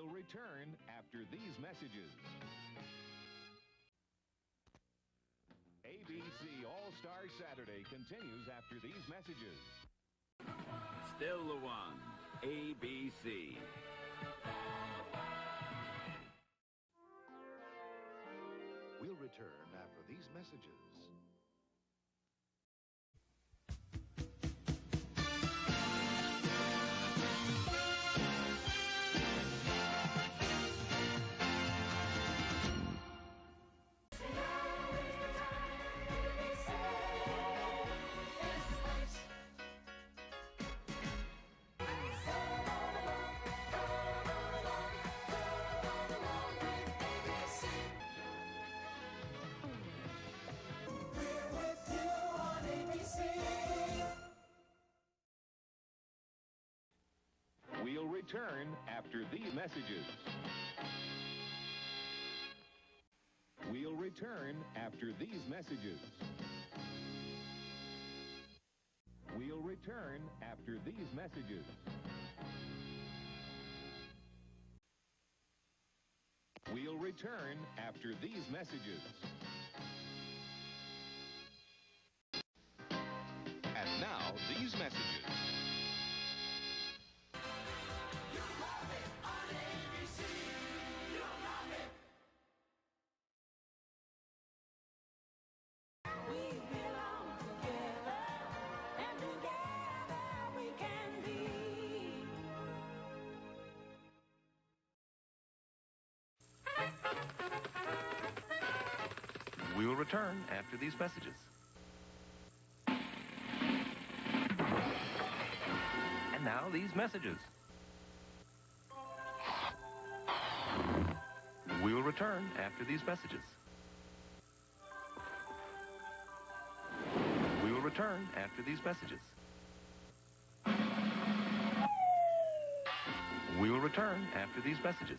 We'll return after these messages. ABC All-Star Saturday continues after these messages. Still the one, ABC. We'll return after these messages. We'll return after these messages. We'll return after these messages. We'll return after these messages. We'll return after these messages. And now, these messages. We will return after these messages. And now these messages. We will return after these messages. We will return after these messages. We will return after these messages.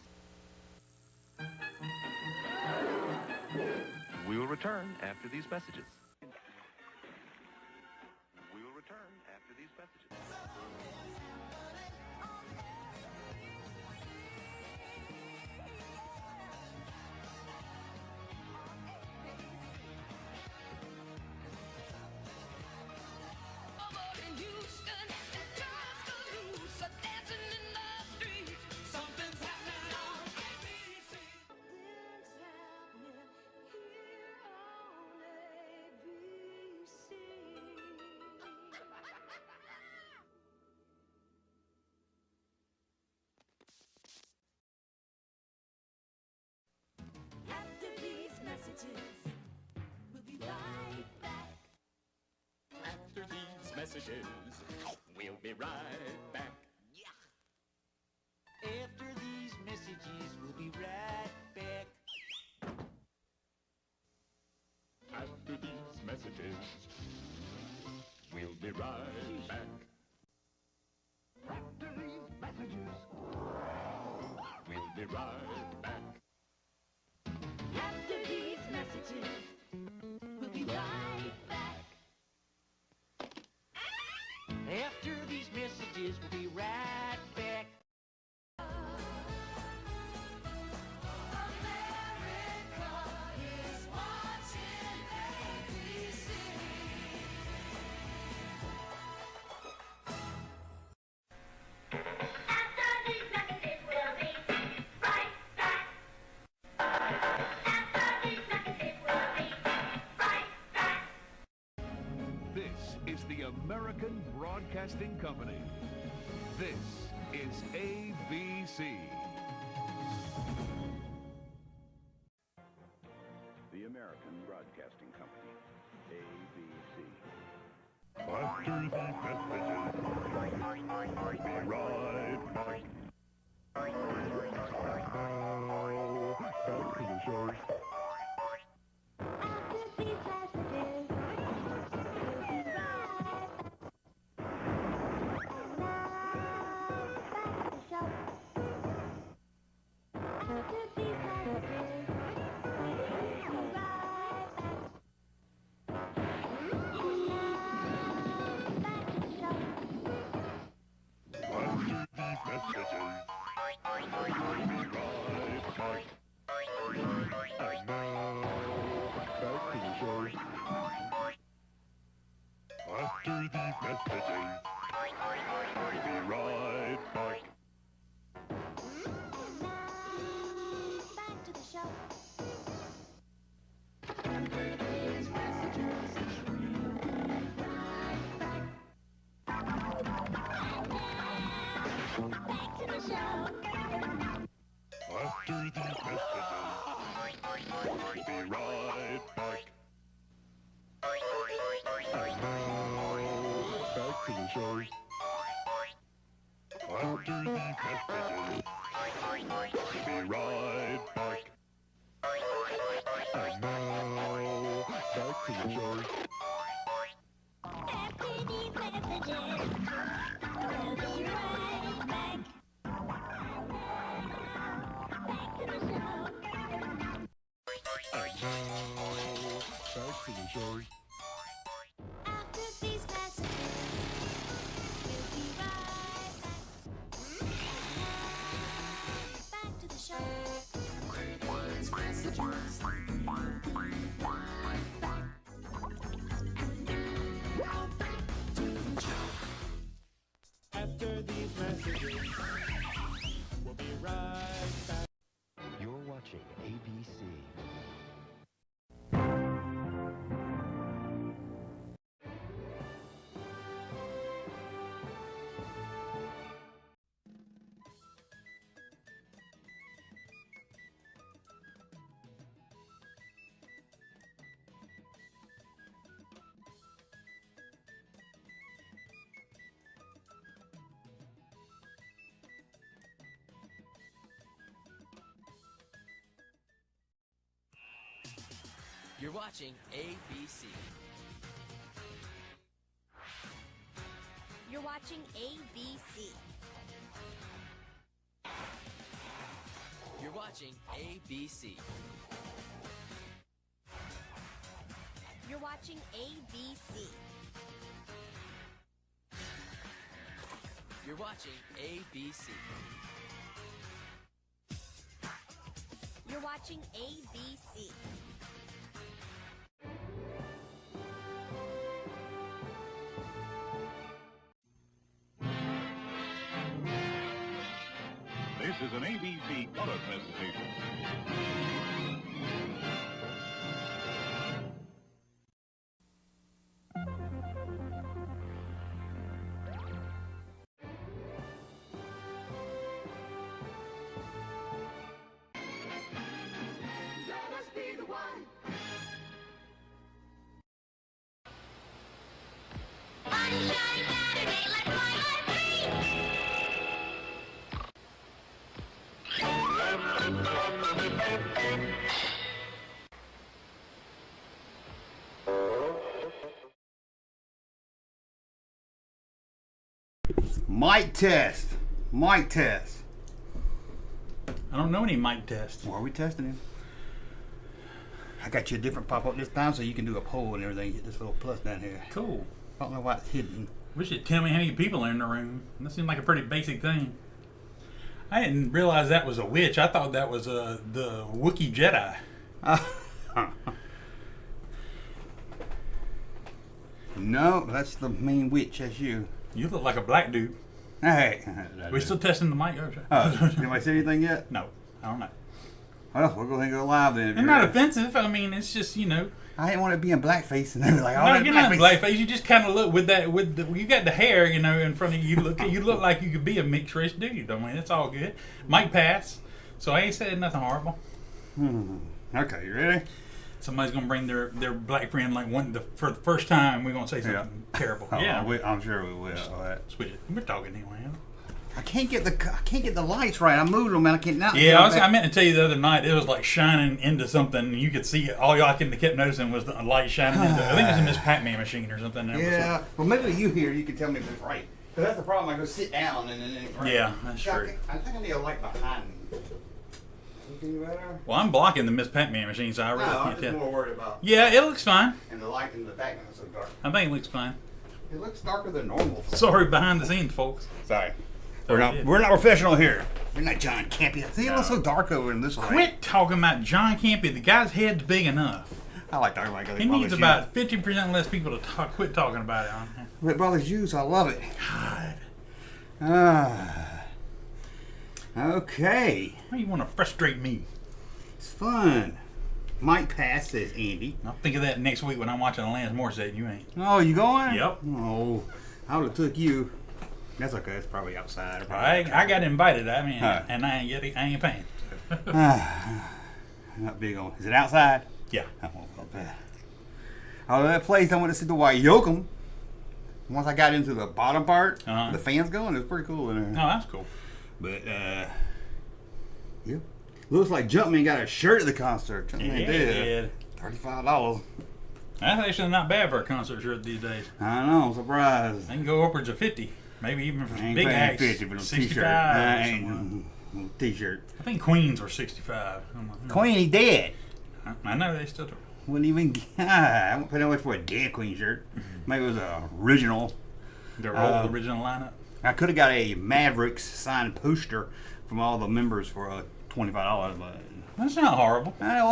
We will return after these messages. We will return after these messages. We'll be right back. After these messages, we'll be right back. After these messages, we'll be right back. After these messages, we'll be right back. After these messages, We'll be right back. after these messages, we'll be right back. After these messages, we'll be right back. America is watching ABC. After these messages, we'll be right back. After these messages, we'll be right back. This is the American Broadcasting Company. This is ABC. The American Broadcasting Company, ABC. After these messages, we'll be right back. Now, back to the show. After these messages, we'll be right back. After these messages, we'll be right back. Back to the show. After And now, back to the show. After these messages, we'll be right back. Back to the show. After these messages, we'll be right back. And now, back to the show. After these messages, we'll be right back. And now, back to the show. After these messages, we'll be right back. Back to the show. And now, back to the show. After these messages, we'll be right back. Back to the show. These messages, we'll be right back. After these messages, we'll be right back. You're watching ABC. You're watching ABC. You're watching ABC. You're watching ABC. You're watching ABC. You're watching ABC. You're watching ABC. This is an ABC color presentation. Mic test. Mic test. I don't know any mic tests. Why are we testing him? I got you a different pop-up this time so you can do a poll and everything. Get this little plus down here. Cool. I don't know why it's hidden. Wish you'd tell me how many people are in the room. That seemed like a pretty basic thing. I didn't realize that was a witch. I thought that was the Wookiee Jedi. No, that's the main witch. That's you. You look like a black dude. Hey. We're still testing the mic. Anybody say anything yet? No, I don't know. Well, we'll go ahead and go live then. It's not offensive. I mean, it's just, you know. I didn't want to be in blackface, and they were like, "Oh, no, that's you're not in blackface. You just kind of look with that. You got the hair, you know, in front of you. You look like you could be a mixed race dude. I mean, it's all good. Might pass. So I ain't saying nothing horrible. Okay, you ready? Somebody's gonna bring their black friend for the first time. We're gonna say something terrible. Oh, yeah, I'm sure we will. All right. Switch it. We're talking anyway. I can't get the lights right. I moved them and I can't now. Yeah, I meant to tell you the other night. It was like shining into something. And you could see it. All y'all kept noticing was the light shining into. I think it was a Miss Pac-Man machine or something. Yeah. Well, maybe you here. You can tell me if it's right. Because that's the problem. I go sit down and then it's right. Yeah, that's true. I think I need a light behind me. Anything better? Well, I'm blocking the Miss Pac-Man machine, so I really can't I'm just tell. more worried about. Yeah, it looks fine. And the light in the background is so dark. I think it looks fine. It looks darker than normal. Sorry, behind the scenes, folks. Sorry. We're not professional here. We're not John Campy. See, it looks so dark over in this way. Quit talking about John Campy. The guy's head's big enough. I like talking about it. He needs about 50% less people to quit talking about it. But it bothers you, so I love it. God. Okay. Why do you want to frustrate me? It's fun. Might pass, says Andy. I'll think of that next week when I'm watching Alanis Morissette. You ain't. Oh, you going? Yep. Oh, I would have took you. That's okay. It's probably outside. I got invited. I mean, and I ain't paying. Not big on. Is it outside? Yeah. I won't go bad. Oh, that place I went to see the White Yoakum. Once I got into the bottom part, the fans going, it was pretty cool in there. Oh, that's cool. But yeah, looks like Junkman got a shirt at the concert. Junkman did. $35. That's actually not bad for a concert shirt these days. I know. I'm surprised. They can go upwards of 50, maybe even for big acts. 50 for a 65. T-shirt. I think Queens were 65. Queen, he dead. I know they still do. Wouldn't even. I won't pay no much for a dead Queen shirt. Maybe it was an original. The old original lineup. I could have got a Mavericks signed poster from all the members for $25, but that's not horrible. I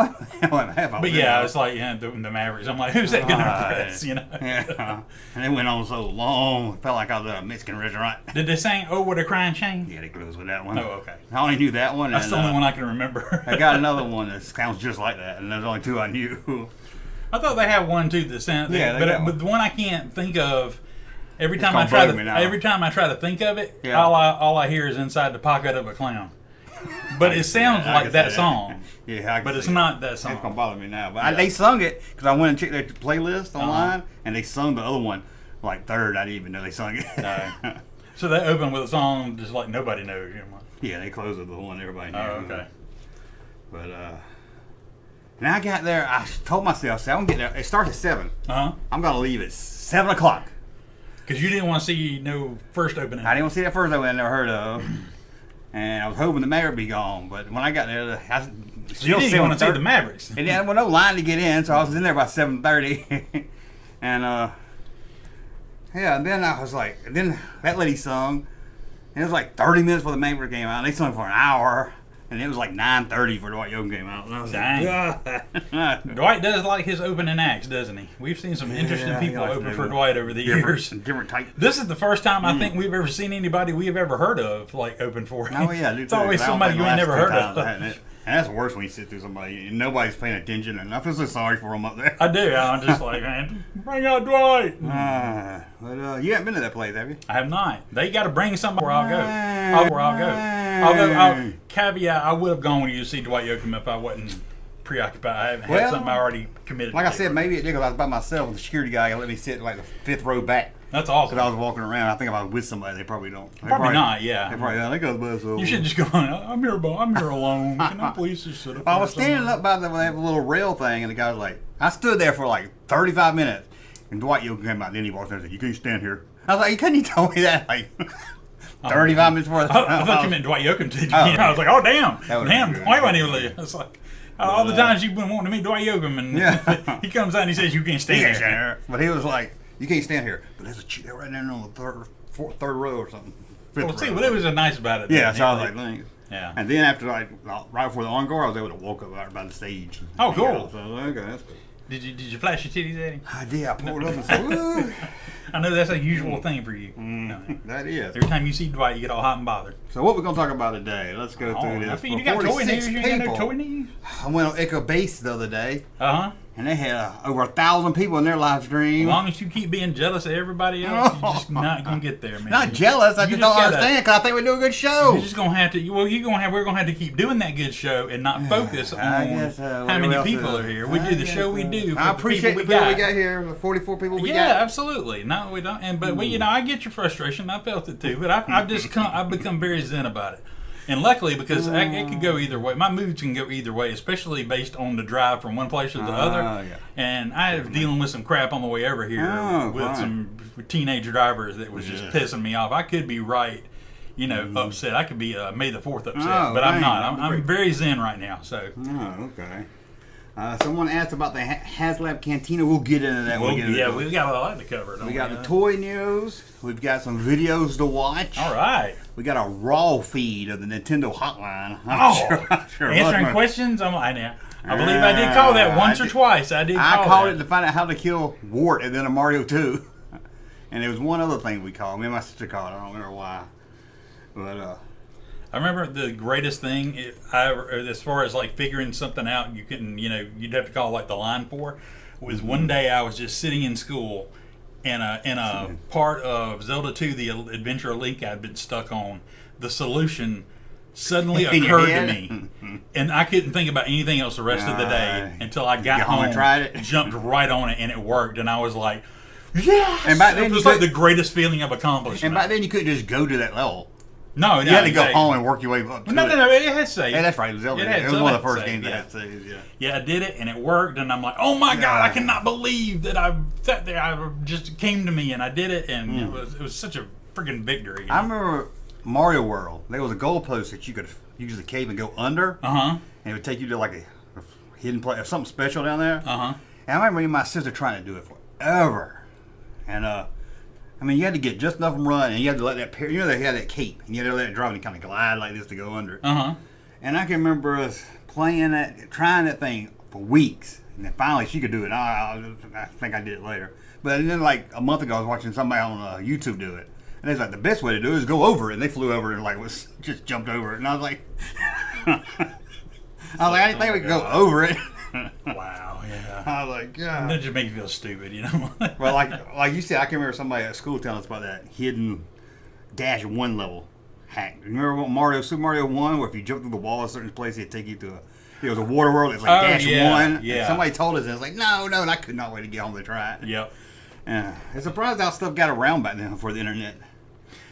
wasn't half of But yeah, it's like the Mavericks. I'm like, who's that gonna impress? You know. Yeah. And it went on so long. It felt like I was at a Mexican restaurant. Did they sing "Oh What a Crying Shame"? Yeah, they closed with that one. Oh, okay. I only knew that one. That's the only one I can remember. I got another one that sounds just like that, and there's only two I knew. I thought they had one too that sounded. Yeah, but the one I can't think of. Every time I try to think of it, all I hear is "Inside the Pocket of a Clown." But it sounds like that song. Yeah, but it's not that song. It's gonna bother me now. But they sung it because I went and checked their playlist online, and they sung the other one like third. I didn't even know they sung it. So they opened with a song just like nobody knows. You know? Yeah, they closed with the one everybody knew. Oh, okay. But now I got there. I told myself, I'm gonna get there. It starts at 7. I'm gonna leave at 7 o'clock. Because you didn't want to see no first opening. I didn't want to see that first opening I never heard of. And I was hoping the Maverick would be gone. But when I got there, you didn't want to see the Mavericks. And there was no line to get in, so I was in there by 7:30. And and then I was like, then that lady sung. And it was like 30 minutes before the Maverick came out. And they sung for an hour. And it was like 9:30 for Dwight Yoakam came out. And I was like, Dwight does like his opening acts, doesn't he? We've seen some interesting people open for Dwight over the years. Different type. This is the first time I think we've ever seen anybody we've ever heard of like open for him. Oh yeah, it's always somebody you ain't never heard of. And that's worse when you sit through somebody and nobody's paying attention, and I feel so sorry for them up there. I do. I'm just like, man, bring out Dwight. But you haven't been to that place, have you? I have not. They got to bring somebody where I'll go. Although, caveat, I would have gone with you to see Dwight Yoakam if I wasn't preoccupied. I had something I already committed like to. I said, maybe it did because I was by myself, and the security guy let me sit like the 5th row back. That's awesome. Because I was walking around. I think if I was with somebody, they probably don't. Probably not, yeah. They probably don't. They go bus over. You should just go on. I'm here alone. Can I please just sit up I was standing up by the little rail thing, and the guy was like, I stood there for like 35 minutes, and Dwight Yoakam came out, then he walked in and said, you can't stand here. I was like, couldn't you tell me that? Like, 35 minutes before. I thought you meant Dwight Yoakam did. I was like, oh, damn. Damn, why won't he leave? It's like, all the times you've been wanting to meet Dwight Yoakam, and he comes out and he says, you can't stand here. But he was like, you can't stand here. But there's a chair right there on the third row or something. Well, see, but it was nice about it. Yeah, so I was like, thanks. Yeah. And then after, like, right before the encore, I was able to walk up right by the stage. Oh, cool. So I was like, okay, that's cool. Did you flash your titties at him? I did. I pulled up and said, woo. I know that's a usual thing for you. That is. Every time you see Dwight, you get all hot and bothered. So what we're going to talk about today? Let's go through this. You got toy news? You ain't got no toy news? I went on Echo Base the other day. Uh-huh. And they had over 1,000 people in their live stream. As long as you keep being jealous of everybody else, you're just not going to get there, man. Not jealous. I just don't understand because I think we do a good show. You're just going to have to, we're going to have to keep doing that good show and not focus on how many people are here. We do the show we do. I appreciate the people we got here, the 44 people we got. Yeah, absolutely. No, we don't. But I get your frustration. I felt it too. But I've become very zen about it. And luckily, because it could go either way. My moods can go either way, especially based on the drive from one place to the other. Yeah. And I was dealing with some crap on the way over here with some teenage drivers that was just pissing me off. I could be right, upset. I could be May the 4th upset, but I'm not. I'm very zen right now. So. Oh, okay. Someone asked about the HasLab Cantina. We'll get into that. We've got a lot to cover. We got the toy news. We've got some videos to watch. All right. we got a raw feed of the Nintendo hotline. I'm sure answering questions. I believe I did call that once or twice. I called it to find out how to kill Wart and then a Mario 2. And there was one other thing we called. Me and my sister called. I don't remember why. But I remember the greatest thing, as far as like figuring something out, you'd have to call like the line for, was one day I was just sitting in school, and a part of Zelda 2, the Adventure of Link I'd been stuck on, the solution suddenly occurred to me, and I couldn't think about anything else the rest of the day until I got home and tried it. Jumped right on it, and it worked, and I was like, yes! And back then it was like the greatest feeling of accomplishment. And back then you couldn't just go to that level. No, you had to go home and work your way up to it. No, it had saves. Yeah, that's right. It was Zelda. It was one of the first games that had saves, Yeah, I did it, and it worked, and I'm like, oh my God, I cannot believe that I sat there. I just came to me, and I did it, and it was such a freaking victory. I remember Mario World. There was a goalpost that you could use the cave and go under, and it would take you to like a hidden place, something special down there. And I remember me and my sister trying to do it forever, and I mean, you had to get just enough run, and you had to let that they had that cape, and you had to let it drop and kind of glide like this to go under. And I can remember us trying that thing for weeks, and then finally she could do it. I think I did it later, but then like a month ago, I was watching somebody on YouTube do it, and they was like, the best way to do it is go over it, and they flew over and like just jumped over it, and I was like, I didn't think we could go over it. Wow, yeah. I was like, God. That just makes you feel stupid, you know? Well, like you said, I can remember somebody at school telling us about that hidden Dash 1 level hack. Remember Super Mario 1, where if you jump through the wall at a certain place, it'd take you to it was a water world. It's like Dash 1. Yeah. And somebody told us, and it's like, no, and I could not wait to get home to try it. Yep. It's surprised how stuff got around back then before the internet.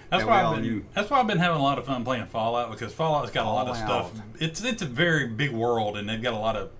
That's why I've been having a lot of fun playing Fallout, because Fallout's got a lot of stuff. It's a very big world, and they've got a lot of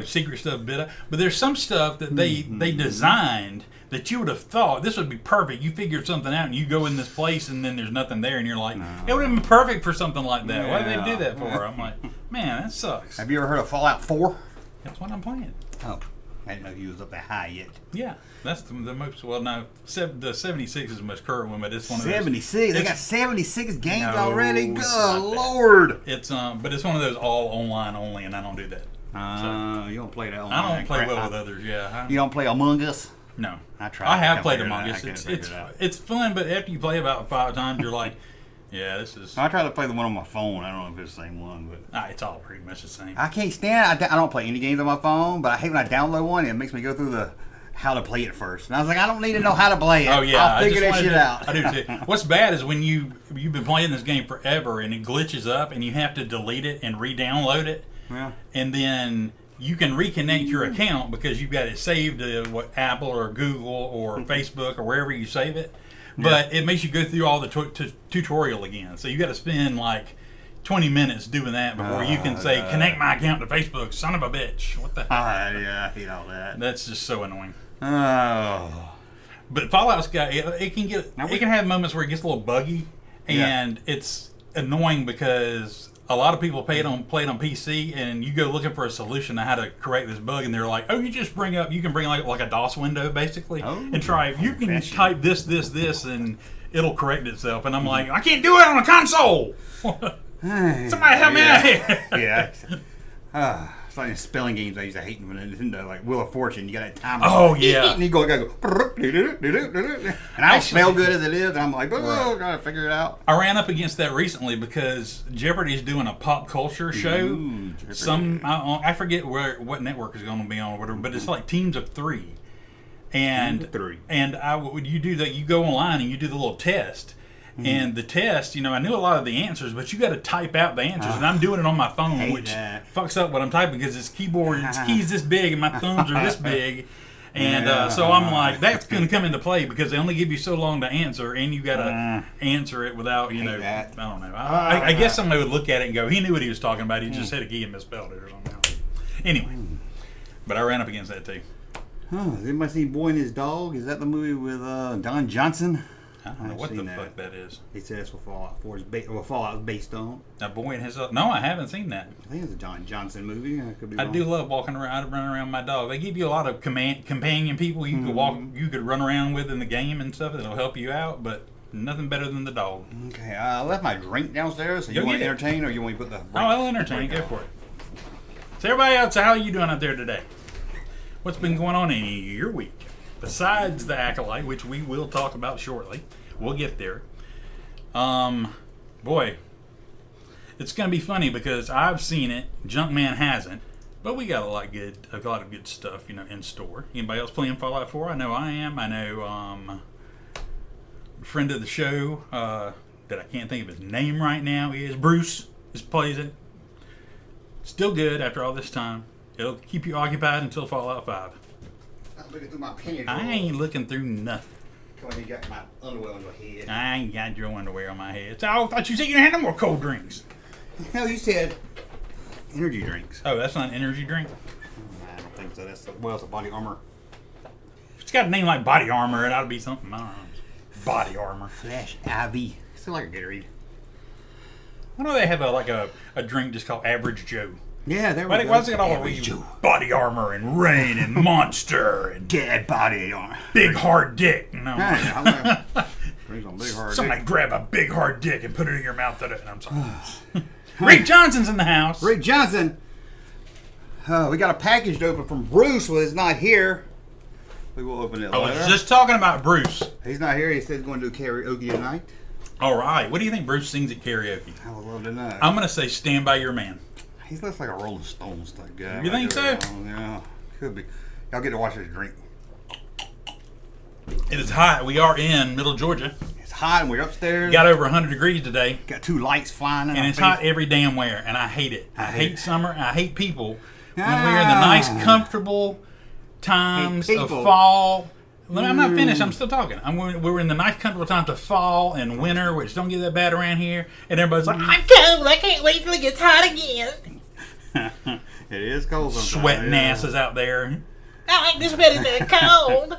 secret stuff but there's some stuff that they designed that you would have thought this would be perfect. You figured something out and you go in this place and then there's nothing there and you're like, it would have been perfect for something like that. Why did they do that for? I'm like, man, that sucks. Have you ever heard of Fallout 4? That's what I'm playing. Oh, I didn't know you was up that high yet. Yeah, that's the most, well, no, the 76 is the most current one, but it's one of those. 76? They got 76 games already? Good Lord. It's but it's one of those all online only, and I don't do that. You don't play that online. I don't play well with others, You don't play Among Us? No. I have played Among Us. It's fun, but after you play about 5 times, you're like, yeah, this is... I try to play the one on my phone. I don't know if it's the same one, but... it's all pretty much the same. I can't stand I don't play any games on my phone, but I hate when I download one, it makes me go through how to play it first. And I was like, I don't need to know how to play it. Oh, yeah. I'll figure that shit out. I do too. What's bad is when you've been playing this game forever and it glitches up and you have to delete it and re-download it. Yeah. And then you can reconnect your account because you've got it saved to Apple or Google or Facebook or wherever you save it. But it makes you go through all the tutorial again. So you got to spend like 20 minutes doing that before you can say, connect my account to Facebook. Son of a bitch. What the hell? Yeah, I hate all that. That's just so annoying. Oh. But Fallout's got it can have moments where it gets a little buggy, and it's annoying because a lot of people play it on PC, and you go looking for a solution to how to correct this bug, and they're like, "Oh, you can bring like a DOS window basically, and try. You can type this, and it'll correct itself." And I'm like, "I can't do it on a console. Somebody help me out here!" Yeah. It's like in spelling games I used to hate when Nintendo, like Wheel of Fortune. You got that timer. Oh, yeah. And you gotta go. And I don't smell good as it is. And I'm like, gotta figure it out. I ran up against that recently because Jeopardy's doing a pop culture show. I forget what network is going to be on or whatever, but it's like teams of 3. And you do that. You go online and you do the little test. And the test, I knew a lot of the answers, but you got to type out the answers, and I'm doing it on my phone, which fucks up what I'm typing because its keyboard, its key's this big, and my thumbs are this big, and so I'm like, that's going to come into play because they only give you so long to answer, and you got to answer it without, I don't know. I guess somebody would look at it and go, he knew what he was talking about, he just had a key and misspelled it or something. Anyway, but I ran up against that too. Has anybody seen Boy and His Dog? Is that the movie with Don Johnson? I don't know what the fuck that is. He said that's what Fallout 4 is Fallout is based on. Now, Boy and His Dog. No, I haven't seen that. I think it's a Don Johnson movie. I do love walking around, running around with my dog. They give you a lot of companion people you could walk, you could run around with in the game and stuff that'll help you out. But Nothing better than the dog. Okay, I left my drink downstairs. So Go you want get to it. entertain or you want me to put the... Oh, I'll entertain. Go for it. So everybody else, how are you doing out there today? What's been going on in your week? Besides the Acolyte, which we will talk about shortly. We'll get there. Boy, it's going to be funny because I've seen it. Junkman hasn't. But we got a lot of good stuff, in store. Anybody else playing Fallout 4? I know I am. I know a friend of the show that I can't think of his name right now is Bruce. Just plays it. Still good after all this time. It'll keep you occupied until Fallout 5. I'm looking through my penny drawer. I ain't looking through nothing. Come on, you got my underwear on your head. I ain't got your underwear on my head. So I thought you said you didn't have no more cold drinks. No, you said energy drinks. Oh, that's not an energy drink? I don't think so. It's a body armor. If it's got a name like Body Armor, it ought to be something. I don't know. Body Armor. Flash IV. Still like a Gatorade. Why don't they have a drink just called Average Joe? Yeah, there we go. Why's it got all these Body Armor and Rain and Monster and Dead body armor. Big hard dick? No. Drink some big hard Somebody dick. grab a big hard dick and put it in your mouth. I'm sorry. Rick Johnson's in the house. Rick Johnson. We got a package to open from Bruce. Well, he's not here. We will open it I later. was just talking about Bruce. He's not here. He said he's going to do karaoke tonight. All right. What do you think Bruce sings at karaoke? I would love to know. I'm going to say Stand By Your Man. He looks like a Rolling Stones type guy. You think so? Yeah, could be. Y'all get to watch this drink. It is hot. We are in Middle Georgia. It's hot and we're upstairs. Got over 100 degrees today. Got two lights flying in And our it's face. hot every damn where. And I hate it. I hate summer. I hate people. When Ah. we're in the nice, comfortable times Hate of people. fall. I'm not finished. I'm still talking. We're in the nice, comfortable times of fall and winter, which don't get that bad around here. And everybody's like, I'm cold. I can't wait till it gets hot again. It is cold sometimes. Sweating yeah. asses out there. I like this better than cold.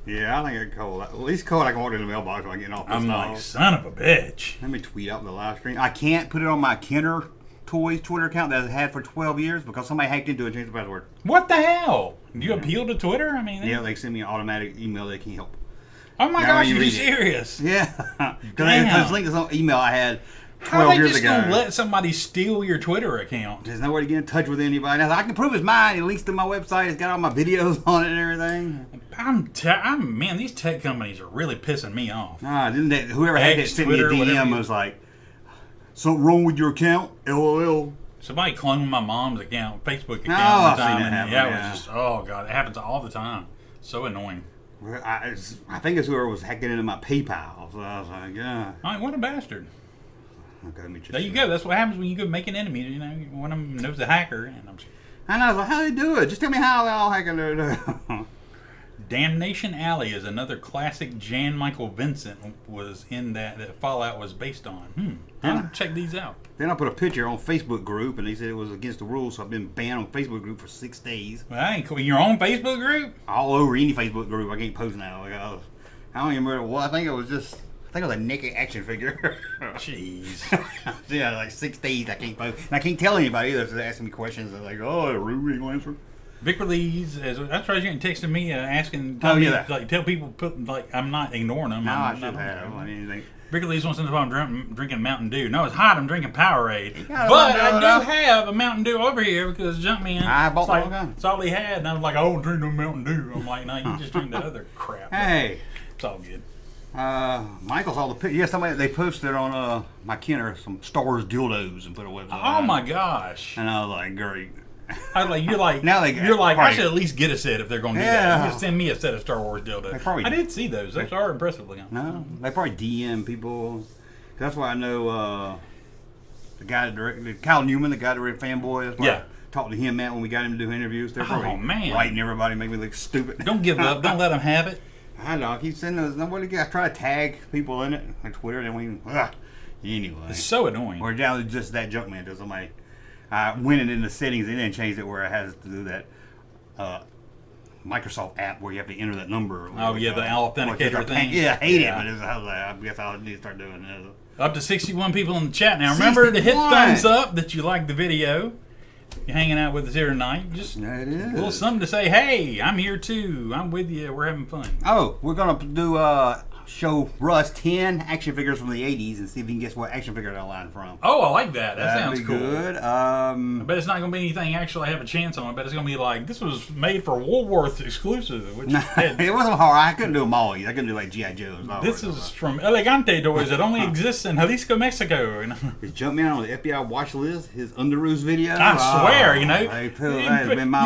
Yeah, I think it's cold. At least cold I can walk in the mailbox while I'm getting off this I'm like, dog. son of a bitch. Let me tweet out the live stream. I can't put it on my Kenner Toys Twitter account that I've had for 12 years because somebody hacked into it and changed the password. What the hell? Do you appeal to Twitter? I mean, Yeah, they send me an automatic email they can't help. Oh my Now gosh, you you're read it. serious? Yeah. Damn. Because linked to some email I had How are 12 they years just ago. gonna let somebody steal your Twitter account? There's no way to get in touch with anybody. I can prove it's mine. It links to my website. It's got all my videos on it and everything. Man, these tech companies are really pissing me off. Nah, didn't that whoever had that X, sent me a Twitter, whatever DM you- was like, something wrong with your account? LOL. Somebody cloned my mom's account, Facebook account, Oh, one I've seen time, that and happen, yeah, it yeah. was just, oh god, it happens all the time. So annoying. I think it's whoever was hacking into my PayPal. So I was like, yeah. I mean, what a bastard. Okay, let me just There you go. That's what happens when you go make an enemy. One of them knows the hacker, and I was like, how do they do it? Just tell me how they all hacking it. Damnation Alley is another classic. Jan Michael Vincent was in that Fallout was based on. I'll check these out. Then I put a picture on Facebook group, and they said it was against the rules, so I've been banned on Facebook group for 6 days. Well, that ain't cool. Your own Facebook group? All over any Facebook group. I can't post now. Like, I don't even remember what. I think it was a naked action figure. Jeez. Yeah, like 6 days I can't post. And I can't tell anybody either, so they're asking me questions. They're like, oh, Ruby ain't gonna answer. Vic Lee's, that's right. You texted me asking, Oh, me, yeah. tell people I'm not ignoring them. No, I I'm should not- have. I mean, Vic Lee's wants to know if I'm drinking Mountain Dew. No, it's hot. I'm drinking Powerade. got a But Mountain Dew I now? do have a Mountain Dew over here because Junkman. I bought it's like, one gun. It's all he had. And I was like, I don't drink no Mountain Dew. I'm like, no, you just drink that other crap. hey. It's all good. Michael saw the picture. Yeah, somebody they posted on my Kenner some Star Wars dildos and put a website. Oh my gosh. And I was like, great. I was like, you're like, Now they- I probably- should at least get a set if they're going to do Yeah. that. Just send me a set of Star Wars dildos. probably- I did see those. Those are impressive looking. No, they probably DM people. That's why I know the guy that directed Kyle Newman, the guy that directed Fanboy. That's why Yeah. I talked to him, Matt, when we got him to do interviews. They're probably man. writing everybody, make me look stupid. Don't give up. Don't let them have it. I know. I keep sending those. Nobody. I try to tag people in it on Twitter, and we. Anyway. It's so annoying. Or down to just that Junkman does somebody. I went in the settings and then changed it where it has to do that Microsoft app where you have to enter that number. Oh, yeah, the authenticator thing. Yeah, I hate Yeah. it, but I guess I'll need to start doing it. Up to 61 people in the chat now. Remember to hit 61. thumbs up that you like the video. You're hanging out with us here tonight. Just It a is. little something to say, hey, I'm here too. I'm with you. We're having fun. Oh, we're gonna do show Russ 10 action figures from the 80s and see if he can guess what action figure they're line from. Oh, I like that. That sounds cool. Good. I bet it's not going to be anything actually have a chance on. I bet it's going to be like, this was made for Woolworth exclusive. Which it wasn't hard. I couldn't do them all. I couldn't do like G.I. Joe's. This is from Elegante Toys that only exists in Jalisco, Mexico. Is Junkman on the FBI watch list? His Underoos video? I swear, you know. You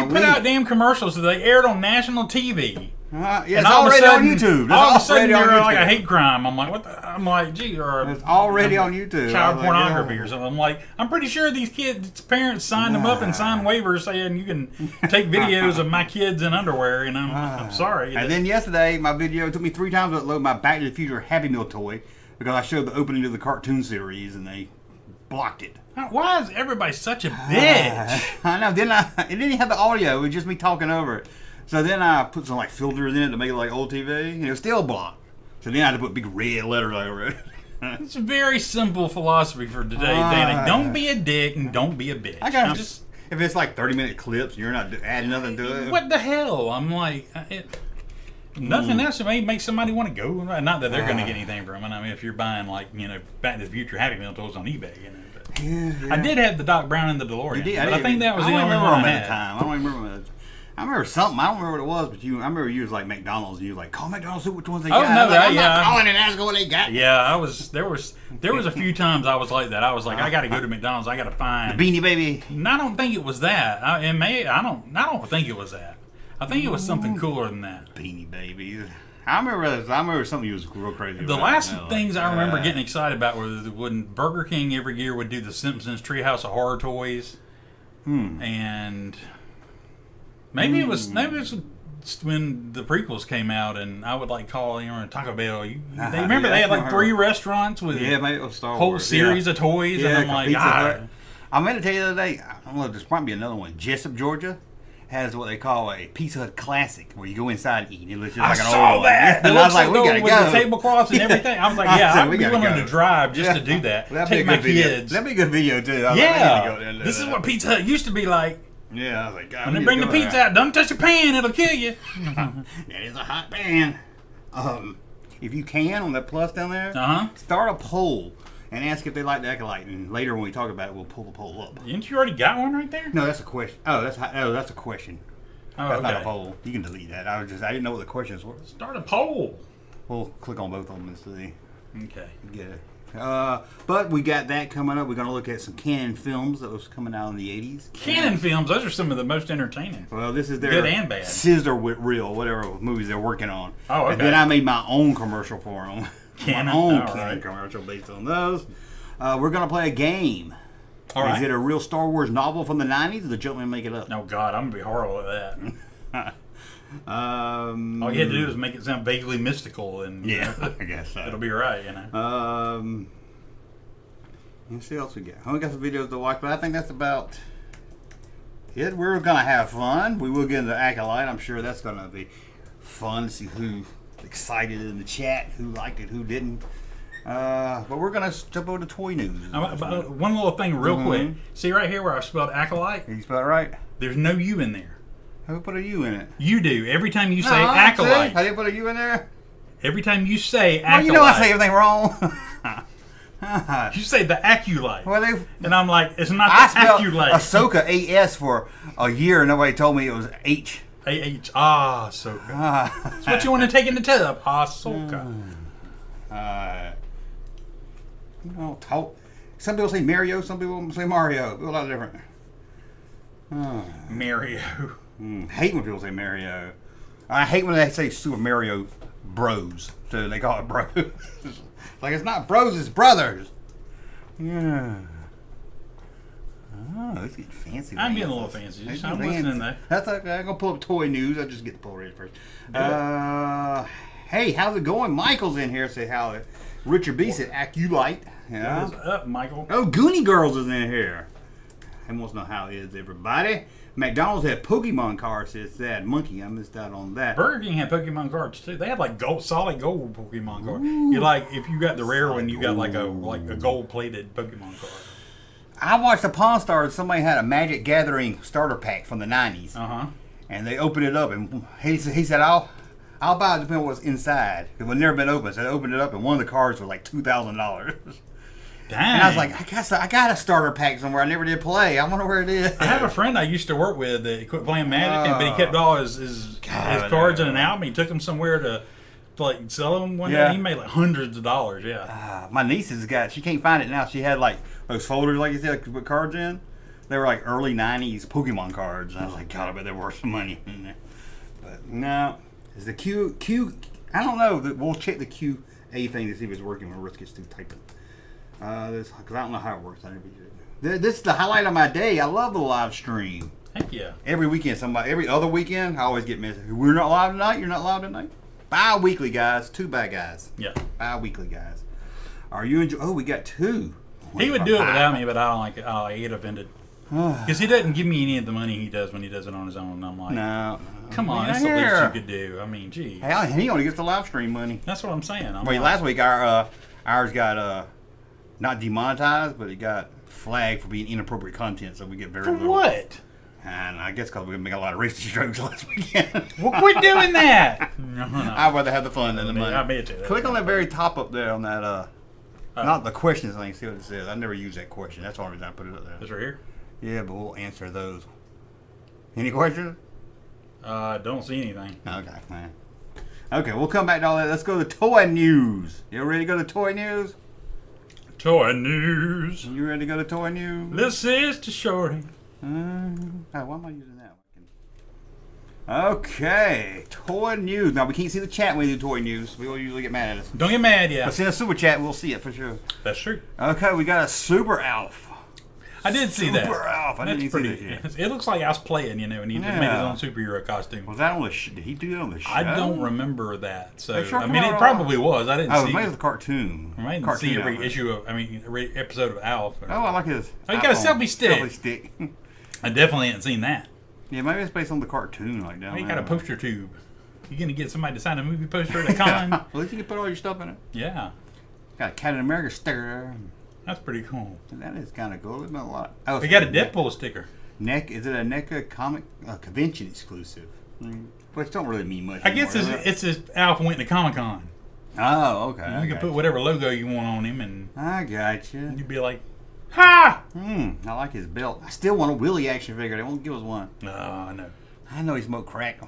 put out damn commercials that they aired on national TV. Yeah, it's already on YouTube. All of a sudden, you're like a hate crime. I'm like, what? I'm like, gee, or it's already on YouTube. Child pornography or something. I'm like, I'm pretty sure these kids' parents signed them up and signed waivers saying you can take videos of my kids in underwear. And I'm sorry. And then yesterday, my video took me 3 times to load my Back to the Future Happy Meal toy because I showed the opening of the cartoon series and they blocked it. Why is everybody such a bitch? I know. It didn't even have the audio. It was just me talking over it. So then I put some like filters in it to make it like old TV, and it was still blocked. So then I had to put big red letters over it. It's a very simple philosophy for today, Danny. Don't be a dick and don't be a bitch. I gotta just if it's like 30-minute clips, you're not adding nothing to it. What the hell? I'm like, nothing else that may make somebody want to go. Not that they're going to get anything from it. I mean, if you're buying like Back to the Future Happy Meal toys on eBay, But yeah. I did have the Doc Brown and the DeLorean. You did? I think that was the only one I had. I don't even remember that. I remember something. I don't remember what it was, but I remember you was like McDonald's, and you was like, call McDonald's, see which ones they got. Oh, no, I'm not calling and asking what they got. Yeah, there was a few times I was like that. I was like, I got to go to McDonald's. I got to find the Beanie Baby. And I don't think it was that. I don't think it was that. I think it was something cooler than that. Beanie Babies. I remember something you was real crazy about. The last things I remember getting excited about was when Burger King every year would do the Simpsons Treehouse of Horror toys, and maybe it was when the prequels came out, and I would like call Taco Bell. They had like 3 restaurants with maybe it was Star Wars. Whole series of toys, and I'm like, I meant to tell you the other day. I don't know. There's probably another one. Jessup, Georgia has what they call a Pizza Hut Classic, where you go inside and eat. It looks just like an old one. That. And I was like, we gotta go. With the tablecloths and everything. I was like, I'd be willing to drive just to do that. Take my kids. That'd be a good video too. This is what Pizza Hut used to be like. Yeah, I was like, God, when they bring the pizza out, don't touch your pan, it'll kill you. That is a hot pan. If you can, on that plus down there, start a poll and ask if they like the Acolyte. And later when we talk about it, we'll pull the poll up. Didn't you already got one right there? No, that's a question. That's a question. Oh, that's not a poll. You can delete that. I didn't know what the questions were. Start a poll. We'll click on both of them and see. Okay. Get it. But we got that coming up. We're going to look at some Canon films that was coming out in the 80s. Canon films, those are some of the most entertaining. Well, this is their good and bad. Sizzler with reel, whatever movies they're working on. Oh, okay. And then I made my own commercial for them. Canon? My own Canon commercial based on those. We're going to play a game. All right. Is it a real Star Wars novel from the 90s, or did Junkman make it up? Oh, God, I'm going to be horrible at that. All you had to do is make it sound vaguely mystical, and I guess so. It'll be right, Let's see what else we got. We got some videos to watch, but I think that's about it. We're going to have fun. We will get into Acolyte. I'm sure that's going to be fun to see who's excited in the chat, who liked it, who didn't. But we're going to jump over to toy news. One little thing real quick. See right here where I spelled Acolyte? You spelled it right? There's no U in there. Who put a U in it? You do. Every time you say Acolyte. See? I didn't put a U in there? Every time you say Acolyte. Well, you know I say everything wrong. You say the Acolyte. Well, and I'm like, it's not the Acolyte. Ahsoka AS for a year, and nobody told me it was H. A-H. Ahsoka. That's what you want to take in the tub. Ahsoka. Some people say Mario, some people say Mario. A lot of different. Mario. Hate when people say Mario. I hate when they say Super Mario Bros. So they call it Bros. Like it's not bros, it's brothers. Yeah. Oh, it's getting fancy. I'm getting a little fancy. I'm listening there. That's okay. I'm gonna pull up toy news. I'll just get the poll ready first. Hey, how's it going? Michael's in here. Say how. Richard B said Acolyte. Yeah. What is up, Michael? Oh, Goonie Girls is in here. He wants to know how it is, everybody. McDonald's had Pokemon cards. Says Sad Monkey. I missed out on that. Burger King had Pokemon cards too. They had like solid gold Pokemon cards. You like if you got the rare one, you got like a gold plated Pokemon card. I watched a Pawn Stars. Somebody had a Magic Gathering starter pack from the 90s. Uh-huh. And they opened it up, and he said, "I I'll buy it depending on what's inside. Because it's never been opened. So I opened it up and one of the cards was like $2,000. Dang. And I was like, I got a starter pack somewhere I never did play. I wonder where it is. I have a friend I used to work with that quit playing Magic, but he kept all his cards in an album. He took them somewhere to like sell them one day. He made like hundreds of dollars. Yeah. My niece has got. She can't find it now. She had like those folders, like you said, like, with cards in. They were like early '90s Pokemon cards. And I was like, God, I bet they're worth some money. But no, is the Q? I don't know. We'll check the QA thing to see if it's working when Rick gets through typing. Because I don't know how it works. I never use it. This is the highlight of my day. I love the live stream. Heck yeah. Every weekend, every other weekend, I always get messages. We're not live tonight. You're not live tonight. Bi-weekly, guys. 2 bad guys. Yeah. Bi-weekly, guys. Are you enjoying? Oh, we got 2. He would do it without me, but I don't like it. I get offended. Because he doesn't give me any of the money he does when he does it on his own. And I'm like, no. Come on, that's the least you could do. I mean, gee. Hell, he only gets the live stream money. That's what I'm saying. Last week ours got not demonetized, but it got flagged for being inappropriate content, so we get very little. For what? And I guess because we make a lot of racist jokes last weekend. Well, quit doing that. No. I'd rather have the fun than the money. I bet you. Click on that very top up there on that, not the questions thing, see what it says. I never use that question. That's the only reason I put it up there. This right here? Yeah, but we'll answer those. Any questions? Don't see anything. Okay, man. Okay, we'll come back to all that. Let's go to toy news. You ready to go to toy news? Toy news. You ready to go to toy news? This is to shorty. Why am I using that one? Okay, toy news. Now, we can't see the chat when we do toy news. We will usually get mad at us. Don't get mad, yeah. But send a super chat, we'll see it for sure. That's true. Okay, we got a Super Alf. I did see that. Super Alf. I didn't see that yet. It looks like I was playing, and he just made his own superhero costume. Was that on the did he do it on the show? I don't remember that. So sure I mean, it probably was. I didn't see. Oh, maybe it was the cartoon. I didn't see every every episode of Alf. I like his. Oh, he got a selfie stick. Selfie stick. I definitely hadn't seen that. Yeah, maybe it's based on the cartoon, like down He there. got a poster tube. You gonna get somebody to sign a movie poster at a con? At least you can put all your stuff in it. Yeah. Got a Captain America sticker. That's pretty cool. That is kind of cool. There's been a lot. Oh, we got a Deadpool sticker. Is it a NECA comic convention exclusive? Which don't really mean much. I guess it's as Alf went to Comic Con. Oh, okay. You can put whatever logo you want on him, and I got you. You'd be like, ha! I like his belt. I still want a Willie action figure. They won't give us one. No, no. I know he smoked crack.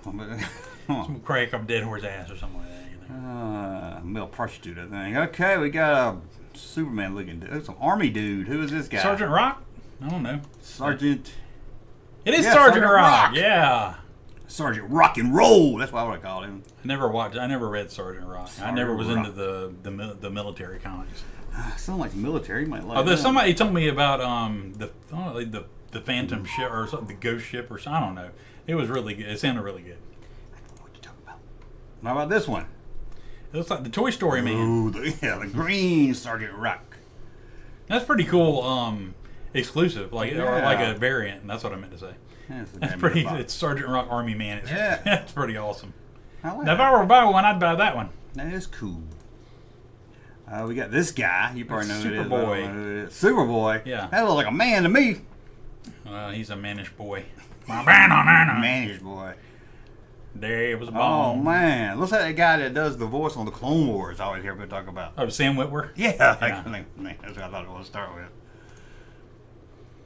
Smoke crack up Dead Horse ass or something like that. Male prostitute, I think. Okay, we got a Superman looking dude. It's an army dude. Who is this guy? Sergeant Rock? I don't know. Sergeant. It is Sergeant Rock. Yeah. Sergeant Rock and Roll. That's what I would have called him. I never read Sergeant Rock. I never was into the military comics. Sound like military. You might like. Although somebody told me about the Phantom ship or something, the Ghost ship or something. I don't know. It was really good. It sounded really good. I don't know what you're talking about. How about this one? It looks like the Toy Story Man. Ooh, the green Sergeant Rock. That's pretty cool. Exclusive, or like a variant. That's what I meant to say. That's pretty. It's Sergeant Rock Army Man. That's pretty awesome. Now, if I were to buy one, I'd buy that one. That is cool. We got this guy. You probably know who it is. Superboy. Superboy. Yeah. That looks like a man to me. He's a mannish boy. Mannish boy. There was a bomb. bomb. Oh, man. Looks like that guy that does the voice on the Clone Wars. I always hear people talk about. Oh, Sam Witwer? Yeah. That's what I thought it was to start with.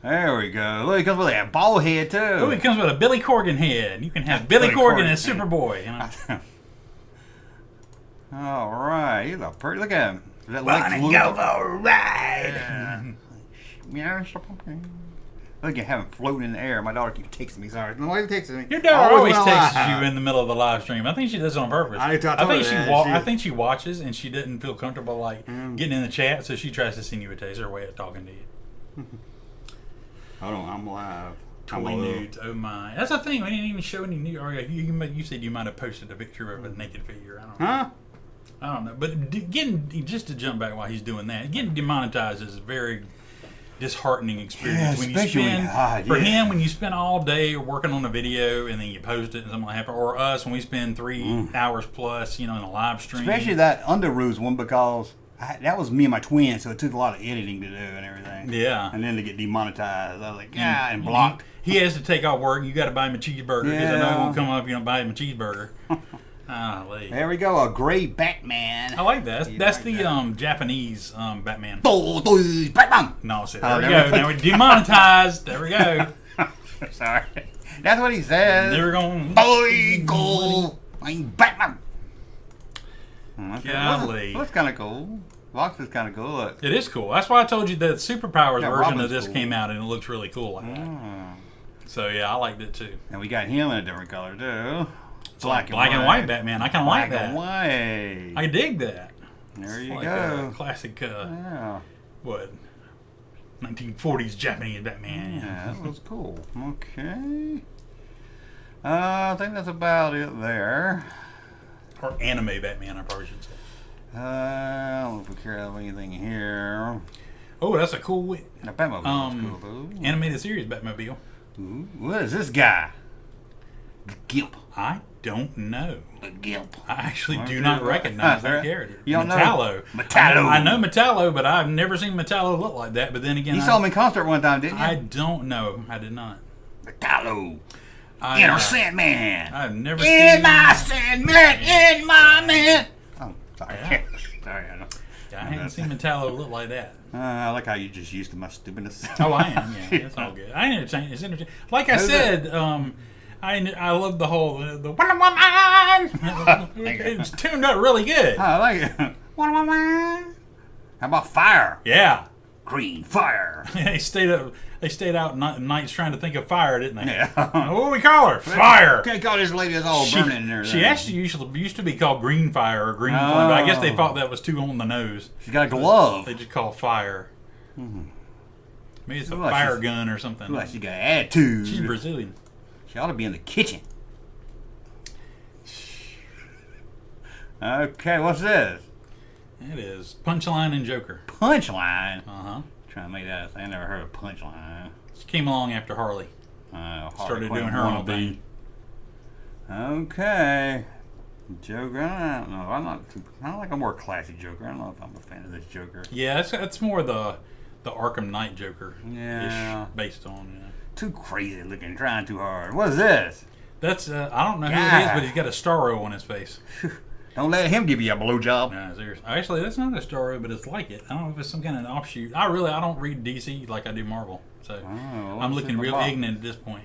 There we go. Look, he comes with that ball head, too. Oh, he comes with a Billy Corgan head. You can have Billy Corgan as Superboy. You know? All right. He's a pretty. Look at him. Wanna go for a ride. Yeah. Look at him floating in the air. My daughter keeps texting me. Sorry. Why is he texting me? Your daughter always texts you in the middle of the live stream. I think she does it on purpose. I think she watches and she doesn't feel comfortable getting in the chat, so she tries to send you a text. Her way of talking to you. Hold on, I'm live. Toy nudes. Oh my! That's the thing. We didn't even show any new. You said you might have posted a picture of a naked figure. I don't know. Huh? I don't know. But just to jump back while he's doing that, getting demonetized is a very disheartening experience. Yeah, when you spend him when you spend all day working on a video and then you post it and something like that, or us when we spend 3 hours plus, in a live stream. Especially that Underoos one, because that was me and my twin, so it took a lot of editing to do and everything. Yeah. And then to get demonetized, I was like, and blocked. He has to take off work. You got to buy him a cheeseburger because I know it won't come up if you don't buy him a cheeseburger. There we go, a gray Batman. I like that. That's the Japanese Batman. Batman. No, see, there we go. Now we're demonetized. There we go. Sorry. That's what he says. Never going. Boy, go. I'm Batman. Golly. That's kind of cool. Vox is kind of cool. Look. It is cool. That's why I told you that Superpowers version of this came out and it looks really cool like that. So yeah, I liked it too. And we got him in a different color too. Black and white Batman. I kind of like that. Black and white. I dig that. There you like go. A classic, what, 1940s Japanese Batman. Yeah, that was cool. Okay. I think that's about it there. Or anime Batman, I probably should say. I don't know if we care about anything here. Oh, that's a cool. The Batmobile is cool, though. Animated series Batmobile. Ooh, what is this guy? Gimp. I don't know. The Gimp. I actually do not recognize that character. You don't Metallo. Know? Metallo. I know Metallo, but I've never seen Metallo look like that. But then again, you saw him in concert one time, didn't you? I don't know. I did not. Metallo. Inner Sandman. I've never seen. In my Sandman, in my man. Oh, sorry. Yeah. Sorry, I know. Yeah, I haven't seen Metallo look like that. I like how you just used to my stupidness. Oh, I am. Yeah, that's all good. I entertain. It's entertaining. Like I said, I love the whole the Wonder Woman. It's tuned up really good. I like it. Wonder Woman. How about fire? Yeah. Green fire. They stayed out nights trying to think of fire, didn't they? Yeah. What do we call her? Fire. Can't call this lady that's all burning in there. She actually used to be called Green Fire or Green Flame, but I guess they thought that was too on the nose. She's got a glove. They just call fire. Maybe it's a like fire gun or something. Like she got attitude. She's Brazilian. She ought to be in the kitchen. Okay, what's this? It is Punchline and Joker. Punchline? Uh-huh. Trying to make that. I never heard of Punchline. She came along after Harley. Started doing her own thing. Okay. Joker, I don't know. I like a more classy Joker. I don't know if I'm a fan of this Joker. Yeah, it's more the Arkham Knight Joker. Yeah. Based on, Too crazy looking, trying too hard. What is this? That's, I don't know who it is, but he's got a Starro on his face. Don't let him give you a blowjob. No, seriously. Actually, that's not a Starro, but it's like it. I don't know if it's some kind of offshoot. I don't read DC like I do Marvel. So I'm looking real ignorant at this point.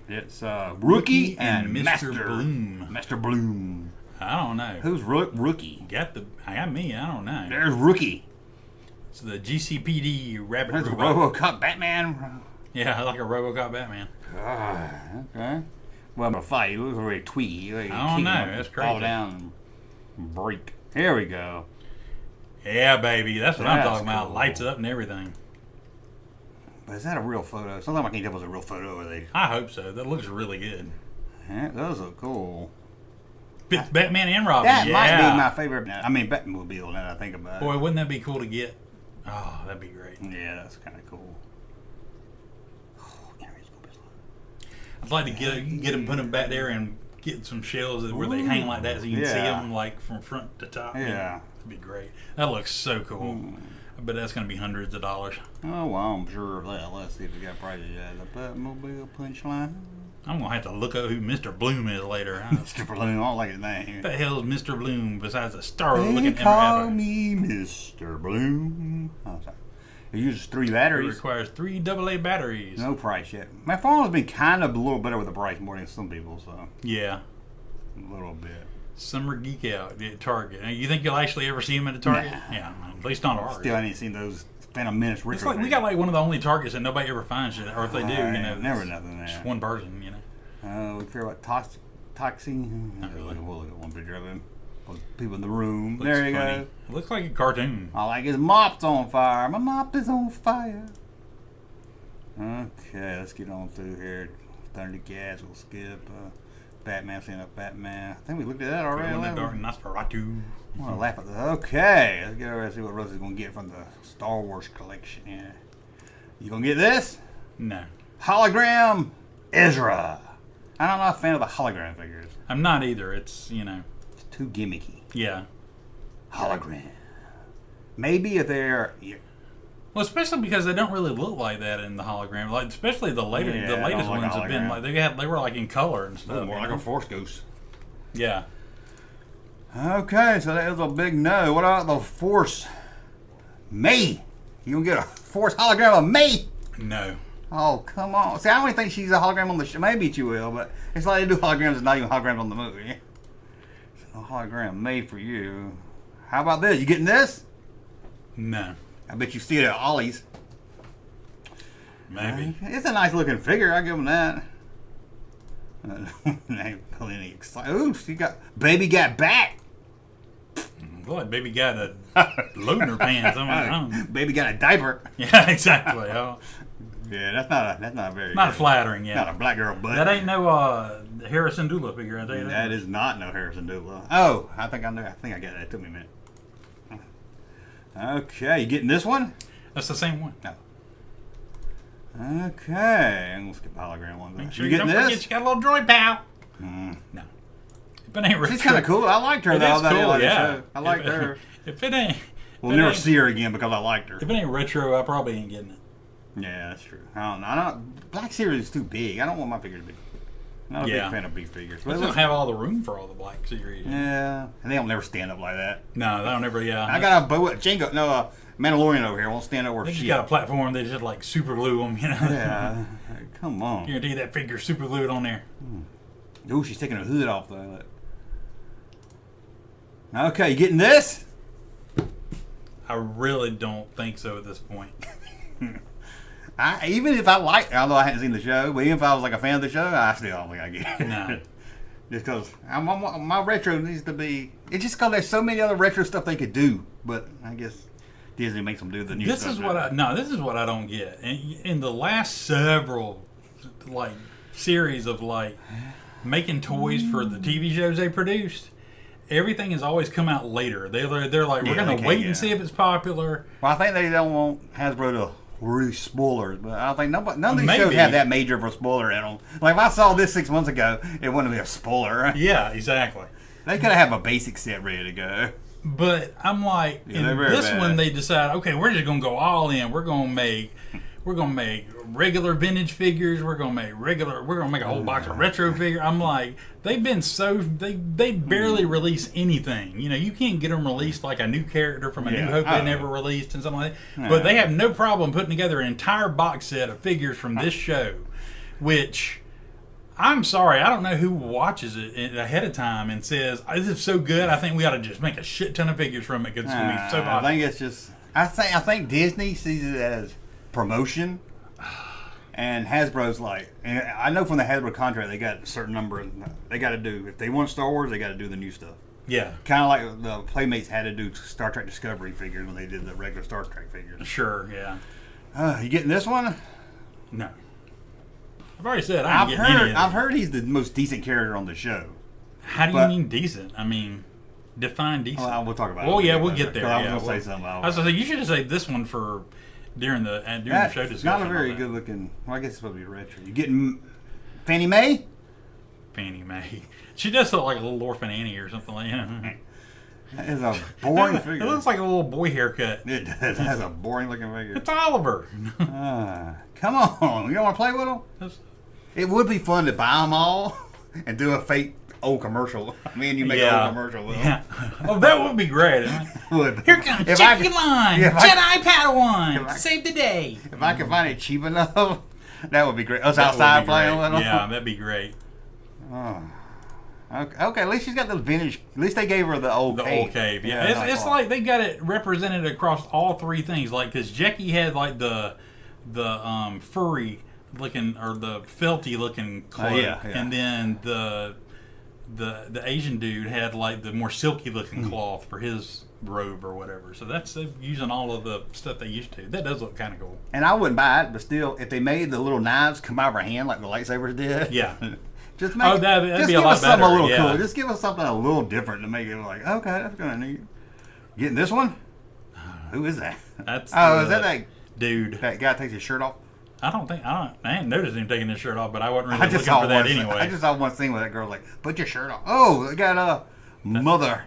It's Rookie and Mr. Bloom. Mr. Bloom. I don't know. Who's Rookie? I got me. I don't know. There's Rookie. It's the GCPD rabbit. That's RoboCop Batman. Yeah, like a RoboCop Batman. Okay. Well, I'm gonna fight. He looks very tweety. I don't know. That's crazy. Fall down and break. Here we go. Yeah, baby. That's what I'm talking about. Cool. Lights up and everything. But is that a real photo? Sometimes I can't tell if it's a real photo. Or they. I hope so. That looks really good. Yeah, those look cool. It's Batman and Robin. That might be my favorite. I mean, Batmobile. Now that I think about it. Boy, wouldn't that be cool to get? Oh, that'd be great. Yeah, that's kind of cool. I'd like to get them, put them back there, and get some shelves where they hang like that, so you can see them like from front to top. Yeah, that'd be great. That looks so cool. I bet that's going to be hundreds of dollars. Oh, well, I'm sure of that. Let's see if we got prices at the Batmobile Punchline. I'm going to have to look up who Mr. Bloom is later. Mr. Bloom, I don't like his name. What the hell is Mr. Bloom besides a star looking They call me Mr. Bloom. Oh, sorry. It uses 3 batteries. It requires 3 AA batteries. No price yet. My phone has been kind of a little better with the price more than some people, so. Yeah. A little bit. Summer Geek Out at Target. You think you'll actually ever see them at a Target? Nah. Yeah, at least not ours. Still, I ain't seen those Phantom Menace retro. It's like we got like one of the only Targets that nobody ever finds it, or if they do, never nothing there. Just one person, We care about Toxie. Not really. We'll look at one picture of him. People in the room. Looks there you funny. go. It looks like a cartoon. I like his mop's on fire. My mop is on fire. Okay, let's get on through here. Thunder Gas, we'll skip. Batman, seeing up Batman. I think we looked at that already. In the Dark Nosferatu. I want to laugh at this. Okay, let's get over and see what Rosie's going to get from the Star Wars collection here. You going to get this? No. Hologram Ezra. I'm not a fan of the hologram figures. I'm not either. It's, It's too gimmicky. Yeah. Hologram. Maybe if they're... Well, especially because they don't really look like that in the hologram. Like, especially the latest like ones have been like they were like in color and stuff. More like a Force Ghost. Yeah. Okay, so that was a big no. What about the Force? Me? You gonna get a Force hologram of me? No. Oh, come on. See, I don't even think she's a hologram on the show. Maybe she will, but it's like they do holograms and not even holograms on the movie. A hologram made for you. How about this? You getting this? No. I bet you see it at Ollie's. Maybe. It's a nice looking figure. I'll give him that. Ain't plenty excited. Ooh, she got baby got back. Boy, baby got a lunar pants. I don't. Baby got a diaper. Yeah, exactly. Oh. Yeah, that's not very. Not good. Flattering. Yeah. Not a black girl butt. That ain't no Harrison Dula figure. I tell you that. That is not no Harrison Dula. Oh, I think I know. I think I got that. It took me a minute. Okay, you getting this one? That's the same one. No. Okay, I'm gonna skip the hologram one. Make sure you you getting don't this? forget you got a little droid pal. No. If it ain't retro, She's kind of cool. I liked her. It though. is cool, yeah. I liked her. If it ain't, We'll never see her again because I liked her. If it ain't retro, I probably ain't getting it. Yeah, that's true. I don't know. Black Series is too big. I don't want my figure to be. I'm not a big fan of big figures. They don't have all the room for all the Black Series. Yeah, and they don't never stand up like that. No, they don't ever. Yeah, I got a Jango. No, Mandalorian over here won't stand up where they she. just got a platform. They just like super glue them. You know. Yeah. Come on. Guarantee that figure's super glued on there. Ooh, she's taking her hood off though. Okay, you getting this? I really don't think so at this point. Even if I like, although I hadn't seen the show, but even if I was like a fan of the show, I still don't think I get it. No. Just because my retro needs to be. It's just because there's so many other retro stuff they could do, but I guess Disney makes them do the new stuff. This is what I don't get. In the last several like series of like making toys for the TV shows they produced, everything has always come out later. They're like, we're going to wait and see if it's popular. Well, I think they don't want Hasbro to release spoilers, but I don't think none of these shows have that major of a spoiler in them. Like, if I saw this 6 months ago, it wouldn't be a spoiler. Yeah, exactly. They could have a basic set ready to go. But I'm like, in this one, they decide, okay, we're just going to go all in. We're going to make regular vintage figures. We're gonna make a whole box of retro figures. I'm like, they barely release anything. You know, you can't get them released like a new character from a New Hope they never released and something like that. But they have no problem putting together an entire box set of figures from this show, which I'm sorry, I don't know who watches it ahead of time and says, this is so good, I think we ought to just make a shit ton of figures from it because it's going to be so popular. I think it's just, I think Disney sees it as promotion, and Hasbro's like, and I know from the Hasbro contract they got a certain number they got to do. If they want Star Wars, they got to do the new stuff. Yeah, kind of like the Playmates had to do Star Trek Discovery figures when they did the regular Star Trek figures. Sure, yeah. You getting this one? No. I've already said I've heard he's the most decent character on the show. How do you mean decent? I mean, define decent. Well, we'll talk about it. Oh yeah, we'll get there. I was gonna say something. I was gonna say you should have saved this one for during the show discussion. Not a very good looking. Well, I guess it's supposed to be retro. You getting Fannie Mae? Fannie Mae. She does look like a little orphan Annie or something like that. That is a boring figure. It looks like a little boy haircut. It does. It has a boring looking figure. It's Oliver. Come on. You don't want to play with them? It would be fun to buy them all and do a fake old commercial. Me and you make an old commercial with them. Oh, that would be great. Here comes Chicky Line, Jedi Padawan, save the day. If I could find it cheap enough, that would be great. Us outside playing with them. Yeah, that'd be great. Oh. Okay, at least she's got the vintage. At least they gave her the old cave. Old cave, yeah. It's like they got it represented across all three things. Like, because Jackie had like the furry looking or the felty looking cloak, and then the Asian dude had like the more silky looking cloth for his robe or whatever. So that's using all of the stuff they used to. That does look kind of cool. And I wouldn't buy it, but still, if they made the little knives come out of her hand like the lightsabers did, just make that'd just be give a lot us something better. a little cool. Just give us something a little different to make it like, okay, that's kind of neat. Getting this one? Who is that? That's is that dude? That guy takes his shirt off. I ain't noticed him taking his shirt off, but I wasn't really looking for that anyway. I just saw one scene where that girl like, put your shirt off. Oh, they got mother.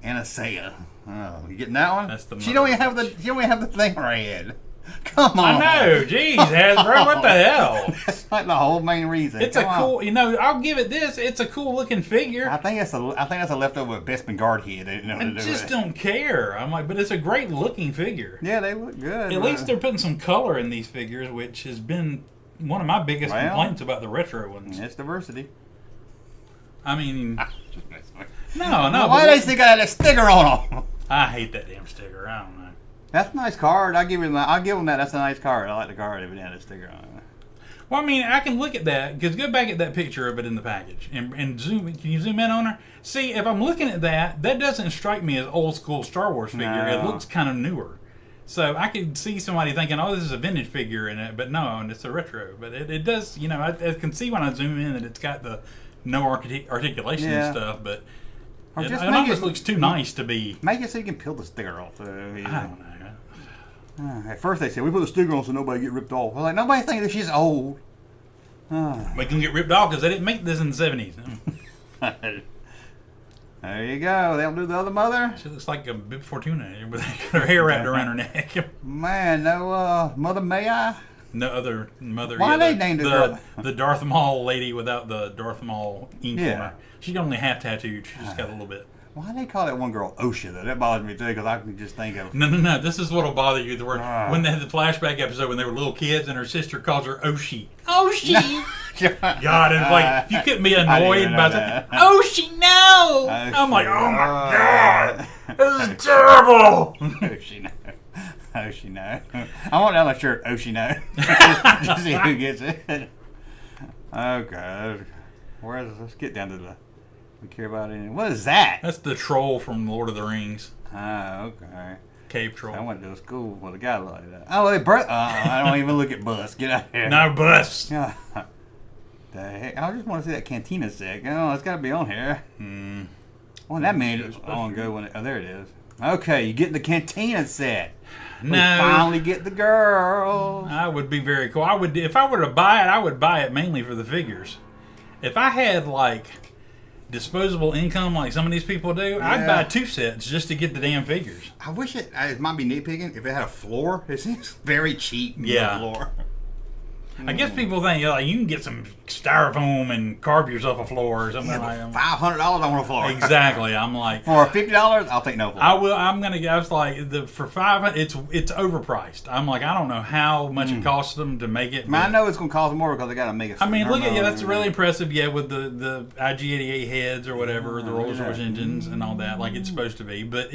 Anastasia. Oh, you getting that one? That's the she don't even have the thing on her head. Come on. I know. Jeez, Hasbro, what the hell? That's like the whole main reason. It's Come a cool, you know, I'll give it this. It's a cool looking figure. I think that's a leftover Bestman guard head. I just don't care. I'm like, but it's a great looking figure. Yeah, they look good. At least they're putting some color in these figures, which has been one of my biggest complaints about the retro ones. It's diversity. I mean, Just messing with you. no. Why they still got that sticker on them? I hate that damn sticker. I don't know. That's a nice card. I'll give them that. That's a nice card. I like the card if it had a sticker on it. Well, I mean, I can look at that, because go back at that picture of it in the package and zoom. Can you zoom in on her? See, if I'm looking at that doesn't strike me as old school Star Wars figure. No. It looks kind of newer. So I could see somebody thinking, oh, this is a vintage figure in it, but no, and it's a retro. But it does, you know, I can see when I zoom in that it's got the no articulation and stuff, but it almost looks too nice to be. Make it so you can peel the sticker off. I don't know. At first they said, we put the sticker on so nobody get ripped off. I was like, nobody thinks that she's old. They can get ripped off because they didn't make this in the 70s. There you go. They'll do the other mother. She looks like a bit Fortuna with her hair wrapped around her neck. Man, no Mother May I? No other mother. Why they named her the Darth Maul lady without the Darth Maul ink on her. She's only half tattooed. She just got a little bit. Why they call that one girl OSHA though? That bothers me too because I can just think of. No. This is what'll bother you. When they had the flashback episode when they were little kids and her sister calls her Oshi. Oshi. God, and like you couldn't be annoyed by that. Oshi, no. I'm like, oh my God, this is terrible. Oshi, no. Oshi, no. I want that shirt. Oshi, no. Just see who gets it. Okay. Let's get down to the. We care about it. What is that? That's the troll from Lord of the Rings. Oh, okay. Cave troll. I went to school with a guy like that. Oh, they I don't even look at Bus. Get out of here. No Bus. The heck? I just want to see that Cantina set. Oh, it's got to be on here. Well, that made it long ago when oh, there it is. Okay, you get the Cantina set. No. We finally get the girls. I would be very cool. If I were to buy it, I would buy it mainly for the figures. If I had like disposable income like some of these people do, I'd buy 2 sets just to get the damn figures. I wish it might be nitpicking if it had a floor. It seems very cheap. Yeah. Floor. I guess people think you can get some styrofoam and carve yourself a floor or something like that. $500 on a floor. Exactly. I'm like, for $50, I'll take no floor. I will. I'm gonna guess like for $500, it's overpriced. I'm like, I don't know how much it costs them to make it. I know it's gonna cost more because they gotta make it. I mean, look at that's really impressive. Yeah, with the IG-88 heads or whatever, the Rolls-Royce engines and all that, like it's supposed to be. But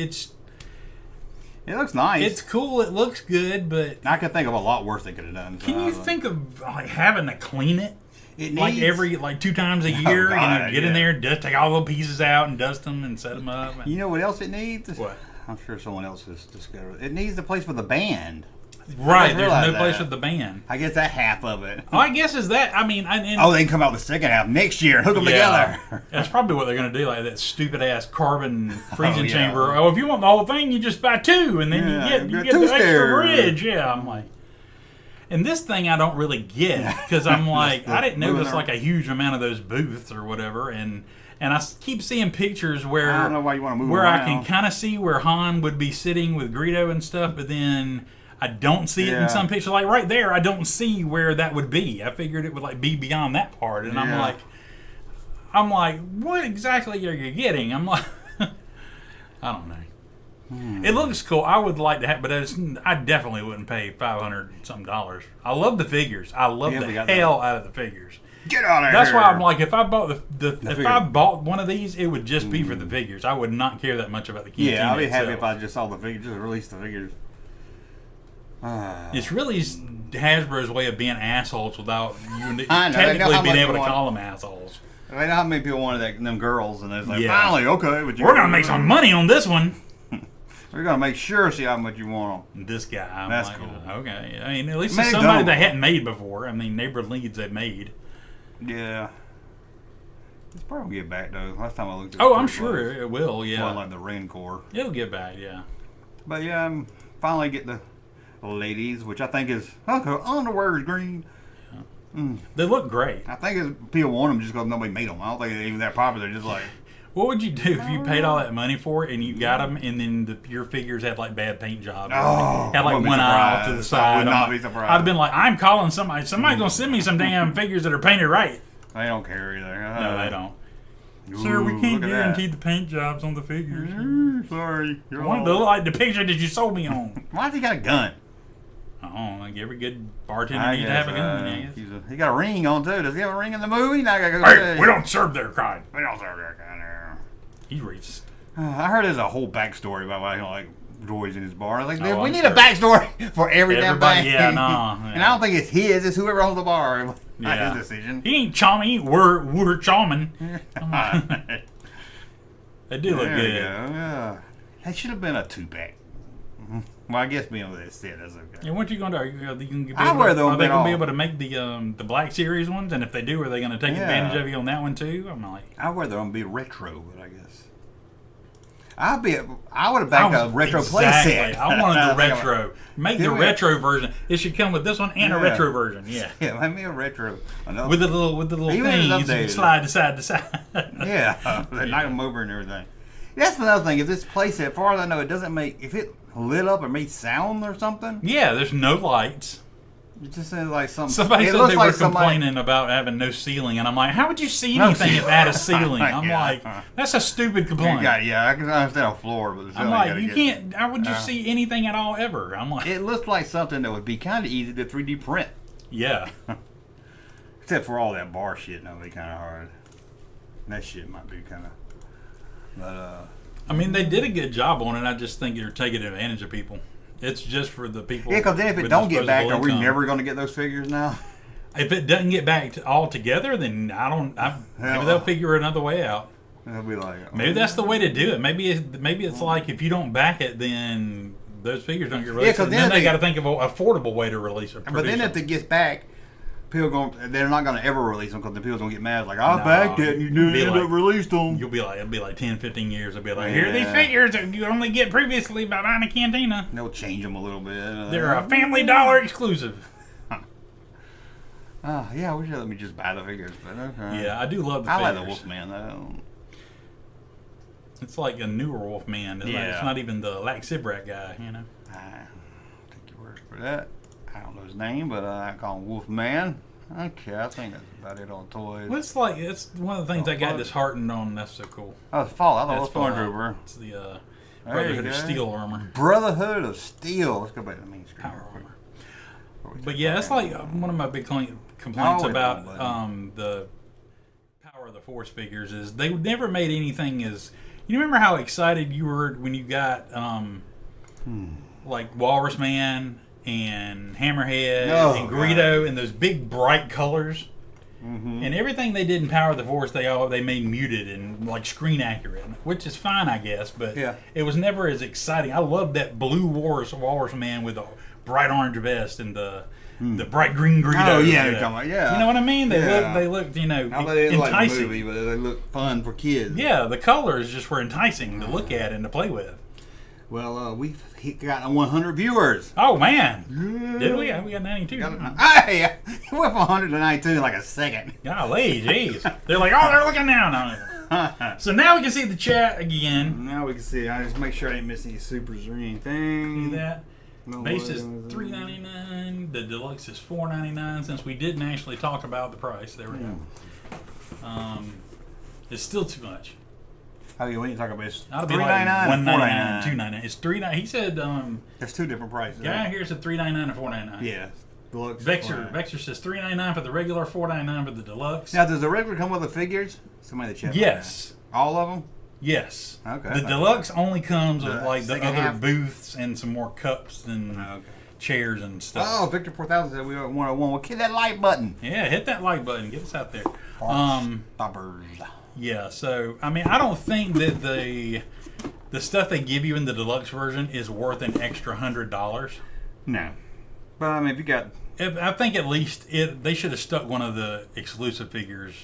it looks nice. It's cool. It looks good, but I could think of a lot worse they could have done. Can you think of like having to clean it? It like needs... 2 times a year, get in there and take all the pieces out and dust them and set them up. You know what else it needs? What? I'm sure someone else has discovered. It needs a place for the band. Right, there's no place for the band. I guess that half of it. Oh, I guess is that. I mean, they can come out the second half next year and hook them together. That's probably what they're going to do, like that stupid ass carbon freezing chamber. Oh, if you want the whole thing, you just buy 2, and then you get the extra bridge. Yeah, I'm like, and this thing I don't really get because I'm like, I didn't know there's like a huge amount of those booths or whatever, and I keep seeing pictures where I don't know why you want to move where around. I can kind of see where Han would be sitting with Greedo and stuff, but then I don't see it in some pictures. Like right there, I don't see where that would be. I figured it would like be beyond that part, and I'm like, what exactly are you getting? I'm like, I don't know. It looks cool. I would like to have, but I definitely wouldn't pay $500 something. I love the figures. I love the hell out of the figures. Get out of here. That's why I'm like, if I bought if I bought one of these, it would just be for the figures. I would not care that much about the Cantina. Yeah, I'd be happy if I just saw the figures, just release the figures. It's really Hasbro's way of being assholes without you technically being able to call them assholes. I know how many people wanted them girls, and it's like, finally, okay. We're going to make some money on this one. We're going to make sure see how much you want them. This guy. That's like, cool. Okay. I mean, at least it's somebody they hadn't made before. I mean, Neighbor Leads they made. Yeah. It's probably going to get back, though. Last time I looked at it. Oh, I'm sure it will, yeah. More like the Rancor. It'll get back, yeah. But, yeah, I'm finally get the ladies, which I think is, underwear is green. They look great. I think people want them just because nobody made them. I don't think they're even that popular. Just like, What would you do if you paid all that money for it and you got them, and then your figures had like bad paint jobs? Oh, had like one eye off to the side. I would not be surprised. I'd have been like, I'm calling somebody. Somebody's gonna send me some damn figures that are painted right. They don't care either. No, they don't. Ooh, Sir, we can't look at guarantee that. the paint jobs on the figures. Sorry. I wanted to look like the picture that you sold me on. Why's he got a gun? Oh, like every good bartender needs to have a gun. I guess. He got a ring on too. Does he have a ring in the movie? Now I gotta go Hey, see. we don't serve their kind. We don't serve that kind of. He's racist. I heard there's a whole backstory about why he don't like droids in his bar. I was like, Oh, we I'm need sure. a backstory for every damn Everybody, thing. yeah, no. And I don't think it's his. It's whoever owns the bar. Not Yeah. his decision. He ain't charming. He ain't we're charming. They do look There we good. go. Yeah. That should have been a 2-pack. Well, I guess being what it said, that's okay. Yeah, what you gonna do? Are you gonna be I able wear to, them are they at gonna be all. able to make the Black Series ones? And if they do, are they gonna take Yeah. advantage of you on that one too? I'm like, I wear them be retro, but I guess I would have backed a retro exactly. playset. I wanted the retro. Make the Give me a- retro version. It should come with this one and a Yeah. retro version. Yeah. Yeah, make me a retro. Another, With the little Even if it's things you updated. slide to side to side. yeah, they knock them over and everything. That's another thing. If this playset, as far as I know, it doesn't make if it lit up or made sound or something. Yeah, there's no lights. It just sounds like something. Somebody it said looks they like were complaining about having no ceiling, and I'm like, how would you see No anything if it had a ceiling? I'm Yeah. like, that's a stupid complaint. Yeah, I can understand a floor, but the I'm ceiling like, gotta you get- can't. How would you see anything at all ever? I'm like, It looks like something that would be kind of easy to 3D print, yeah. except for all that bar shit. That'd be kind of hard. That shit might be kind of. But I mean, they did a good job on it. I just think you're taking advantage of people. It's just for the people. yeah, because then if it with don't get back, are disposable we income. never going to get those figures now? If it doesn't get back to all together, then maybe they'll figure another way out. They'll be like, Maybe that's the way to do it. Maybe it's like if you don't back it, then those figures don't get released. 'cause And then then they they- got to think of an affordable way to release it. But then if it gets back, they're not going to ever release them because the people going to get mad. Like, I backed it and you didn't end up released them. It'll be like 10, 15 years. They'll be like, here are these figures that you only get previously by buying a cantina. They'll change them a little bit. They're a Family Dollar exclusive. Yeah, I wish you let me just buy the figures. But okay. Yeah, I do love the I figures. like the Wolfman though. It's like a newer Wolfman. It's not even the Lax Sibrak guy, you know. I take your word for that. I don't know his name, but I call him Wolfman. Okay, I think that's about it on toys. Well, it's one of the things I got disheartened on. That's so cool. Oh, it's Fall. I thought it was That's Stormtrooper. It's the There Brotherhood you of go. Steel armor. Brotherhood of Steel. Let's go back to the main screen. Power armor. But yeah, that's like one of my big complaints Oh, about yeah, the Power of the Force figures is they never made anything as. You remember how excited you were when you got like Walrus Man and Hammerhead and Greedo and those big bright colors. Mm-hmm. And everything they did in Power of the Force, they made muted and like screen accurate, which is fine, I guess. But it was never as exciting. I loved that blue Walrus Man with a bright orange vest and the bright green Greedo. Oh yeah, you're talking about, yeah. You know what I mean? They Yeah. looked, I bet they didn't like the enticing. movie, but they look fun for kids. Yeah, the colors just were enticing to look at and to play with. Well, we've gotten 100 viewers. Oh man, did we? We got 92. Hey, we went from 100 to 92 in like a second. Golly, jeez. They're like, oh, they're looking down on it. So now we can see the chat again. Now we can see. I just make sure I didn't miss any supers or anything. See that? No Base is worries. $3.99. The deluxe is $4.99. Since we didn't actually talk about the price, there we go. It's still too much. Oh, yeah, we need to talk about this. I'll be $3.99 like and $1.99, $4.99. $2.99. It's $3.99. He said. There's two different prices. Guy here said $3.99 and $4.99. Yeah. Deluxe. Vexer says $3.99 for the regular, $4.99 for the deluxe. Now, does the regular come with the figures? Somebody in the chat. Yes. All of them? Yes. Okay. The deluxe only comes with like the second other half? booths and some more cups and chairs and stuff. Oh, Victor 4000 said we were 101. Well, hit that like button. Yeah, hit that like button. Get us out there. Stoppers. Yeah, so I mean, I don't think that the stuff they give you in the deluxe version is worth an extra $100. No. But I mean, if you got. I think at least they should have stuck one of the exclusive figures.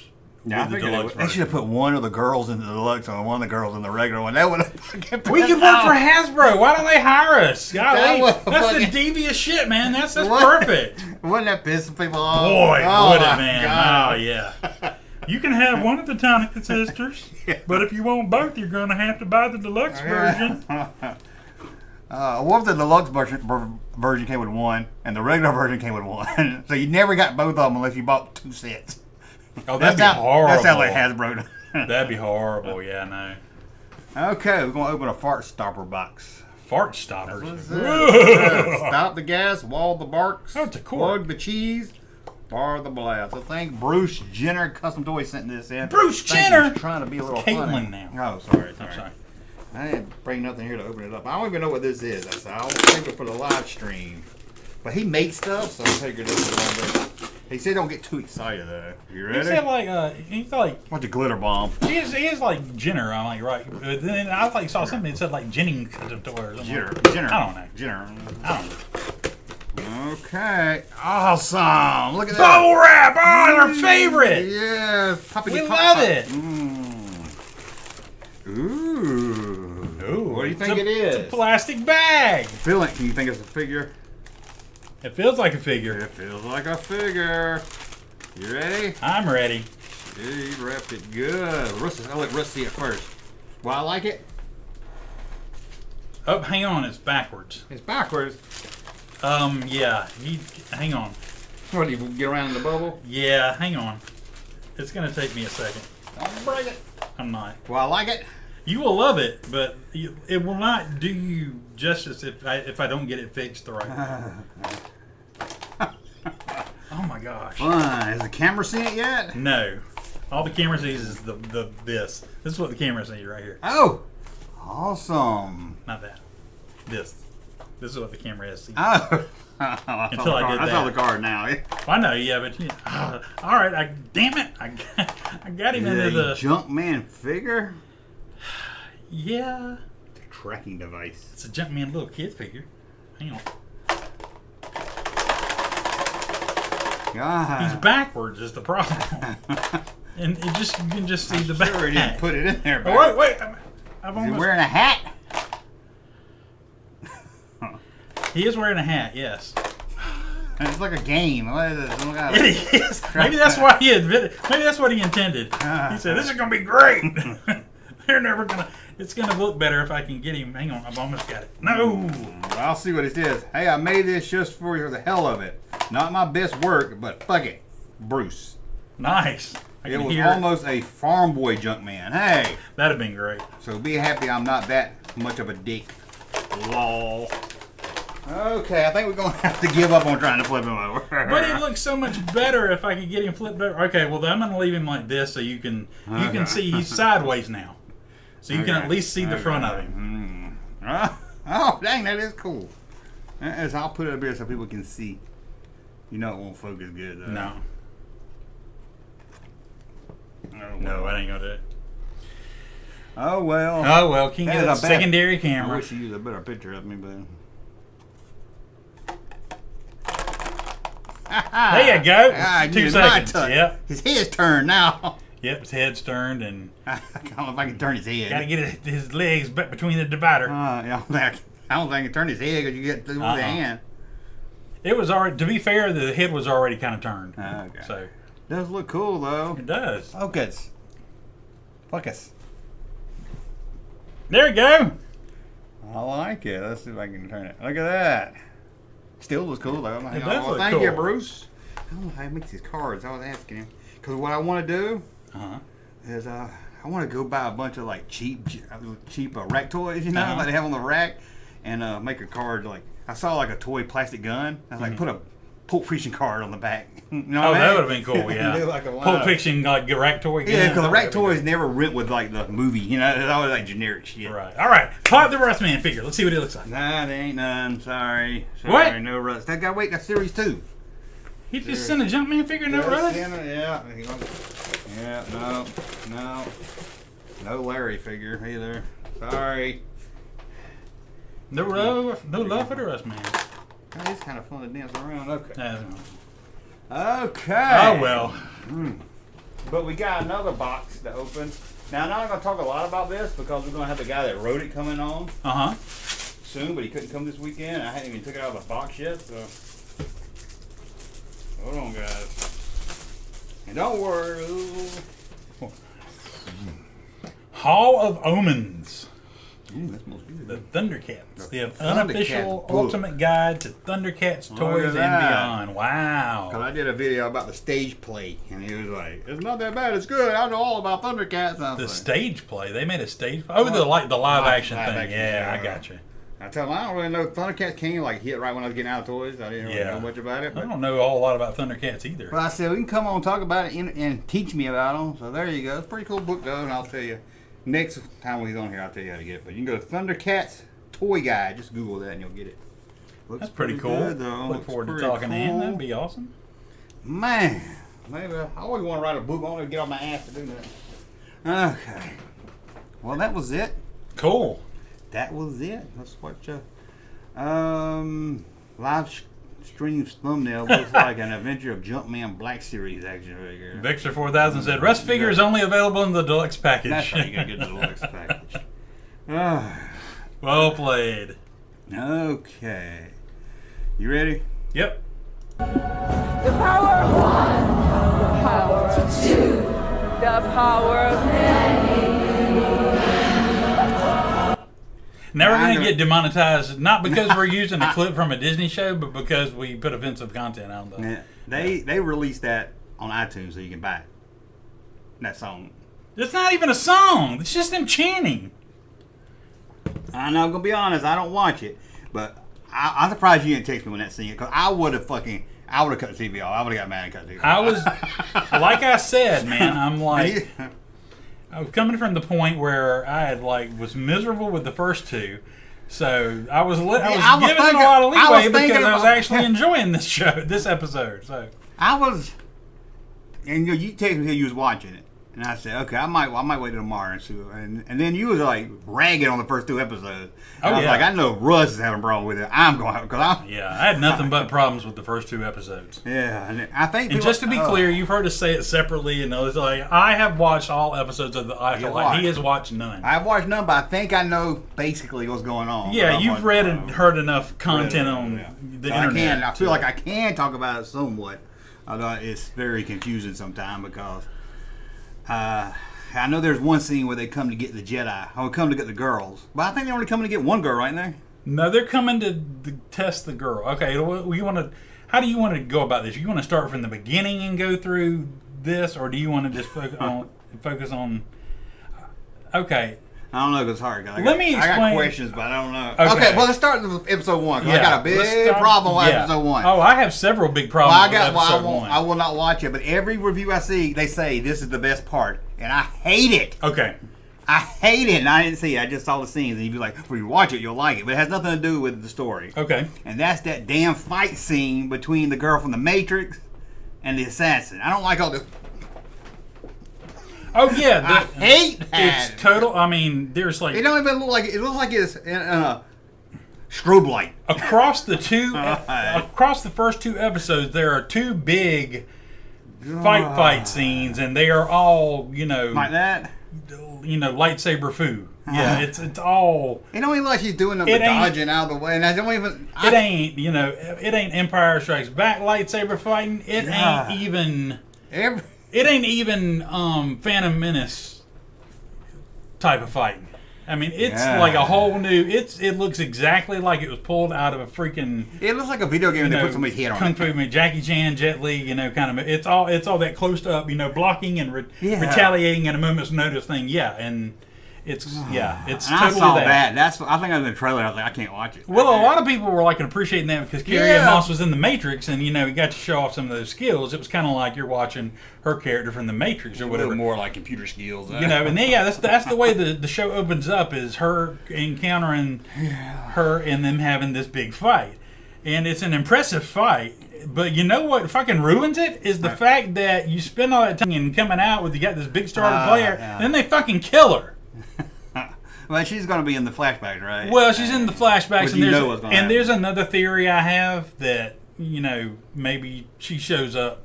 Yeah, with the deluxe they should have put one of the girls in the deluxe and one of the girls in the regular one. That would have. We could work for Hasbro. Why don't they hire us? Golly, That that's the fucking- devious shit, man. That's perfect. Wouldn't that piss people off? Boy, Oh, would it, my man? God. Oh yeah. You can have one of the Tonica sisters, but if you want both, you're going to have to buy the deluxe version. What if the deluxe version came with one, and the regular version came with one? So you never got both of them unless you bought 2 sets. Oh, that'd be horrible. That sounds like Hasbro. That'd be horrible, yeah, I know. Okay, we're going to open a fart stopper box. Fart stoppers. Stop the gas, wall the barks, Oh, it's a cord. plug the cheese, bar the blast. I think Bruce Jenner Custom Toys sent this in. Bruce I think Jenner? he's trying to be a little Caitlin funny. now. Oh, sorry. I'm sorry. I didn't bring nothing here to open it up. I don't even know what this is. I said I'll save it for the live stream. But he makes stuff, so I figured this was one of those. He said don't get too excited though. You ready? He said he's like What's a glitter bomb? he is like Jenner. I'm like right. But then I like saw something that said like Jennings Custom Toys or something. Jenner. I don't know. Jenner. I don't know. Okay. Awesome. Look at that. Bubble wrap. Oh, our favorite. Yeah. Poppity We pop, love pop. it. Ooh. What do you think it It's a is? plastic bag. Feel it. Can you think it's a figure? It feels like a figure. It feels like a figure. You ready? I'm ready. He wrapped it good. I'll let Russ see it first. Well, I like it. Oh, hang on. It's backwards. It's backwards. Yeah. Hang on. What, do you get around in the bubble? Yeah, hang on. It's gonna take me a second. Don't break it. I'm not. Well, I like it. You will love it, but it will not do you justice if I don't get it fixed the right way. Oh my gosh. Fun. Has the camera seen it yet? No. All the camera sees is this. This is what the camera sees right here. Oh. Awesome. Not that. This. This is what the camera has seen. Oh. Until I did I saw that. the card now. I know, yeah, but all right. Damn it! I got him into the Junkman figure. Yeah. It's a tracking device. It's a Junkman little kid figure. Hang on. God. He's backwards is the problem, and you can just see the back. Sure, he didn't put it in there. Oh, wait! I've Is he almost. wearing a hat? He is wearing a hat. Yes. It's like a game. What is it? Some kind of- It is. Maybe that's why he admitted. Maybe that's what he intended. He said, "This is gonna be great. They're never gonna. It's gonna look better if I can get him." Hang on, I've almost got it. No. I'll see what it says. Hey, I made this just for the hell of it. Not my best work, but fuck it, Bruce. Nice. I It can was hear almost a farm boy Junkman. Hey. That'd have been great. So be happy I'm not that much of a dick. Lol. Okay, I think we're going to have to give up on trying to flip him over. But it looks so much better if I could get him flipped over. Okay, well then I'm gonna leave him like this so you can see he's sideways now, so you can at least see the front of him. Oh, dang, that is cool. I'll put it up here so people can see. You know it won't focus good though. No. Oh, No, I ain't gonna do it. Oh well. Oh well, can you get a That's secondary I camera? wish you used a better picture of me, but. There you go. 2 you seconds. might, Yep. His head's turned now. Yep. His head's turned, and I don't know if I can turn his head. gotta get his legs between the divider. Yeah, I don't think I can turn his head because you get through the hand. It was already. To be fair, the head was already kind of turned. Okay. So Does look cool though. it does. Focus. Focus. There you go. I like it. Let's see if I can turn it. Look at that. Still looks cool though. It does look thank you, cool. Bruce. I don't know how he makes his cards. I was asking him because what I want to do is I want to go buy a bunch of like cheap rack toys, you know, like they have on the rack, and make a card like I saw like a toy plastic gun. I was like, put a Pulp Fiction card on the back. You know what I mean? That would have been cool. Yeah. Do like a Pulp Fiction, like rack toy. Yeah, because the rack toys never went with like the movie. You know, it's always like generic shit. Right. All right. Pop the Rustman figure. Let's see what it looks like. Nah, there ain't none. Sorry. What? No Rust. That guy wait. That's series 2. He just sent a Junkman figure, no Rust? Yeah. Yeah. No. No Larry figure either. Sorry. No love for the Rustman. It's kind of fun to dance around. Okay. Okay. Oh well. But we got another box to open. Now I'm not going to talk a lot about this because we're going to have the guy that wrote it coming on soon, but he couldn't come this weekend. I hadn't even took it out of the box yet, so hold on, guys. And don't worry. Hall of Omens. Ooh, that smells good. The Thundercats. The Thundercats unofficial book. ultimate guide to Thundercats toys and beyond. Wow. Cause I did a video about the stage play, and he was like, "It's not that bad. It's good. I know all about Thundercats." The stage play. They made a stage. Oh, the live action thing. action, Yeah, yeah. I got you. I tell him I don't really know. Thundercats came like hit right when I was getting out of toys. I didn't really know much about it. I But don't know a whole lot about Thundercats either. I said we can come on and talk about it and teach me about them. So there you go. It's a pretty cool book though, and I'll tell you next time he's on here. I'll tell you how to get it. But you can go to Thundercats Toy Guide. Just Google that and you'll get it. Looks That's pretty cool. Good, though. Look Looks forward to pretty talking to him. cool. That'd be awesome. Man, maybe I always want to write a book. I want to get on my ass to do that. Okay. Well, that was it. Cool. That was it. Let's watch live stream thumbnail. Looks like an Adventure of Junkman Black Series action figure. Victor 4000 said, Rust figure is only available in the deluxe package. That's right. You got to get the deluxe package. Well played. Okay. You ready? Yep. The power of one, the power of two, the power of many. Now we're going to get demonetized, not because we're using a clip from a Disney show, but because we put offensive content on them. Yeah. They released that on iTunes so you can buy it. That song. It's not even a song. It's just them chanting. I know, I'm going to be honest, I don't watch it, but I'm surprised you didn't text me when that scene, because I would have cut the TV off. I would have got mad and cut the TV off. I was, like I said, man, I'm like, I was coming from the point where I had was miserable with the first two, so I was giving it a lot of leeway because I was actually enjoying this show, this episode. So and you texted me you was watching it. And I said, okay, I might wait till tomorrow and see. And then you was like ragging on the first two episodes. I was like, I know Russ is having a problem with it. I'm going to because I had nothing but problems with the first two episodes. Yeah, and I think. And just to be clear, you've heard us say it separately, and it's like I have watched all episodes of the Acolyte. He has watched none. I've watched none, but I think I know basically what's going on. Yeah, you've read and heard enough content on the internet. I feel like I can talk about it somewhat, although it's very confusing sometimes because. I know there's one scene where they come to get the Jedi, or come to get the girls, but I think they're only coming to get one girl right there. No, they're coming to test the girl. Okay, how do you want to go about this? You want to start from the beginning and go through this, or do you want to just focus on? Okay. I don't know if it's hard. Let me explain. I got questions, but I don't know. Okay, well, let's start with episode 1. I got a big problem with episode 1. Oh, I have several big problems with episode 1. I will not watch it, but every review I see, they say this is the best part, and I hate it. Okay. I hate it, and I didn't see it. I just saw the scenes, and you'd be like, when you watch it, you'll like it. But it has nothing to do with the story. Okay. And that's that damn fight scene between the girl from The Matrix and the assassin. I don't like all this. Oh yeah, I hate that. It's total. I mean, there's like it don't even look like it. It looks like it's strobe light across the two. Across the first two episodes, there are two big fight scenes, and they are all like that. Lightsaber foo. Yeah, it's all. It don't even look like she's doing the dodging out of the way, and I don't even. It ain't Empire Strikes Back lightsaber fighting. It ain't even. It ain't even Phantom Menace type of fighting. I mean, it's like a whole new. It looks exactly like it was pulled out of a freaking. It looks like a video game that put somebody's head on. Kung Fu movie, Jackie Chan, Jet Li, kind of. It's all that close up, blocking and retaliating at a moment's notice thing. Yeah, and. It's totally I saw that. I think I was in the trailer. I was like, I can't watch it. Well, a lot of people were appreciating that because Carrie-Anne Moss was in the Matrix, and he got to show off some of those skills. It was kind of like you're watching her character from the Matrix or whatever. More like computer skills, and then that's the way the show opens up is her encountering her and them having this big fight, and it's an impressive fight. But you know what fucking ruins it is the fact that you spend all that time and coming out with you got this big star player, and then they fucking kill her. Well, she's going to be in the flashbacks, right? Well, she's in the flashbacks, and there's another theory I have that maybe she shows up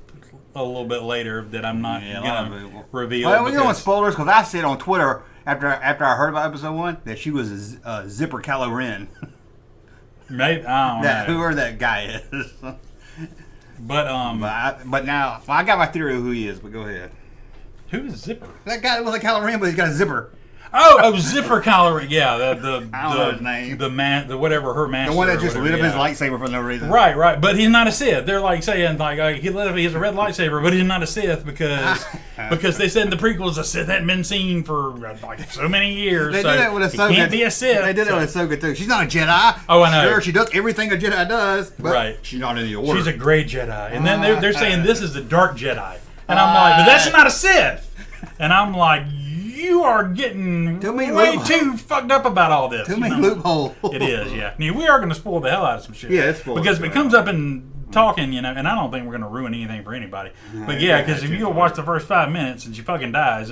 a little bit later that I'm not going to reveal. Well, we don't want spoilers because I said on Twitter after I heard about episode 1 that she was a Zipper Kylo Ren. Maybe I don't know whoever that guy is. But now I got my theory of who he is. But go ahead. Who is Zipper? That guy looks like Kylo Ren, but he's got a zipper. Oh, Zipper Collar. Yeah, I don't know his name. The whatever her master. The one that just lit up his yeah. lightsaber for no reason. Right. But he's not a Sith. They're like saying he lit up. He has a red lightsaber, but he's not a Sith because they said in the prequels a Sith hadn't been seen for like so many years. They so did that with Ahsoka. He can't be a Sith. They did that with Ahsoka too. She's not a Jedi. Oh, I know. Sure, she does everything a Jedi does, but right. she's not in the Order. She's a gray Jedi, and then they're saying this is the dark Jedi, and I'm like, but that's not a Sith. And I'm like, you are getting way too fucked up about all this. Too many loopholes. It is, yeah. I mean, we are going to spoil the hell out of some shit. Yeah, it's spoiled. Because if it comes up in talking, and I don't think we're going to ruin anything for anybody. But yeah, because if you go watch the first 5 minutes and she fucking dies,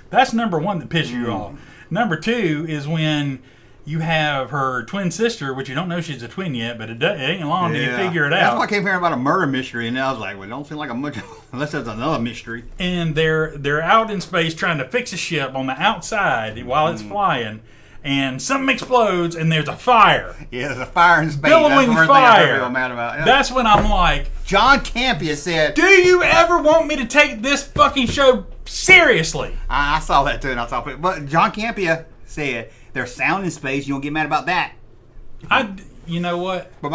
that's number one that pisses you off. Number two is when you have her twin sister, which you don't know she's a twin yet, but it ain't long till you figure it out. That's why I kept hearing about a murder mystery, and then I was like, well, it don't seem like a much, unless there's another mystery. And they're out in space trying to fix a ship on the outside while it's flying, and something explodes, and there's a fire. Yeah, there's a fire in space. Billowing That's the fire. thing I real mad about. Yeah. That's when I'm like, John Campia said, do you ever want me to take this fucking show seriously? I saw that too, and I saw it. But John Campia said, there's sound in space. You don't get mad about that. You know what? But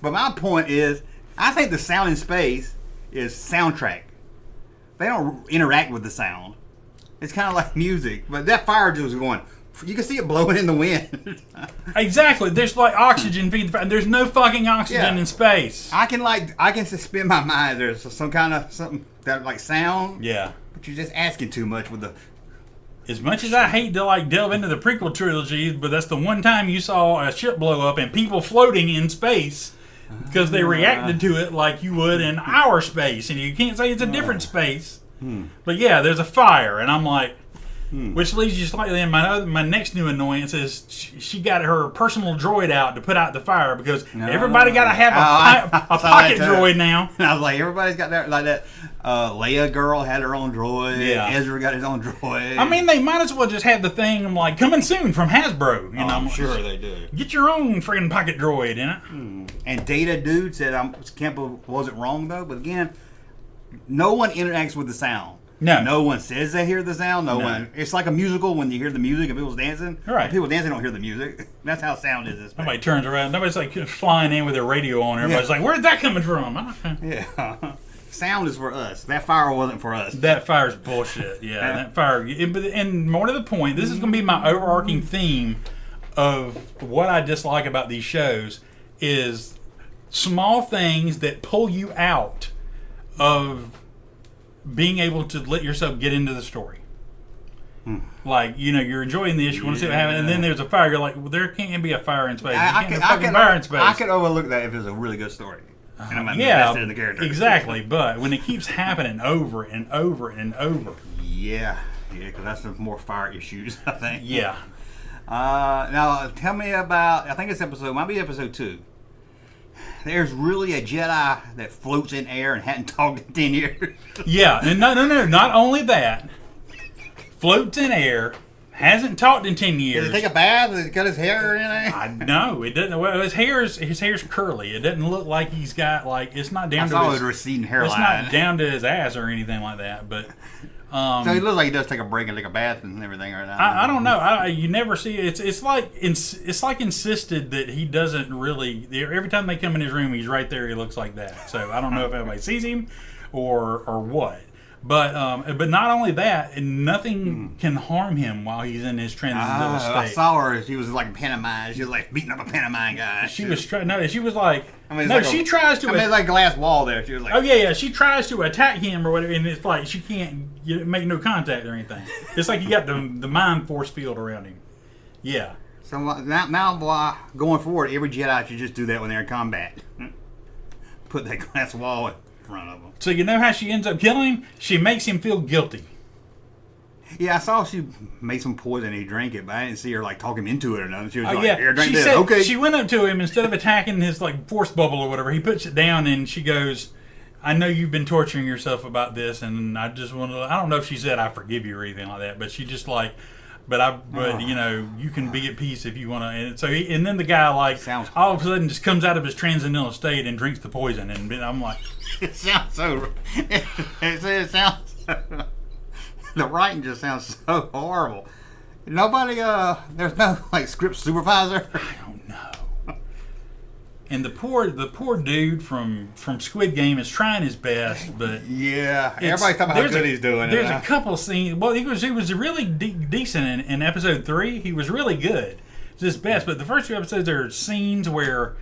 my point is, I think the sound in space is soundtrack. They don't interact with the sound. It's kind of like music. But that fire just was going. You can see it blowing in the wind. Exactly. There's like oxygen feeding the fire. There's no fucking oxygen in space. I can suspend my mind. There's some kind of something that like sound. Yeah. But you're just asking too much with the. As much as I hate to like delve into the prequel trilogy, but that's the one time you saw a ship blow up and people floating in space because they reacted to it like you would in our space, and you can't say it's a different space. But yeah, there's a fire, and I'm like, which leads you slightly in my next new annoyance is she got her personal droid out to put out the fire because everybody got to have a pocket droid now. And I was like, everybody's got that, like that. Leia girl had her own droid. Yeah. Ezra got his own droid. I mean, they might as well just have the thing like coming soon from Hasbro. You know, I'm sure they do. Get your own friggin' pocket droid in it. And Data Dude said Kempa wasn't wrong though, but again, no one interacts with the sound. No one says they hear the sound. No one. It's like a musical when you hear the music and people's dancing. Right. When people dancing don't hear the music. That's how sound is. Nobody turns around. Nobody's like flying in with their radio on. Everybody's like, "Where's that coming from?" Yeah. Sound is for us. That fire wasn't for us. That fire's bullshit. Yeah, that fire. And more to the point, this is going to be my overarching theme of what I dislike about these shows is small things that pull you out of being able to let yourself get into the story. Like, you're enjoying this, you want to see what happens, and then there's a fire. You're like, well, there can't be a fire in space. I could overlook that if it's a really good story. And I'm invested in the character. Exactly. But when it keeps happening over and over and over. Yeah, because that's some more fire issues, I think. Yeah. Now, tell me about, I think it's might be episode 2. There's really a Jedi that floats in air and hadn't talked in 10 years. Yeah, and no. Not only that, floats in air, hasn't talked in 10 years. Did he take a bath? Has he got his hair in there? No, it doesn't. Well, his hair's curly. It doesn't look like he's got it's not down to his receding hairline. It's not down to his ass or anything like that. But so he looks like he does take a break and take a bath and everything right now. I don't know. You never see it. It's like insisted that he doesn't really. Every time they come in his room, he's right there. He looks like that. So I don't know if anybody sees him or what. But not only that, nothing can harm him while he's in his transcendental state. I saw her. She was like pantomime. She was like beating up a pantomime guy. She was like. She tries to. It's like a glass wall there. She was like. Oh yeah. She tries to attack him or whatever, and it's like she can't make no contact or anything. It's like you got the mind force field around him. Yeah. So now, going forward, every Jedi should just do that when they're in combat. Put that glass wall in front of them. So you know how she ends up killing him? She makes him feel guilty. Yeah, I saw she made some poison and he drank it, but I didn't see her talk him into it or nothing. She was "Here, drink this." Okay. She went up to him instead of attacking his force bubble or whatever. He puts it down and she goes, "I know you've been torturing yourself about this, and I just want to." I don't know if she said "I forgive you" or anything like that, but she just you can be at peace if you want to. And then the guy all of a sudden just comes out of his transcendental state and drinks the poison, and I'm like, it sounds so. It sounds. The writing just sounds so horrible. Nobody, there's no, like, script supervisor? I don't know. And the poor dude from Squid Game is trying his best, but yeah, everybody's talking about how good he's doing. There's a couple scenes. Well, he was really decent in episode 3. He was really good. It's his best, but the first 2 episodes there are scenes where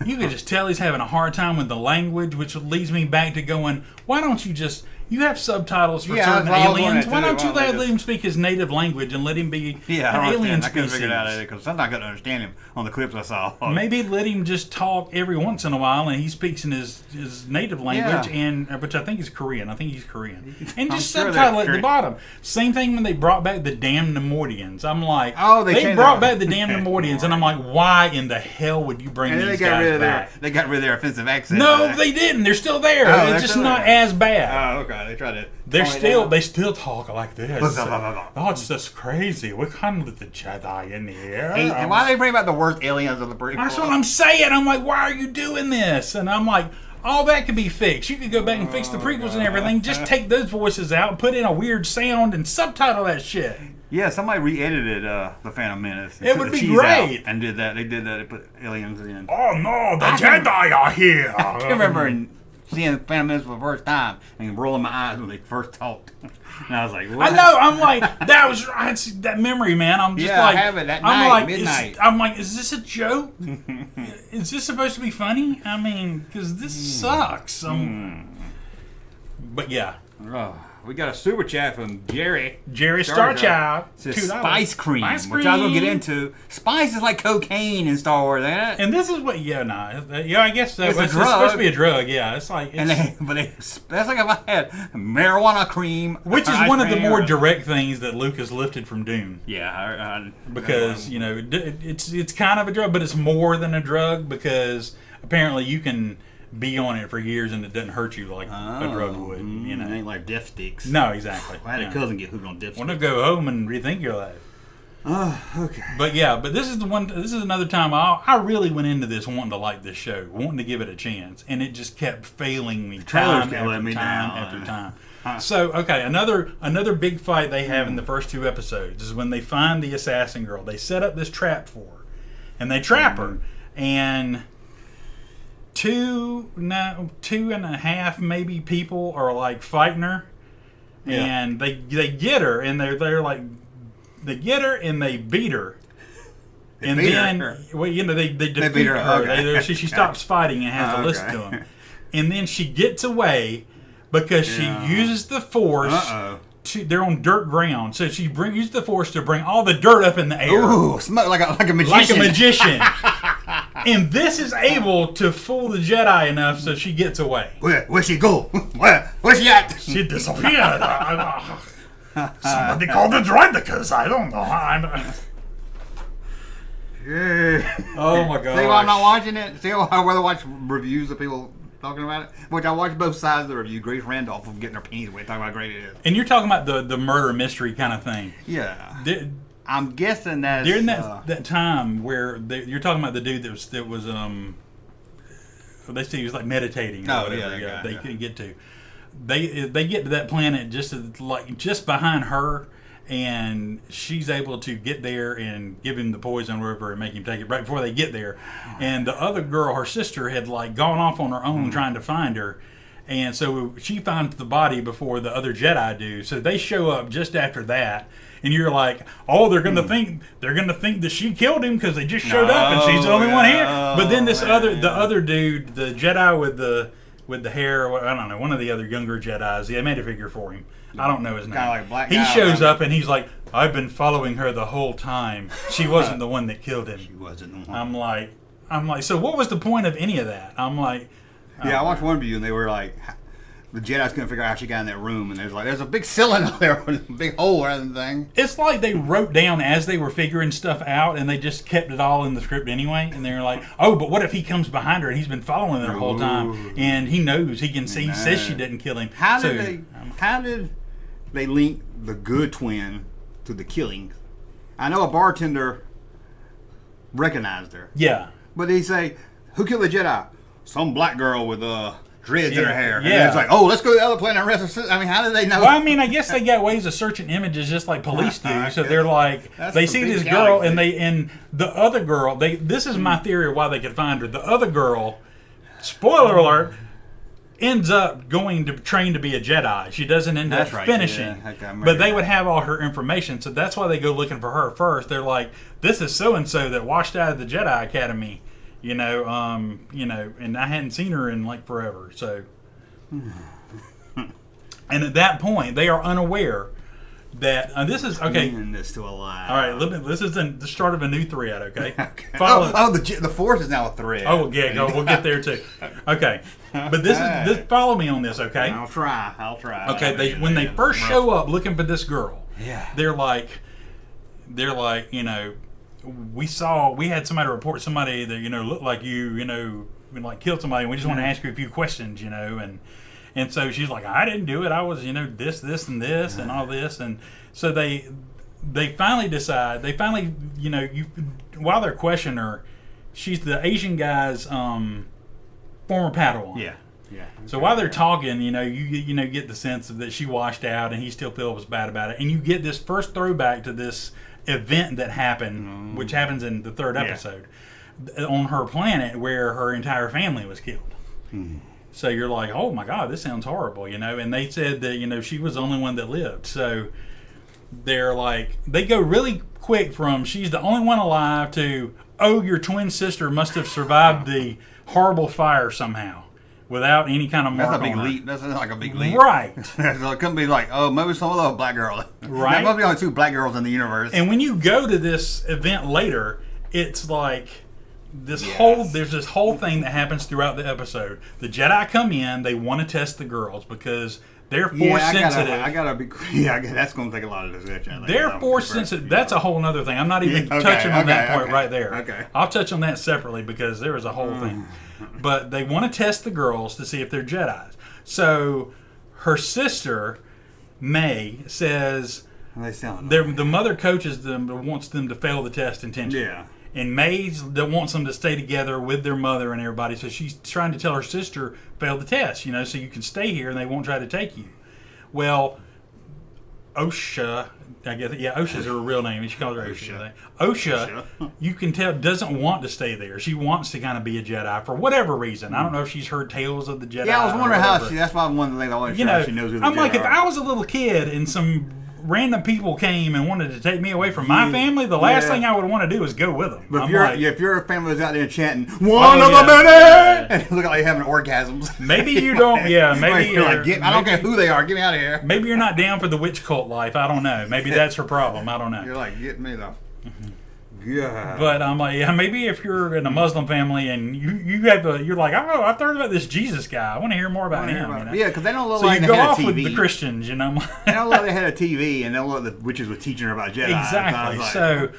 you could just tell he's having a hard time with the language, which leads me back to going, why don't you just... You have subtitles for certain aliens. Why don't you let him speak his native language and let him be an alien species? I couldn't figure it out because sometimes I couldn't understand him on the clips I saw. Maybe let him just talk every once in a while, and he speaks in his native language, and which I think is Korean. I think he's Korean. And just subtitle at the bottom. Same thing when they brought back the damn Nemoidians. I'm like, they brought back the damn Nemoidians, and I'm like, why in the hell would you bring these guys back? They got rid of their offensive accent. No, they didn't. They're still there. It's just not as bad. Oh, okay. They tried to. They still talk like this. Oh, it's just crazy. We can't let the Jedi in here. Hey, and why do they bring back the worst aliens of the prequel? That's what I'm saying. I'm like, why are you doing this? And I'm like, all that could be fixed. You could go back and fix the prequels and everything. Just take those voices out, put in a weird sound, and subtitle that shit. Yeah, somebody re-edited The Phantom Menace. It would be great. And did that. They did that. They put aliens in. Oh no, the Jedi are here. I remember seeing Phantom Menace for the first time and rolling my eyes when they first talked. And I was like, what? I know. I'm like, that memory, man. I'm just like, I have it that night, midnight. I'm like, is this a joke? Is this supposed to be funny? I mean, because this sucks. But yeah. We got a super chat from Jerry. Jerry Starchild. Says spice cream, which I was going to get into. Spice is like cocaine in Star Wars, ain't it? And this is what, I guess so. It's supposed to be a drug, yeah. It's like, that's like if I had marijuana cream. Which is one of the more direct things that Lucas lifted from Dune. Yeah. Because, it's kind of a drug, but it's more than a drug because apparently you can be on it for years and it doesn't hurt you like a drug would. It ain't like death sticks. No, exactly. I had a cousin get hooked on death sticks. Want to go home and rethink your life. Okay. But yeah, this is another time I really went into this wanting to like this show, wanting to give it a chance, and it just kept failing me time after time. So, okay, another big fight they have in the first 2 episodes is when they find the assassin girl. They set up this trap for her, and they trap her, and 2.5 maybe people are like fighting her, and they get her, and they're like, they get her and they beat her. They defeat her. Okay. She stops fighting and has to listen to them. And then she gets away because she uses the Force. They're on dirt ground, so she uses the Force to bring all the dirt up in the air. Ooh, like a magician. Like a magician. And this is able to fool the Jedi enough so she gets away. Where'd she go? Where's she at? She disappeared. Somebody called the droid because I don't know. Oh my god! See why I'm not watching it? See why I'd rather watch reviews of people talking about it? Which I watched both sides of the review. Grace Randolph of getting her panties wet, talking about how great it is. And you're talking about the murder mystery kind of thing. Yeah. I'm guessing that during that time where you're talking about the dude that was they say he was like meditating or whatever. They couldn't get to. They get to that planet just behind her, and she's able to get there and give him the poison or whatever and make him take it right before they get there. And the other girl, her sister, had like gone off on her own trying to find her. And so she finds the body before the other Jedi do. So they show up just after that, and you're like, "Oh, they're gonna think that she killed him because they just showed up and she's the only one here." But then the other dude, the Jedi with the hair, I don't know, one of the other younger Jedis, they made a figure for him. I don't know his name. Like black he shows up and he's like, "I've been following her the whole time. She wasn't the one that killed him." She wasn't the one. I'm like, so what was the point of any of that? I'm like. Yeah, I watched one review and they were like, the Jedi's couldn't figure out how she got in that room, and there's a big cylinder there with a big hole rather than thing. It's like they wrote down as they were figuring stuff out, and they just kept it all in the script anyway. And they're like, "Oh, but what if he comes behind her and he's been following her the whole time, and he knows, he can see, he says she didn't kill him." How did they link the good twin to the killing? I know a bartender recognized her. Yeah, but they say, "Who killed the Jedi?" Some black girl with dreads in her hair. Yeah. And it's like, oh, let's go to the other planet and rest. I mean, how do they know? Well, I mean, I guess they got ways of searching images just like police do. So they're like, they see this girl and the other girl. This is my theory of why they could find her. The other girl, spoiler alert, ends up going to train to be a Jedi. She doesn't end up finishing. Yeah, but they would have all her information, so that's why they go looking for her first. They're like, this is so and so that washed out of the Jedi Academy. And I hadn't seen her in like forever. So, and at that point, they are unaware that this is okay. This to a lie. All right, this is the start of a new thread. Okay. The Force is now a thread. Oh yeah, we'll get there too. Okay, but this is follow me on this. Okay. I'll try. Okay. When they first show up looking for this girl, they're like, we had somebody report somebody that looked like you like killed somebody, and we just want to ask you a few questions, and so she's like, I didn't do it, I was this and this and all this, and so they finally decide, while they're questioning her, she's the Asian guy's former Padawan. Yeah. So while they're talking, you get the sense that she washed out and he still feels bad about it, and you get this first throwback to this event that happened, which happens in the third episode, on her planet where her entire family was killed. So you're like, oh my God, this sounds horrible, and they said that, she was the only one that lived. So they're like, they go really quick from she's the only one alive to, oh, your twin sister must have survived the horrible fire somehow without any kind of mark. That's a big leap. That's like a big leap. Right. So it couldn't be like, oh, maybe some other black girl. Right. There must be only 2 black girls in the universe. And when you go to this event later, it's like there's this whole thing that happens throughout the episode. The Jedi come in, they want to test the girls because they're force sensitive. That's going to take a lot of discussion. They're force sensitive. That's a whole other thing. I'm not even touching on that point right there. Okay. I'll touch on that separately because there is a whole thing. But they want to test the girls to see if they're Jedis. So her sister, May, says the mother coaches them, wants them to fail the test intentionally. Yeah. And May wants them to stay together with their mother and everybody. So she's trying to tell her sister, fail the test, so you can stay here and they won't try to take you. Well, Osha, I guess, Osha's her real name. She calls her Osha. Osha, you can tell, doesn't want to stay there. She wants to kind of be a Jedi for whatever reason. I don't know if she's heard tales of the Jedi. Yeah, I was wondering how that's why one of the things I wanted to know. She knows who the I'm Jedi like, if are. I was a little kid and some random people came and wanted to take me away from my family, the last thing I would want to do is go with them. But if your family was out there chanting, one of a minute, and look like you're having orgasms. Maybe you don't, maybe you're like, I don't care who they are, get me out of here. Maybe you're not down for the witch cult life, I don't know. Maybe that's her problem, I don't know. You're like, get me though. Yeah. But I'm like, maybe if you're in a Muslim family and you're like, oh, I've heard about this Jesus guy. I want to hear more about him. Yeah, because they don't look so like you they go had off a TV. with the Christians, They don't look like they had a TV, and they don't look like the witches were teaching her about Jedi. Exactly. So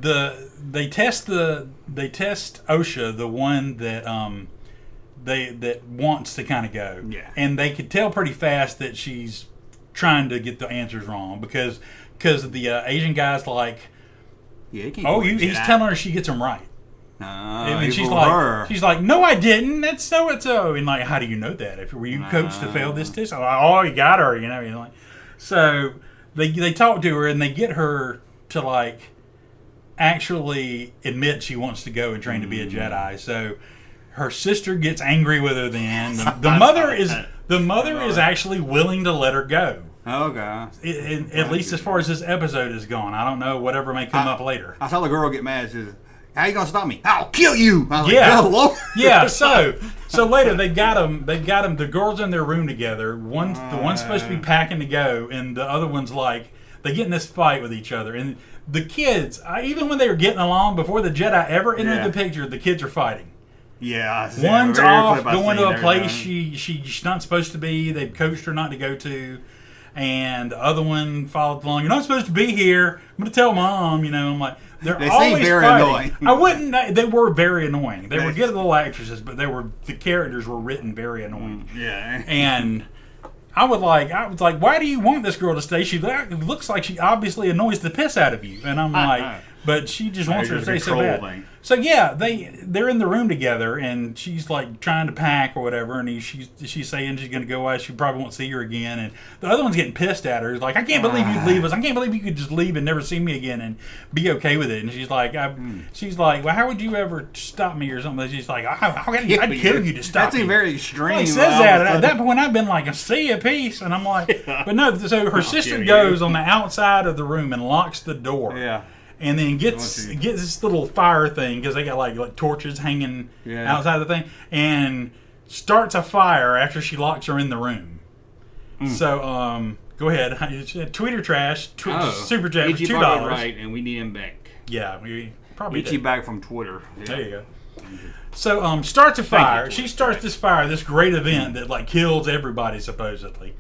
they test Osha, the one that that wants to kind of go. Yeah. And they could tell pretty fast that she's trying to get the answers wrong because the Asian guy's like, he's telling her she gets them right. And she's like, no, I didn't. That's so and so. And like, how do you know that? Were you coached to fail this test? I'm like, oh, you got her. Like, so they talk to her and they get her to like actually admit she wants to go and train to be a Jedi. So her sister gets angry with her. Then the mother is actually willing to let her go. Okay. At least as far as this episode is gone. I don't know whatever may come up later. I saw the girl get mad. She says, how you gonna stop me? I'll kill you. I was yeah. Like, Lord. Yeah. So later they got them. The girls in their room together. The one's supposed to be packing to go, and the other one's like they get in this fight with each other. And the kids, even when they were getting along before the Jedi ever entered the picture, the kids are fighting. Yeah, one's off going to a place she's not supposed to be. They've coached her not to go to. And the other one followed along. You're not supposed to be here. I'm going to tell Mom. I'm like, they always seem very fighting. annoying. I wouldn't. They were very annoying. They were good little actresses, but the characters were written very annoying. Yeah. And I was like, why do you want this girl to stay? She looks like she obviously annoys the piss out of you. And I'm like, But she just wants her to stay so control bad. thing. So yeah, they're in the room together, and she's like trying to pack or whatever, and she's saying she's going to go away. She probably won't see her again, and the other one's getting pissed at her. He's like, I can't believe you'd leave us. I can't believe you could just leave and never see me again and be okay with it. And she's like, well, how would you ever stop me or something? She's like, I'd kill you to stop me. That's very extreme. He says that. At that point, I've been like, see you, peace, and I'm like, but no. So her sister goes on the outside of the room and locks the door. Yeah. And then gets this little fire thing because they got like torches hanging outside the thing, and starts a fire after she locks her in the room. So go ahead, tweet or trash, super chat for $2. Right, and we need him back. Yeah, we probably Ichi back from Twitter. Yeah. There you go. So starts a fire. She starts this fire, this great event that like kills everybody supposedly.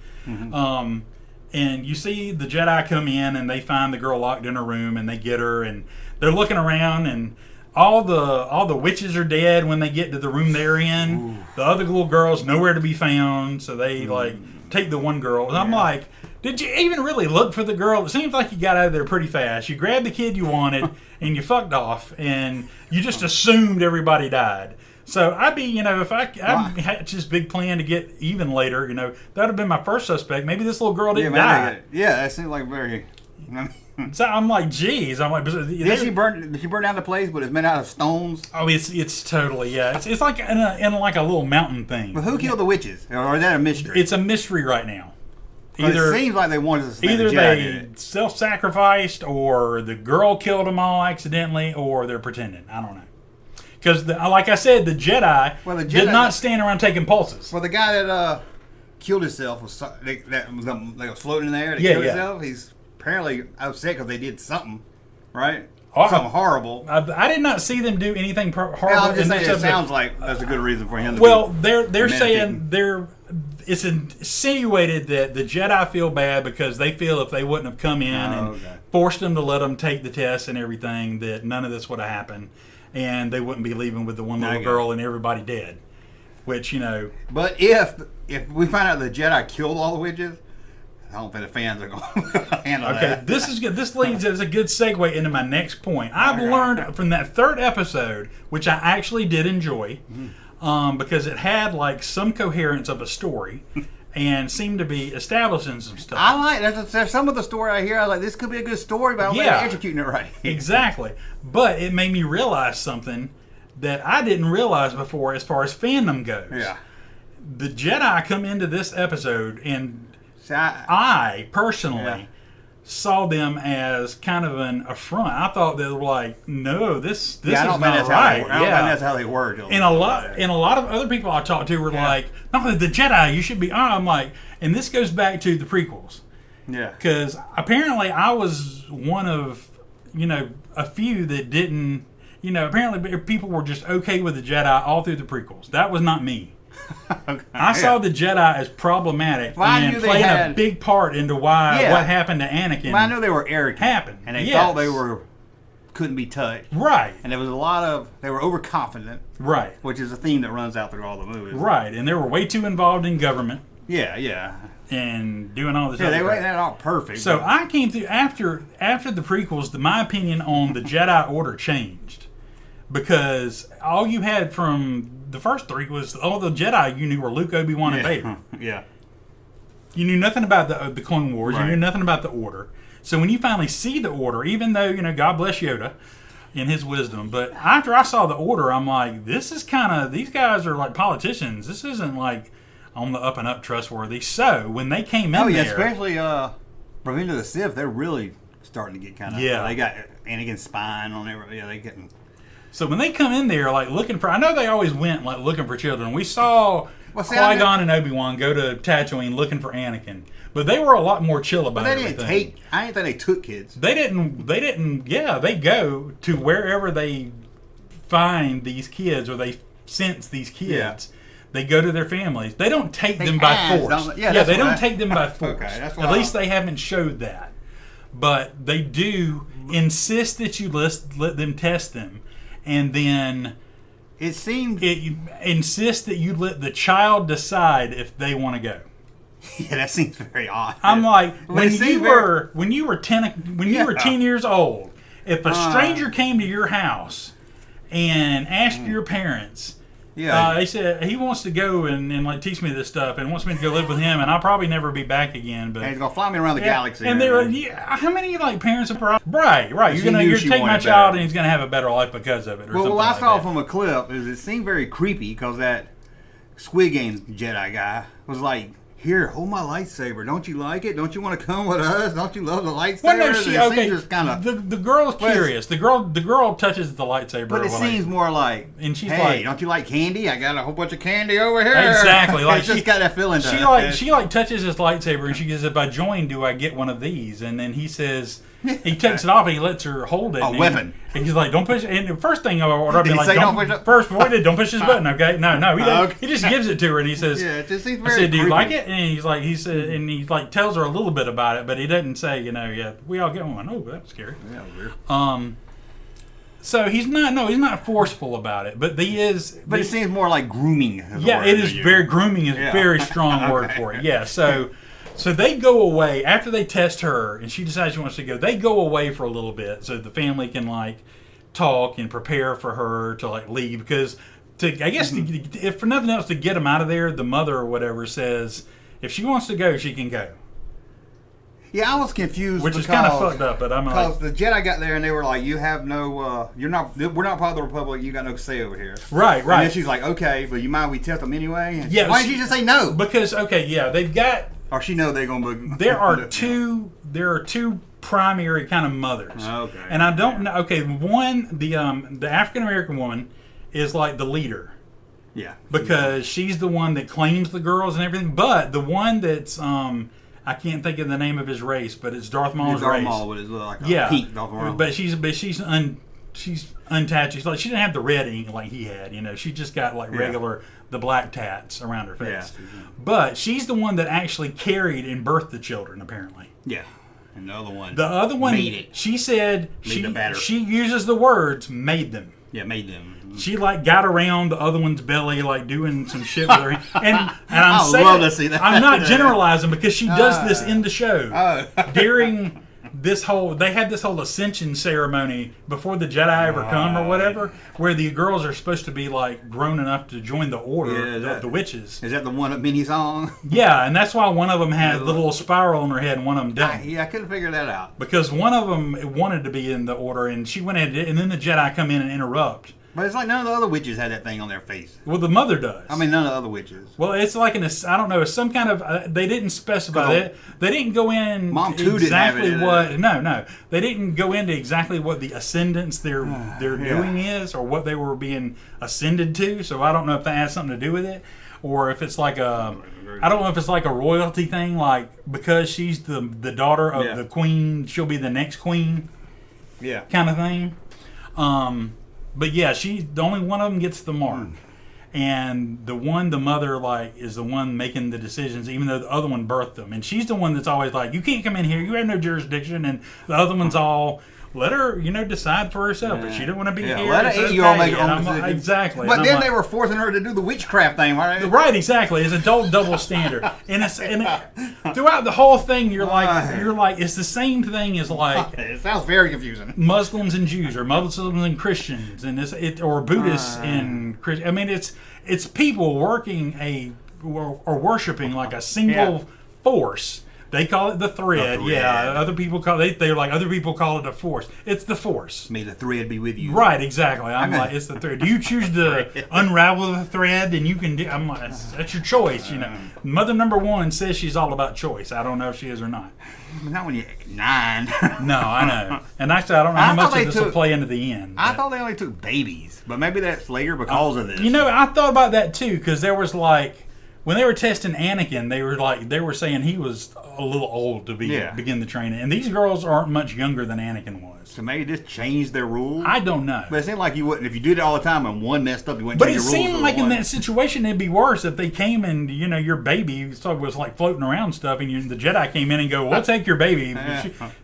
And you see the Jedi come in, and they find the girl locked in her room, and they get her, and they're looking around, and all the witches are dead when they get to the room they're in. Ooh. The other little girl's nowhere to be found, so they like take the one girl. And I'm like, did you even really look for the girl? It seems like you got out of there pretty fast. You grabbed the kid you wanted, and you fucked off, and you just assumed everybody died. So I'd be, if I had this big plan to get even later, that would have been my first suspect. Maybe this little girl didn't die. Yeah, that seems like very. So I'm like, geez, did she burn down the place, but it's made out of stones? Oh, it's totally it's like in like a little mountain thing. But who killed the witches, or is that a mystery? It's a mystery right now. It seems like they wanted to. Either they self-sacrificed, or the girl killed them all accidentally, or they're pretending. I don't know. Because, like I said, the Jedi did not stand around taking pulses. Well, the guy that killed himself was floating in the air to kill himself. He's apparently upset because they did something, right? Something horrible. I did not see them do anything horrible. I'm just saying, it sounds like that's a good reason for him to they're saying it's insinuated that the Jedi feel bad because they feel if they wouldn't have come in and forced them to let them take the test and everything, that none of this would have happened. And they wouldn't be leaving with the one little girl and everybody dead. Which, But if we find out the Jedi killed all the witches, I don't think the fans are going to handle that. Okay, this is good. This leads as a good segue into my next point. I've learned from that third episode, which I actually did enjoy, because it had like some coherence of a story. And seemed to be establishing some stuff. I like there's some of the story I hear. I was like, this could be a good story, but I don't think they're executing it right. Exactly. But it made me realize something that I didn't realize before as far as fandom goes. Yeah. The Jedi come into this episode, and I personally saw them as kind of an affront. I thought they were like, no, this is not right. I don't think that's how they work. And a lot of other people I talked to were like, no, the Jedi, you should be. I'm like, and this goes back to the prequels. Yeah. Because apparently I was one of, a few that didn't, apparently people were just okay with the Jedi all through the prequels. That was not me. I saw the Jedi as problematic and played a big part into what happened to Anakin. Well, I know they were arrogant. And they thought they couldn't be touched. Right. And there was they were overconfident. Right. Which is a theme that runs out through all the movies. Right. And they were way too involved in government. Yeah. And doing all this other crap. They weren't all perfect. So I came through, after the prequels, my opinion on the Jedi Order changed. Because all you had from the first three was all the Jedi you knew were Luke, Obi-Wan, and Vader. Yeah. You knew nothing about the Clone Wars. Right. You knew nothing about the Order. So when you finally see the Order, even though, God bless Yoda in his wisdom, but after I saw the Order, I'm like, this is these guys are like politicians. This isn't like on the up and up trustworthy. So when they came in there... especially Revenge of the Sith, they're really starting to get kind of... Yeah. They got Anakin's spine on there. Yeah, they getting... So when they come in there, like looking for, I know they always went like looking for children. We saw Qui-Gon and Obi-Wan go to Tatooine looking for Anakin, but they were a lot more chill about it. I didn't think they took kids. They didn't. Yeah, they go to wherever they find these kids or they sense these kids. Yeah. They go to their families. They don't take them by force. They don't take them by force. Okay, that's At least they haven't showed that. But they do insist that you let them test them. And then it insists that you let the child decide if they want to go. Yeah, that seems very odd. I'm like, when you were 10 years old, if a stranger came to your house and asked your parents, they said he wants to go and like teach me this stuff and wants me to go live with him, and I'll probably never be back again. But and he's gonna fly me around the galaxy. And they were, how many like parents are right? You're take my child and he's gonna have a better life because of it. Or well, what I like saw that. from a clip is it seemed very creepy because that Squid Games Jedi guy was like, "Here, hold my lightsaber. Don't you like it? Don't you want to come with us? Don't you love the lightsaber?" Well, no, just kinda, the girl's curious. The girl touches the lightsaber. But it seems more like, and she's hey, like, don't you like candy? I got a whole bunch of candy over here. Exactly. Like it's just got that feeling. She touches his lightsaber and she says, "If I join, do I get one of these?" And then he says, he takes it off and he lets her hold it. A weapon. And he's like, "Don't push it." And the first thing I'd be Did he like, say don't push it? First, before he did, don't push this button, okay? No, he doesn't. He just gives it to her and he says, "Yeah, it just seems I very said, do you creepy." like it? And he tells her a little bit about it, but he doesn't say, yeah, we all get one. Oh, that was scary. Yeah, weird. So he's not forceful about it, but he is. But it seems more like grooming. It is very grooming is a very strong word for it. Yeah, so they go away after they test her, and she decides she wants to go. They go away for a little bit so the family can like talk and prepare for her to like leave because if for nothing else to get them out of there, the mother or whatever says if she wants to go, she can go. Yeah, I was confused, which is kind of fucked up. But I'm because the Jedi got there and they were like, "You have no, we're not part of the Republic. You got no say over here." Right. And then she's like, "Okay, but you mind we test them anyway?" And yeah. Why didn't you just say no? Because they've got. Or she know they're gonna. There are two primary kind of mothers. Okay. And I don't know. Okay, one the African American woman is like the leader. Yeah. Because she's the one that claims the girls and everything. But the one that's I can't think of the name of his race, but it's Darth Maul's race. Darth Maul with his like pink Darth Maul. But she's untouched. She's like she didn't have the red ink like he had. She just got like regular the black tats around her face. Yeah. But she's the one that actually carried and birthed the children apparently. Yeah. And the other one made it. She said she uses the words made them. Yeah, made them. She like got around the other one's belly, like doing some shit with her hand. And I'm love to see that. I'm not generalizing because she does this in the show. During they had this whole ascension ceremony before the Jedi ever come or whatever, where the girls are supposed to be like grown enough to join the order, the witches. Is that the one that Minnie's on? Yeah, and that's why one of them has the little spiral on her head and one of them doesn't. I couldn't figure that out. Because one of them wanted to be in the order and she went ahead and then the Jedi come in and interrupt. But it's like none of the other witches had that thing on their face. Well, the mother does. I mean, none of the other witches. Well, it's like I don't know, some kind of. They didn't specify that. They didn't go in Mom too exactly didn't have it. No. They didn't go into exactly what the ascendance they're doing is, or what they were being ascended to. So I don't know if that has something to do with it, or if it's like I don't know if it's like a royalty thing, like because she's the daughter of the queen, she'll be the next queen. Yeah. Kind of thing. But yeah, the only one of them gets the mark. And the mother, like, is the one making the decisions, even though the other one birthed them. And she's the one that's always like, you can't come in here, you have no jurisdiction. And the other one's all, let her, decide for herself. If she don't want to be here, let her 8-year-old make her own decision. Exactly. But then they were forcing her to do the witchcraft thing, right? Right, exactly. It's a double standard. And throughout the whole thing, you're like, it's the same thing as like. It sounds very confusing. Muslims and Jews, or Muslims and Christians, and or Buddhists and Christians. I mean, it's people working or worshiping like a single force. They call it the thread. Yeah. Other people call they're like other people call it a force. It's the force. May the thread be with you. Right, exactly. I'm like, it's the thread. Do you choose to unravel the thread? Then you can do. I'm like, that's your choice. Mother number one says she's all about choice. I don't know if she is or not. Not when you're 9. No, I know. And actually, I don't know how much of this will play into the end. I thought they only took babies, but maybe that's later because of this. I thought about that too because there was like. When they were testing Anakin, they were saying he was a little old to begin the training, and these girls aren't much younger than Anakin was. So maybe just change their rules. I don't know, but it seemed like you wouldn't. If you did it all the time and one messed up, you wouldn't. But change it your rules. seemed like in that situation it'd be worse if they came and your baby was like floating around stuff, and the Jedi came in and go, "We'll take your baby."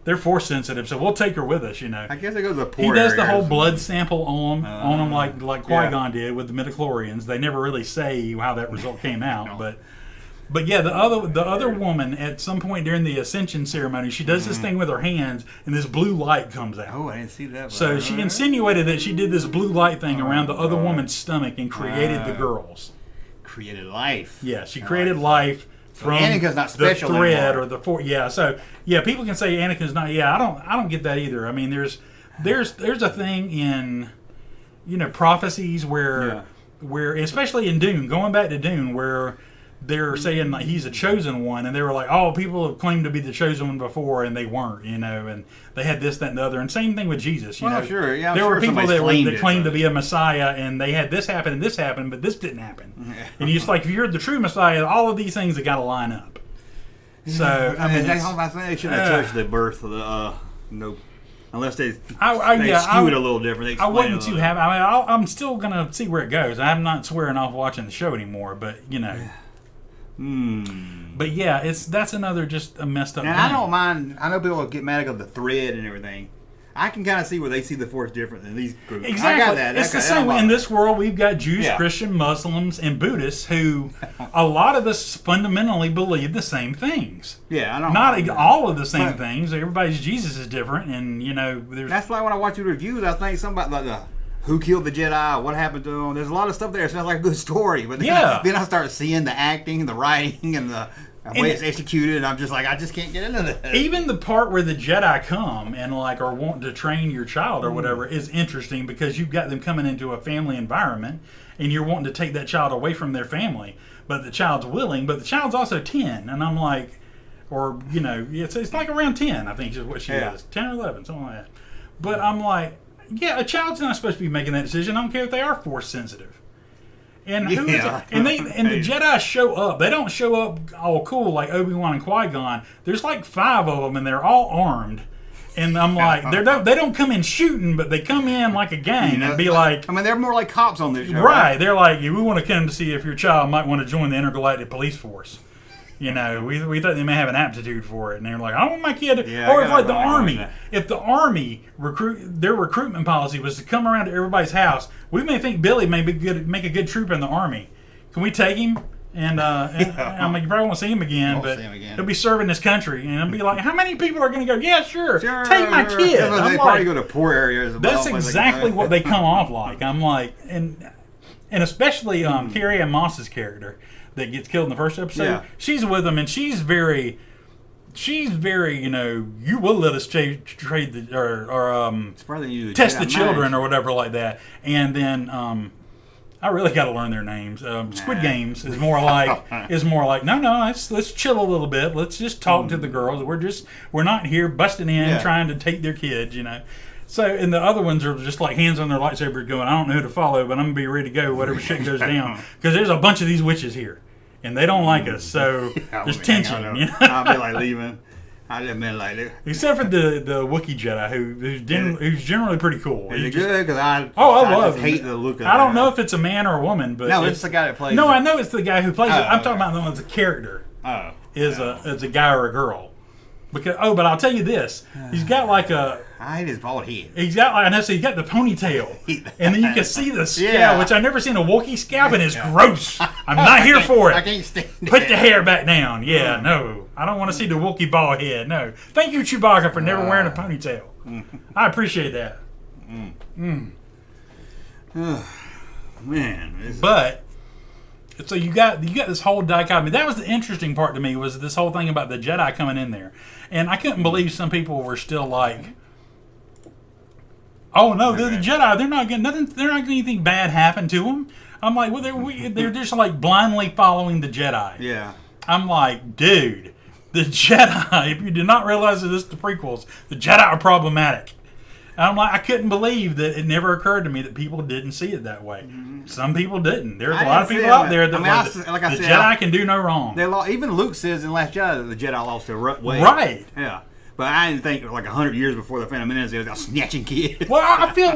They're force sensitive, so we'll take her with us. I guess they go to the poor. He does the whole blood sample on them like Qui-Gon did with the midichlorians. They never really say how that result came out, but. But yeah, the other woman at some point during the ascension ceremony, she does this thing with her hands, and this blue light comes out. Oh, I didn't see that. So she insinuated that she did this blue light thing around the other woman's stomach and created the girls. Created life. Yeah, she created life from Anakin's not special the thread anymore. or the four. Yeah, so yeah, people can say Anakin's not. Yeah, I don't get that either. I mean, there's a thing in prophecies where especially in Dune, going back to Dune, where they're saying like he's a chosen one, and they were like, oh, people have claimed to be the chosen one before, and they weren't, and they had this, that, and the other. And same thing with Jesus. Sure, yeah. There were people that claimed to be a Messiah, and they had this happen and this happened, but this didn't happen. And it's like, if you're the true Messiah, all of these things have got to line up. So I mean, they should have touched the birth of the unless they skew it a little different. I wasn't too happy. I mean, I'm still gonna see where it goes. I'm not swearing off watching the show anymore, but But yeah, that's another just a messed up thing. I don't mind. I know people get mad about the thread and everything. I can kind of see where they see the Force different than these groups. Exactly. I got that. It's the same. In this world, we've got Jews, Christian, Muslims, and Buddhists who a lot of us fundamentally believe the same things. Yeah, I don't. Not all of the same things. Everybody's Jesus is different, and there's. That's why when I watch your reviews, I think somebody like who killed the Jedi, what happened to them. There's a lot of stuff there. It sounds like a good story, but then I start seeing the acting, the writing, and the way it's executed, and I'm just like, I just can't get into this. Even the part where the Jedi come and are wanting to train your child or whatever is interesting, because you've got them coming into a family environment, and you're wanting to take that child away from their family, but the child's willing, but the child's also 10, and I'm like, it's like around 10, I think is what she is, 10 or 11, something like that. But I'm like, yeah, a child's not supposed to be making that decision. I don't care if they are Force sensitive. And the Jedi show up. They don't show up all cool like Obi-Wan and Qui-Gon. There's like 5 of them, and they're all armed. And I'm like, they don't come in shooting, but they come in like a gang and be like... I mean, they're more like cops on this show. Right. They're like, we want to come to see if your child might want to join the Intergalactic Police Force. We thought they may have an aptitude for it, and they're like, I want my kid to... or if the Army, if the Army their recruitment policy was to come around to everybody's house, we may think Billy may make a good trooper in the Army. Can we take him? And I'm like, you probably won't see him again, but he'll be serving this country. And I'll be like, how many people are going to go, yeah, sure, take my kid. They probably go to poor areas. That's exactly what they come off like. I'm like, and especially Carrie-Ann Moss's character that gets killed in the first episode, she's with them, and she's very, you will let us trade the or test the children or whatever like that. And then I really got to learn their names. Squid Games is more like no, let's chill a little bit. Let's just talk to the girls. We're not here busting in trying to take their kids, So, and the other ones are just like hands on their lightsaber going, I don't know who to follow, but I'm going to be ready to go whatever shit goes down. Because there's a bunch of these witches here. And they don't like us, so there's tension. I'll be like leaving. I just been like it. Except for the Wookiee Jedi, who's generally pretty cool. Is it good? Because I love hate the look of it. I don't know if it's a man or a woman, but no, it's the guy that plays. No, I know it's the guy who plays it. I'm talking about the one that's a character. Is a guy or a girl? Because but I'll tell you this, he's got like a. I hate his bald head. He's got he's got the ponytail, and then you can see the scalp, which I've never seen a Wookiee scalp, and it's gross. I'm not here for it. I can't stand it. Put the hair back down. Yeah, no, I don't want to see the Wookiee bald head. No, thank you, Chewbacca, for never wearing a ponytail. I appreciate that. Man, but. So you got this whole dichotomy. That was the interesting part to me, was this whole thing about the Jedi coming in there, and I couldn't believe some people were still like, "Oh no, they're the Jedi. They're not getting nothing. They're not getting anything bad happen to them." I'm like, "Well, they're just like blindly following the Jedi." Yeah. I'm like, dude, the Jedi. If you did not realize that this is the prequels, the Jedi are problematic. And I'm like, I couldn't believe that it never occurred to me that people didn't see it that way. Some people didn't. There's a lot of people out there that the Jedi can do no wrong. Even Luke says in Last Jedi that the Jedi lost their way. Right. Yeah. But I didn't think like 100 years before the Phantom Menace they was snatching kids. Well, I feel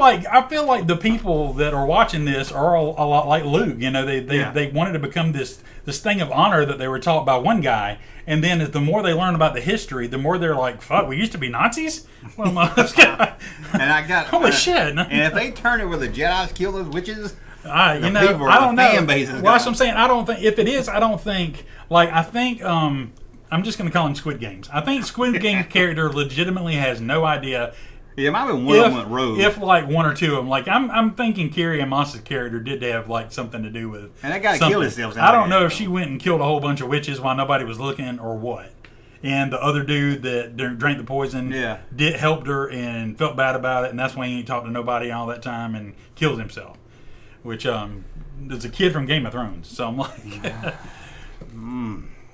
like the people that are watching this are a lot like Luke. They wanted to become this thing of honor that they were taught by one guy, and then the more they learn about the history, the more they're like, "Fuck, we used to be Nazis." Well, and I got holy shit! And if they turn it where the Jedi's kill those witches, I don't know. Fan base is Well, that's what I'm saying. I don't think if it is. I don't think I think I'm just going to call him Squid Games. I think Squid Games character legitimately has no idea. Yeah, it might have been one of them went rogue. If like one or two of them, like I'm thinking Carrie-Ann Moss's character did have like something to do with. And that guy killed himself. I don't know if she went and killed a whole bunch of witches while nobody was looking or what. And the other dude that drank the poison helped her and felt bad about it, and that's why he ain't talked to nobody all that time and killed himself. Which there's a kid from Game of Thrones, so I'm like.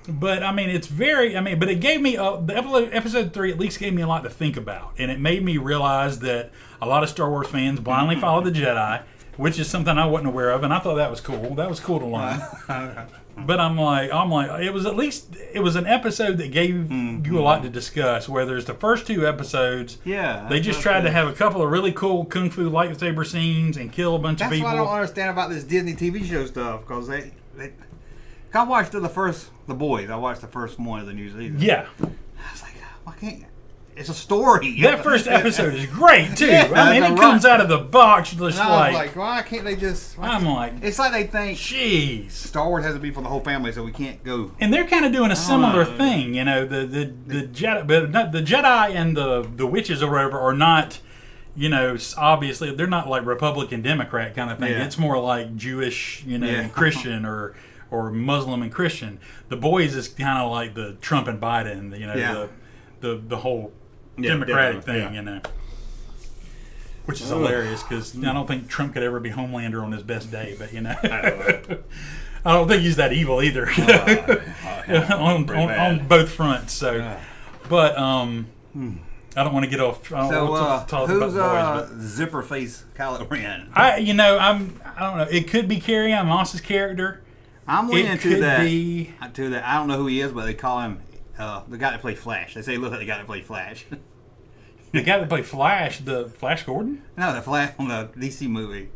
But I mean, it's very. I mean, but it gave me the episode 3 at least gave me a lot to think about, and it made me realize that a lot of Star Wars fans blindly follow the Jedi, which is something I wasn't aware of, and I thought that was cool. That was cool to learn. But I'm like, it was an episode that gave you a lot to discuss. Where there's the first 2 episodes, they just tried to have a couple of really cool kung fu lightsaber scenes and kill a bunch of people. That's what I don't understand about this Disney TV show stuff, because I watched The Boys. I watched the first one of the new season. Yeah. I was like, why can't... It's a story. That first episode is great, too. I mean, it comes out of the box just like... why can't they just... I'm like... It's like they think... Jeez. Star Wars has to be for the whole family, so we can't go... And they're kind of doing a similar thing, you know. The Jedi... But not, the Jedi and the witches or whatever are not... You know, obviously, they're not like Republican, Democrat kind of thing. Yeah. It's more like Jewish, you know, and Christian or Muslim and Christian. The Boys is kind of like the Trump and Biden, you know, the whole Democratic thing, you know. Which is hilarious because I don't think Trump could ever be Homelander on his best day, but you know. I don't think he's that evil either. On both fronts. So, but I don't want to get off. I don't want to talk who's about the boys, Zipper Face Kylo Ren? I don't know. It could be Carrie-Ann Moss's character. I'm leaning to that. I don't know who he is, but they call him the guy that played Flash. They say he looks like the guy that played Flash. The guy that played Flash, the Flash Gordon? No, the Flash on the DC movie.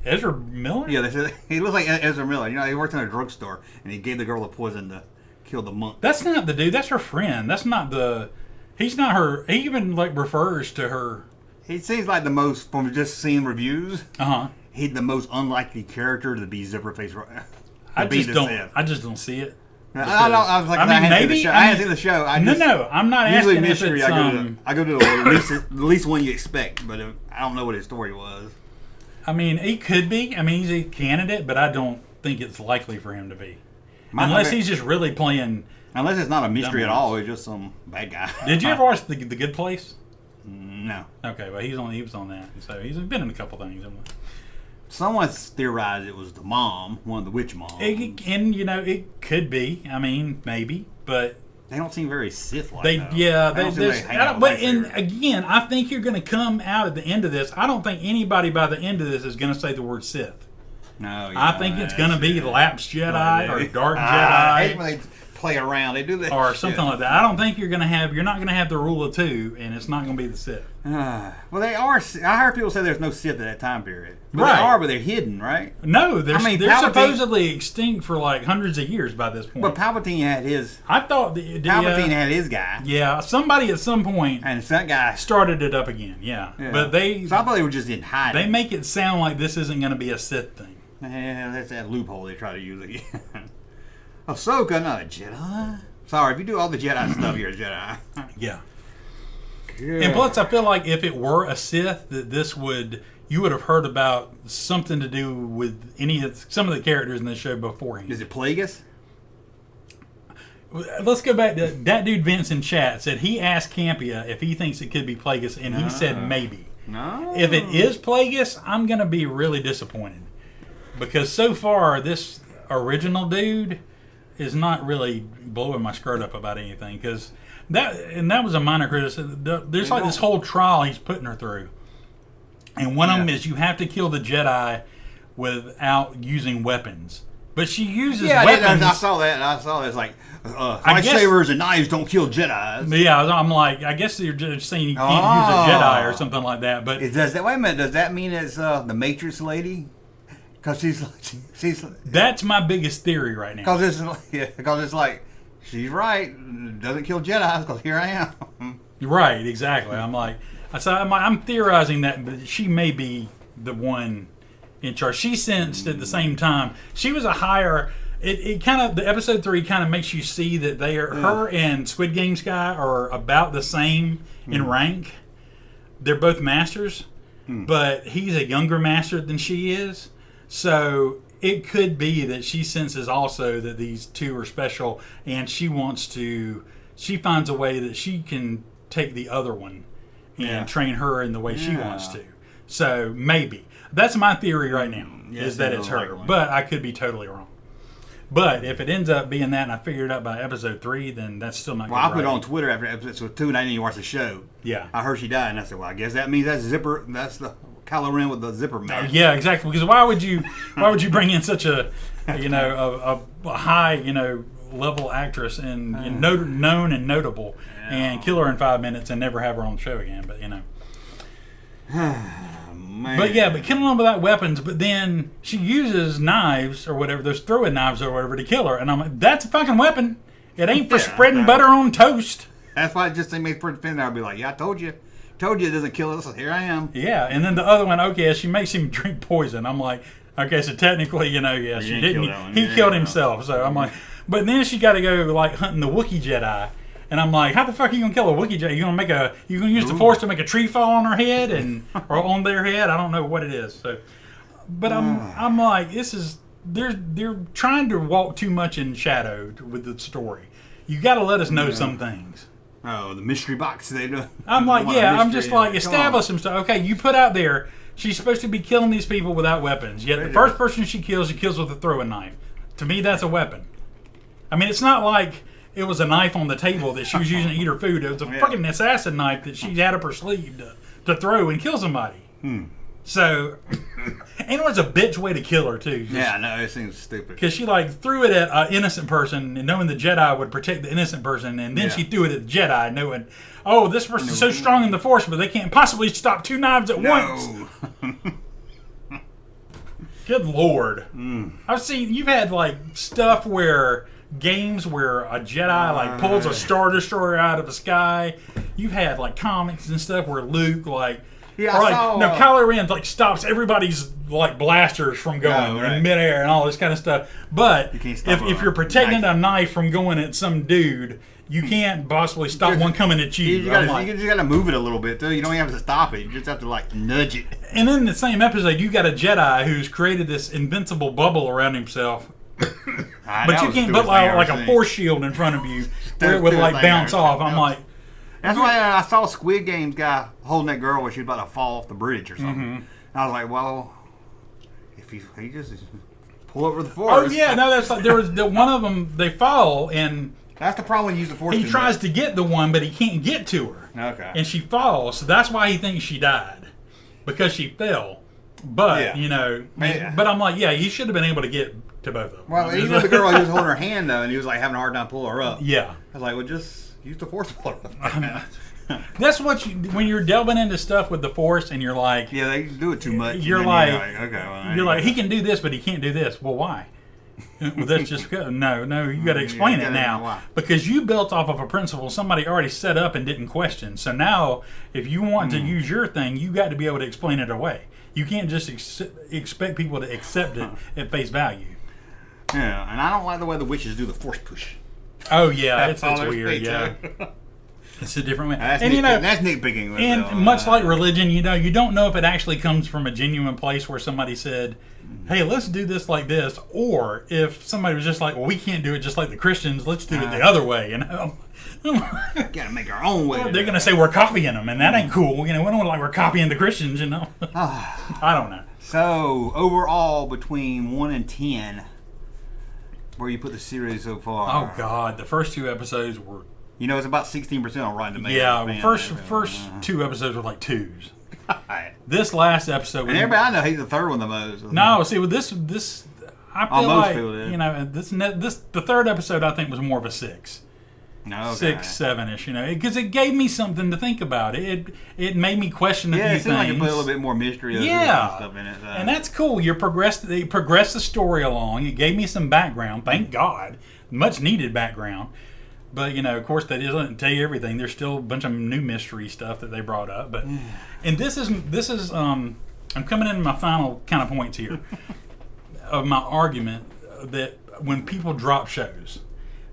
Ezra Miller? Yeah, they said he looks like Ezra Miller. You know, he worked in a drugstore and he gave the girl the poison to kill the monk. That's not the dude. That's her friend. That's not the. He's not her. He even like refers to her. He seems like the most, from just seeing reviews. He's the most unlikely character to be Zipperface. I just don't see it. I was like, I mean, maybe I haven't seen the show. I'm not usually asking mystery. if it's, I go to the least one you expect, but I don't know what his story was. I mean, he could be. I mean, he's a candidate, but I don't think it's likely for him to be, unless he's just really playing. Unless it's not a mystery at all, it's just some bad guy. Did you ever watch the Good Place? No. Okay, well he was on that, so he's been in a couple things. Someone theorized it was the mom, one of the witch moms. And you know, it could be. I mean, maybe, but they don't seem very Sith-like. But again, I think you're going to come out at the end of this. I don't think anybody by the end of this is going to say the word Sith. No, I think it's going to be Lapsed Jedi or Dark Jedi. I hate when they play around. They do that or something like that. I don't think you're going to have. You're not going to have the rule of 2, and it's not going to be the Sith. Well, they are. I heard people say there's no Sith at that time period. But right. They are, but they're hidden, right? No, they're supposedly extinct for like hundreds of years by this point. But Palpatine had his. I thought Palpatine had his guy. Yeah, somebody at some point. And that guy started it up again. Yeah. But they. So I thought they were just in hiding. They make it sound like this isn't going to be a Sith thing. Yeah, that's that loophole they try to use again. Ahsoka, not a Jedi. Sorry, if you do all the Jedi stuff, you're a Jedi. Yeah. And plus, I feel like if it were a Sith, that you would have heard about something to do with some of the characters in the show beforehand. Is it Plagueis? Let's go back to that dude Vince in chat said he asked Campia if he thinks it could be Plagueis, and he said maybe. No. If it is Plagueis, I'm going to be really disappointed. Because so far, this original dude is not really blowing my skirt up about anything. Because that was a minor criticism. There's like this whole trial he's putting her through. And one of them is you have to kill the Jedi without using weapons. But she uses weapons. I saw that. It's like lightsabers and knives don't kill Jedis. Yeah, I'm like, I guess you're just saying you can't use a Jedi or something like that. But wait a minute, does that mean it's the Matrix lady? Because she's. That's my biggest theory right now. Because it's like she's right. Doesn't kill Jedis because here I am. Right, exactly. I'm theorizing that she may be the one in charge. She sensed at the same time. She was a higher. It kind of, the episode 3 kind of makes you see that they are, her and Squid Game's guy are about the same in rank. They're both masters, but he's a younger master than she is. So it could be that she senses also that these two are special, and she finds a way that she can take the other one and train her in the way she wants to. So maybe. That's my theory right now, is that it's her. But I could be totally wrong. But if it ends up being that and I figure it out by episode 3, then that's still not good. Well, I put it on Twitter after episode 2 and I didn't even watch the show. Yeah. I heard she died and I said, well, I guess that means that's the Kylo Ren with the zipper mask. Yeah, exactly. Because why would you bring in such a high, level actress and known and notable and kill her in 5 minutes and never have her on the show again? But, But killing them without weapons, but then she uses knives or whatever, those throwing knives or whatever, to kill her. And I'm like, that's a fucking weapon. It ain't for spreading butter on toast. That's why it just they made for defender. I'd be like, yeah, I told you. Told you it doesn't kill us. Here I am. Yeah, and then the other one, okay, she makes him drink poison. I'm like, okay, so technically, she didn't. He killed himself. So I'm like, but then she got to go like hunting the Wookiee Jedi. And I'm like, how the fuck are you gonna kill a Wookiee Jedi? You gonna use the Force to make a tree fall on her head or on their head? I don't know what it is. So, but I'm like, they're trying to walk too much in shadow with the story. You got to let us know some things. Oh, the mystery box. I'm like, I'm just like, establish some stuff. Okay, you put out there, she's supposed to be killing these people without weapons. Yet the first person she kills with a throwing knife. To me, that's a weapon. I mean, it's not like it was a knife on the table that she was using to eat her food. It was a fucking assassin knife that she had up her sleeve to throw and kill somebody. So, and it was a bitch way to kill her, too. It seems stupid. Because she, threw it at an innocent person, and knowing the Jedi would protect the innocent person, and then she threw it at the Jedi, knowing, this person's so strong in the Force, but they can't possibly stop 2 knives at once. Good Lord. I've seen, you've had, stuff where games where a Jedi pulls a Star Destroyer out of the sky. You've had comics and stuff where Luke Kylo Ren stops everybody's blasters from going in midair and all this kind of stuff. But if you're protecting a knife from going at some dude, you can't possibly stop one coming at you. You just got to move it a little bit, too. You don't even have to stop it. You just have to nudge it. And in the same episode, you got a Jedi who's created this invincible bubble around himself. But you can't put a force shield in front of you where it would bounce off. I'm like, that's why I saw Squid Game's guy holding that girl when she was about to fall off the bridge or something. And I was like, well, if he just pull over the Force. Oh yeah, no, that's there was one of them. They fall and that's the problem when you use the Force. He tries to get the one, but he can't get to her. Okay. And she falls, so that's why he thinks she died because she fell. But but I'm like, he should have been able to get to both of them. Well, even the girl, he was holding her hand though, and he was having a hard time pulling her up. Yeah. I was like, well, just use the Force pull her. That's what when you're delving into stuff with the Force, and you're like, they do it too much. You're like, he can do this, but he can't do this. Well, why? Well, that's just good. No, you got to explain it now because you built off of a principle somebody already set up and didn't question. So now, if you want to use your thing, you got to be able to explain it away. You can't just expect people to accept it at face value. Yeah, and I don't like the way the witches do the Force push. Oh yeah, it's weird. Yeah, it's a different way. That's nitpicking. And much like religion, you don't know if it actually comes from a genuine place where somebody said, "Hey, let's do this like this," or if somebody was just like, "Well, we can't do it just like the Christians. Let's do it the other way." Gotta make our own way. Well, they're gonna say we're copying them, and that ain't cool. We don't want we're copying the Christians. I don't know. So overall, between 1 and 10. Where you put the series so far? Oh God, the first 2 episodes were. It's about 16% on Rotten Tomatoes. Yeah, first 2 episodes were 2s. This last episode, and everybody I know hates the third one the most. No, see with this, I feel the third episode I think was more of a 6. Okay. 6, 7-ish, because it gave me something to think about. It made me question a few things. Yeah, it seemed like it put a little bit more mystery and stuff in it. And that's cool. They progressed the story along. It gave me some background. Thank God. Much needed background. But, of course, that doesn't tell you everything. There's still a bunch of new mystery stuff that they brought up. But and this is I'm coming into my final kind of points here of my argument that when people drop shows,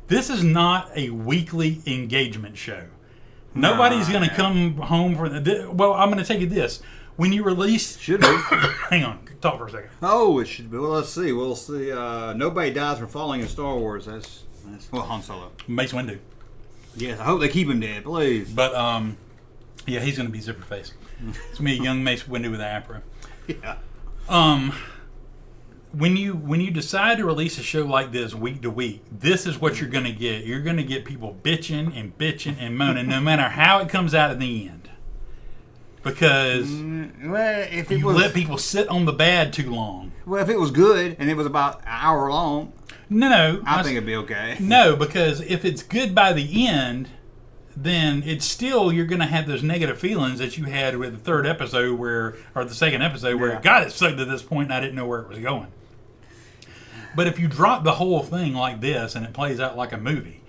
this is not a weekly engagement show. Nobody's going to come home for well, I'm going to tell you this. When you release... Should be. Hang on. Talk for a second. Oh, it should be. Well, let's see. We'll see. Nobody dies from falling in Star Wars. That's well, Han Solo. Mace Windu. Yes, I hope they keep him dead, please. But, yeah, he's going to be Zipper Face. It's going to be a young Mace Windu with an afro. Yeah. When you decide to release a show like this week to week, this is what you're going to get. You're going to get people bitching and moaning, no matter how it comes out at the end. Because if you let people sit on the bad too long. Well, if it was good and it was about an hour long, no, I think it'd be okay. No, because if it's good by the end, then it's still, you're going to have those negative feelings that you had with the third episode or the second episode where it got it sucked to this point and I didn't know where it was going. But if you drop the whole thing like this and it plays out like a movie,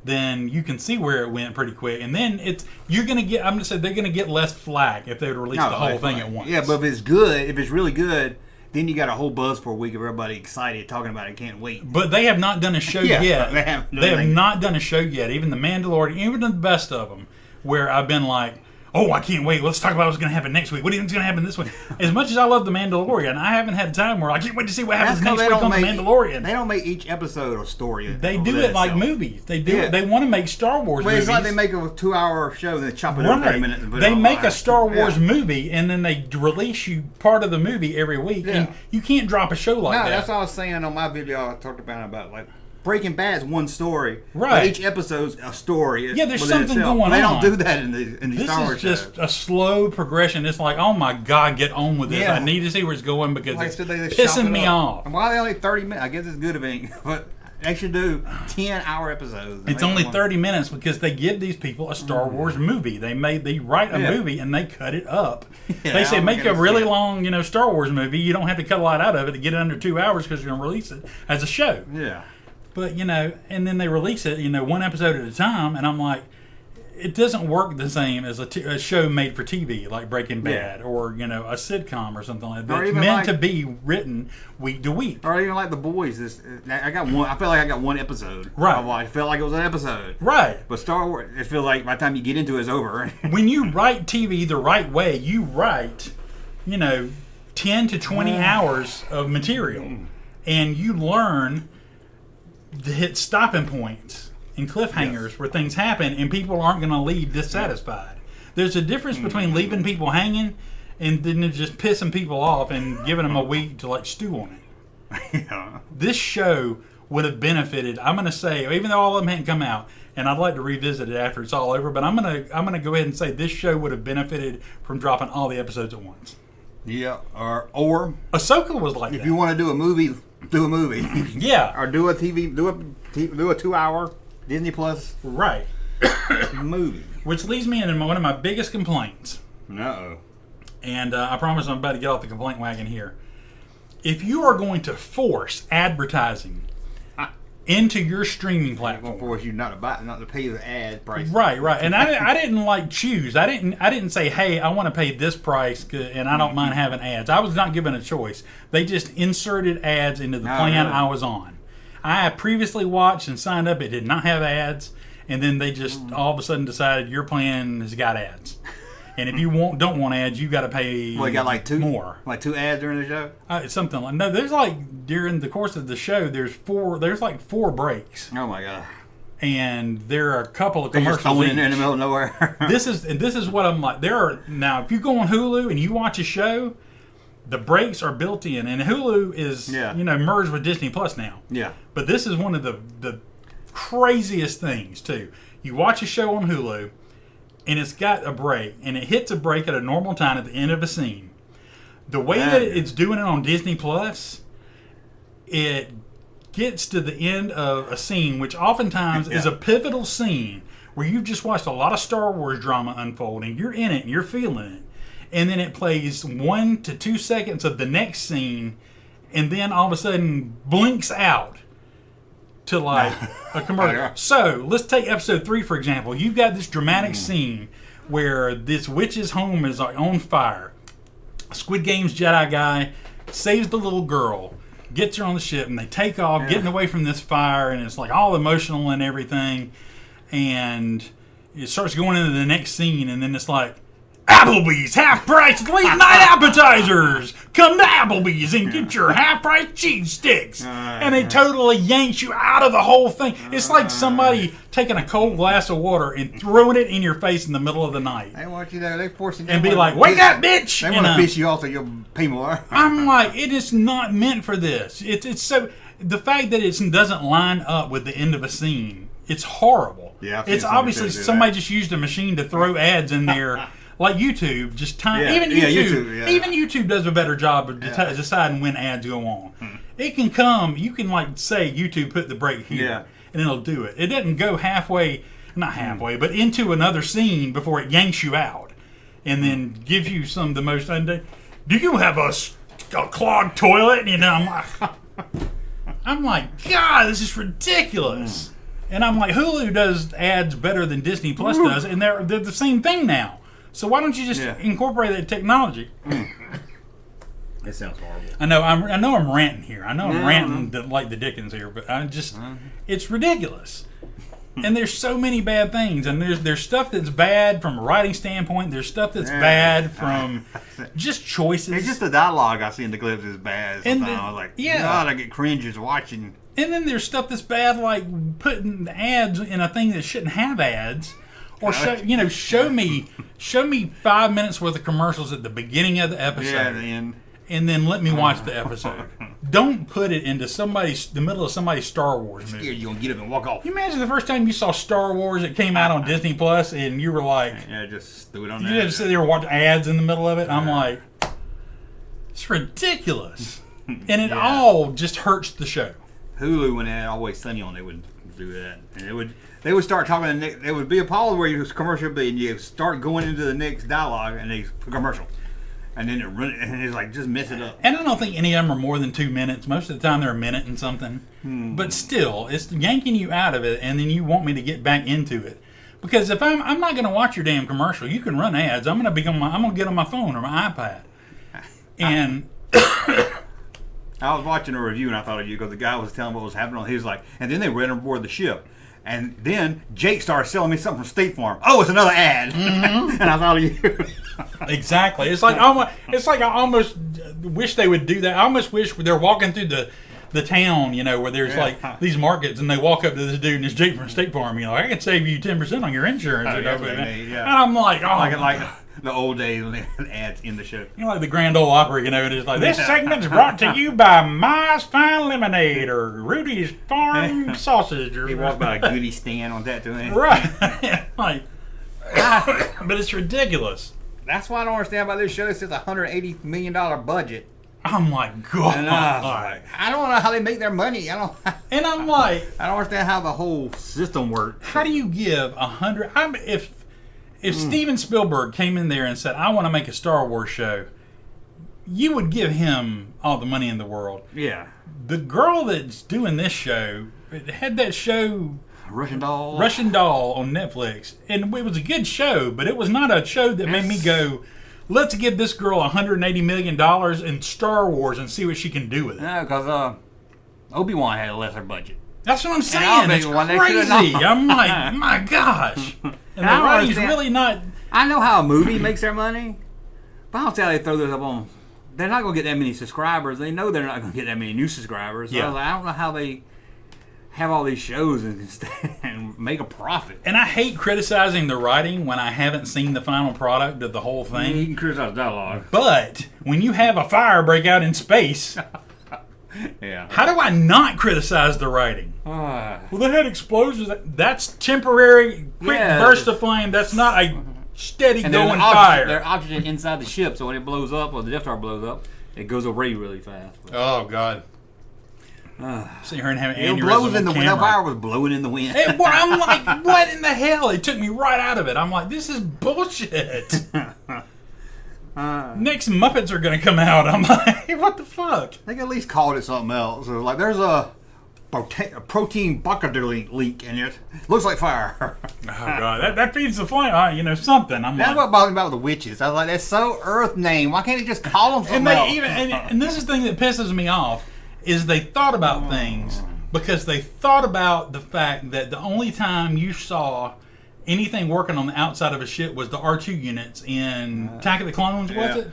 then you can see where it went pretty quick. And then you're going to get, I'm going to say they're going to get less flack if they would release the whole thing at once. Yeah, but if it's good, if it's really good, then you got a whole buzz for a week of everybody excited talking about it, can't wait. But they have not done a show yet. They have not done a show yet. Even The Mandalorian, even the best of them, where I've been like, oh, I can't wait. Let's talk about what's going to happen next week. What do you think's going to happen this week? As much as I love The Mandalorian, I haven't had time where I can't wait to see what happens next week on The Mandalorian. They don't make each episode a story. They do it like movies. They do it. They want to make Star Wars movies. It's like they make a 2-hour show and they chop it up 30 minutes. And put they it make a Star Wars movie and then they release you part of the movie every week. And you can't drop a show like that. No, that's what I was saying on my video. I talked about like Breaking Bad's one story. Right. But each episode's a story. Yeah, there's something going on. They don't do that in the Star Wars This is just a slow progression. It's like, oh my God, get on with this. Yeah. I need to see where it's going because like it's they pissing me off. And why are they only 30 minutes? I guess it's good of it, but they should do 10-hour episodes. It's only 30 minutes because they give these people a Star Wars movie. They write a movie and they cut it up. They say make a really long, Star Wars movie. You don't have to cut a lot out of it to get it under 2 hours because you're going to release it as a show. Yeah. But, and then they release it, one episode at a time, and I'm like, it doesn't work the same as a show made for TV, like Breaking Bad, or, a sitcom or something like that. It's meant to be written week to week. Or even like The Boys. I feel like I got one episode. Right. I felt like it was an episode. Right. But Star Wars, it feels like by the time you get into it, it's over. When you write TV the right way, you write, 10 to 20 hours of material, and you learn to hit stopping points and cliffhangers where things happen and people aren't going to leave dissatisfied. There's a difference between leaving people hanging and then just pissing people off and giving them a week to stew on it. This show would have benefited, I'm going to say, even though all of them hadn't come out, and I'd like to revisit it after it's all over, but I'm going to go ahead and say this show would have benefited from dropping all the episodes at once. Yeah, or Ahsoka was like that. If you want to do a movie, do a movie. Yeah. Or do a 2-hour Disney Plus movie. Which leads me into one of my biggest complaints. Uh-oh. And I promise I'm about to get off the complaint wagon here. If you are going to force advertising into your streaming platform, force you not to pay the ad price. Right. And I didn't choose. I didn't say, hey, I want to pay this price and I don't mind having ads. I was not given a choice. They just inserted ads into the plan I was on. I had previously watched and signed up. It did not have ads, and then they just all of a sudden decided your plan has got ads. And if you don't want ads, you got to pay. Well, you got more. Like 2 ads during the show. It's something like there's during the course of the show, there's 4 breaks. Oh my God. And there are a couple of They're commercials just throwing it in the middle of nowhere. This is what I'm like. Now if you go on Hulu and you watch a show, the breaks are built in, and Hulu is merged with Disney Plus now. Yeah. But this is one of the craziest things too. You watch a show on Hulu, and it's got a break, and it hits a break at a normal time at the end of a scene. The way that it's doing it on Disney Plus, it gets to the end of a scene, which oftentimes is a pivotal scene where you've just watched a lot of Star Wars drama unfold, and you're in it, and you're feeling it. And then it plays 1 to 2 seconds of the next scene, and then all of a sudden blinks out to a commercial. So let's take episode 3 for example. You've got this dramatic scene where this witch's home is on fire, Squid Game's Jedi guy saves the little girl, gets her on the ship, and they take off, getting away from this fire, and it's like all emotional and everything. And it starts going into the next scene, and then it's like, Applebee's half-price late night appetizers. Come to Applebee's and get your half-price cheese sticks. And it totally yanks you out of the whole thing. It's like somebody taking a cold glass of water and throwing it in your face in the middle of the night. They want you there. They forcing you and be like, "Wake up, bitch!" They want to fish you off so you'll pay more. I'm like, it is not meant for this. It's so the fact that it doesn't line up with the end of a scene. It's horrible. Yeah, it's obviously somebody just used a machine to throw ads in there. Like YouTube, just time. Yeah, even YouTube, yeah. even YouTube does a better job of deciding when ads go on. It can come. You can like say YouTube put the brake here, and it'll do it. It doesn't go halfway, not halfway, but into another scene before it yanks you out, and then gives you some of the most. Do you have a clogged toilet? You know, I'm like, God, this is ridiculous. And I'm like, Hulu does ads better than Disney Plus does, and they're the same thing now. So why don't you just incorporate that technology? It sounds horrible. I know I'm ranting here. I know I'm ranting like the Dickens here, but I just it's ridiculous. And there's so many bad things, and there's stuff that's bad from a writing standpoint. There's stuff that's bad from just choices. It's just the dialogue I see in the clips is bad. Sometimes I was like, God, I get cringes watching. And then there's stuff that's bad, like putting ads in a thing that shouldn't have ads. Or show me 5 minutes worth of commercials at the beginning of the episode, and then let me watch the episode. Don't put it into the middle of somebody's Star Wars movie. You're gonna get up and walk off. You imagine the first time you saw Star Wars? It came out on Disney Plus, and you were like, just threw it on. You just sit there and watch ads in the middle of it. I'm like, it's ridiculous, and it all just hurts the show. Hulu, when they had Always Sunny on, they would do that, and they would start talking. There would be a pause where your commercial would be, and you start going into the next dialogue, and they commercial, and then it's like just mess it up. And I don't think any of them are more than 2 minutes. Most of the time they're a minute and something. But still, it's yanking you out of it, and then you want me to get back into it. Because if I'm not going to watch your damn commercial, you can run ads. I'm going to get on my phone or my iPad. And I was watching a review, and I thought of you because the guy was telling what was happening. He was like, and then they went on board the ship. And then Jake started selling me something from State Farm. Oh, it's another ad. And I thought of you. Exactly. It's like I almost wish they would do that. I almost wish they're walking through the town, where there's like these markets, and they walk up to this dude, and it's Jake from State Farm. I can save you 10% on your insurance. And I'm like, like the old days when they had ads in the show. Like the Grand Ole Opry, and it's like, this segment's brought to you by Ma's Fine Lemonade or Rudy's Farm Sausage. Or He walked by a goodie stand on that, too. Right. But it's ridiculous. That's why I don't understand about this show. It's just a $180 million budget. Oh my God. And I don't know how they make their money. And I'm like, I don't understand how the whole system works. How do you give 100? If Steven Spielberg came in there and said, I want to make a Star Wars show, you would give him all the money in the world. Yeah. The girl that's doing this show had that show Russian Doll on Netflix, and it was a good show, but it was not a show that made me go, let's give this girl $180 million in Star Wars and see what she can do with it. No, because Obi-Wan had a lesser budget. That's what I'm saying. It's crazy. I'm like, my gosh. And the writing's really not... I know how a movie makes their money, but I don't see how they throw this up on... They're not going to get that many subscribers. They know they're not going to get that many new subscribers. So I don't know how they have all these shows and make a profit. And I hate criticizing the writing when I haven't seen the final product of the whole thing. You can criticize dialogue. But when you have a fire break out in space... Yeah. How do I not criticize the writing? Well, they had explosions. That's temporary, quick burst of flame. That's not a steady going fire. There's oxygen inside the ship, so when it blows up, or the Death Star blows up, it goes away really fast. Oh, God. Sit here and have an aneurysm. It blows in the wind. That fire was blowing in the wind. I'm like, what in the hell? It took me right out of it. I'm like, this is bullshit. Next Muppets are going to come out. I'm like, what the fuck? They can at least call it something else. So like, there's a protein bucket leak in it. Looks like fire. Oh God, that feeds the flame. Something. That's what bothers me about the witches. I was like, that's so Earth name. Why can't they just call them something else? And this is the thing that pisses me off is they thought about things because they thought about the fact that the only time you saw anything working on the outside of a ship was the R2 units in Attack of the Clones. Was it?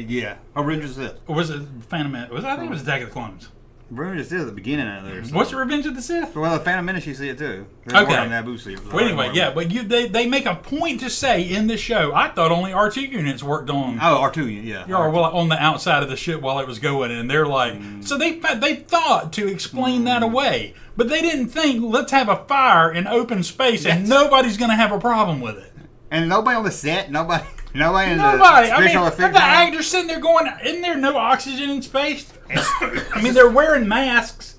Yeah. Or Revenge of the Sith. Or was it Phantom Menace? I think it was Attack of the Clones. Revenge of the Sith at the beginning of there. So. What's Revenge of the Sith? Well, the Phantom Menace, you see it too. Okay. Well, anyway, yeah, but they make a point to say in the show, I thought only R2 units worked on. Oh, R2, yeah. Well, on the outside of the ship while it was going, and they're like, so they thought to explain that away, but they didn't think let's have a fire in open space and nobody's going to have a problem with it. And nobody on the set, nobody. I mean, the actors sitting there going, isn't there no oxygen in space? I mean, they're wearing masks.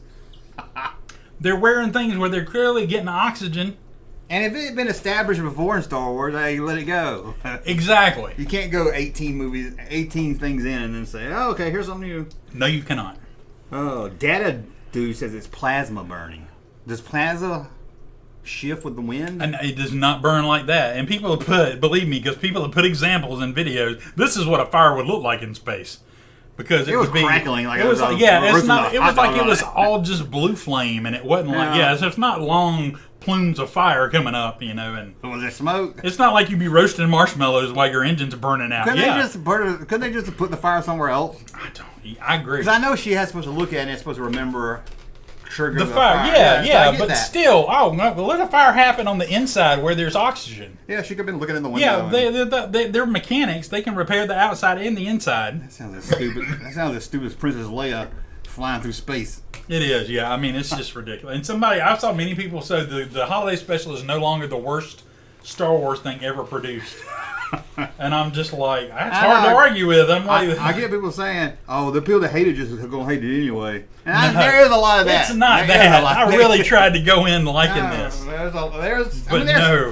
They're wearing things where they're clearly getting oxygen. And if it had been established before in Star Wars, hey, let it go. Exactly. You can't go 18 things in and then say, oh, okay, here's something new. No, you cannot. Oh, Data Dude says it's plasma burning. Does plasma shift with the wind? And it does not burn like that. And people have put, believe me, because people have put examples in videos, this is what a fire would look like in space. Because it was would be crackling like it was like, it's not. It was like it was it. all just blue flame, and it wasn't like so it's not long plumes of fire coming up, and was there smoke? It's not like you'd be roasting marshmallows while your engine's burning out. Couldn't they just put the fire somewhere else? I agree. Because I know she has supposed to look at it and it's supposed to remember. The fire, yeah, but still, let a fire happen on the inside where there's oxygen. Yeah, she could have been looking in the window. Yeah, they're mechanics. They can repair the outside and the inside. That sounds as stupid. That sounds as stupid as Princess Leia flying through space. It is, yeah. I mean, it's just ridiculous. And I saw many people say the holiday special is no longer the worst Star Wars thing ever produced. And I'm just like, that's hard to argue with. I get people saying, "Oh, the people that hate it just are going to hate it anyway." And there is a lot of that. It's not that. I really tried to go in liking this.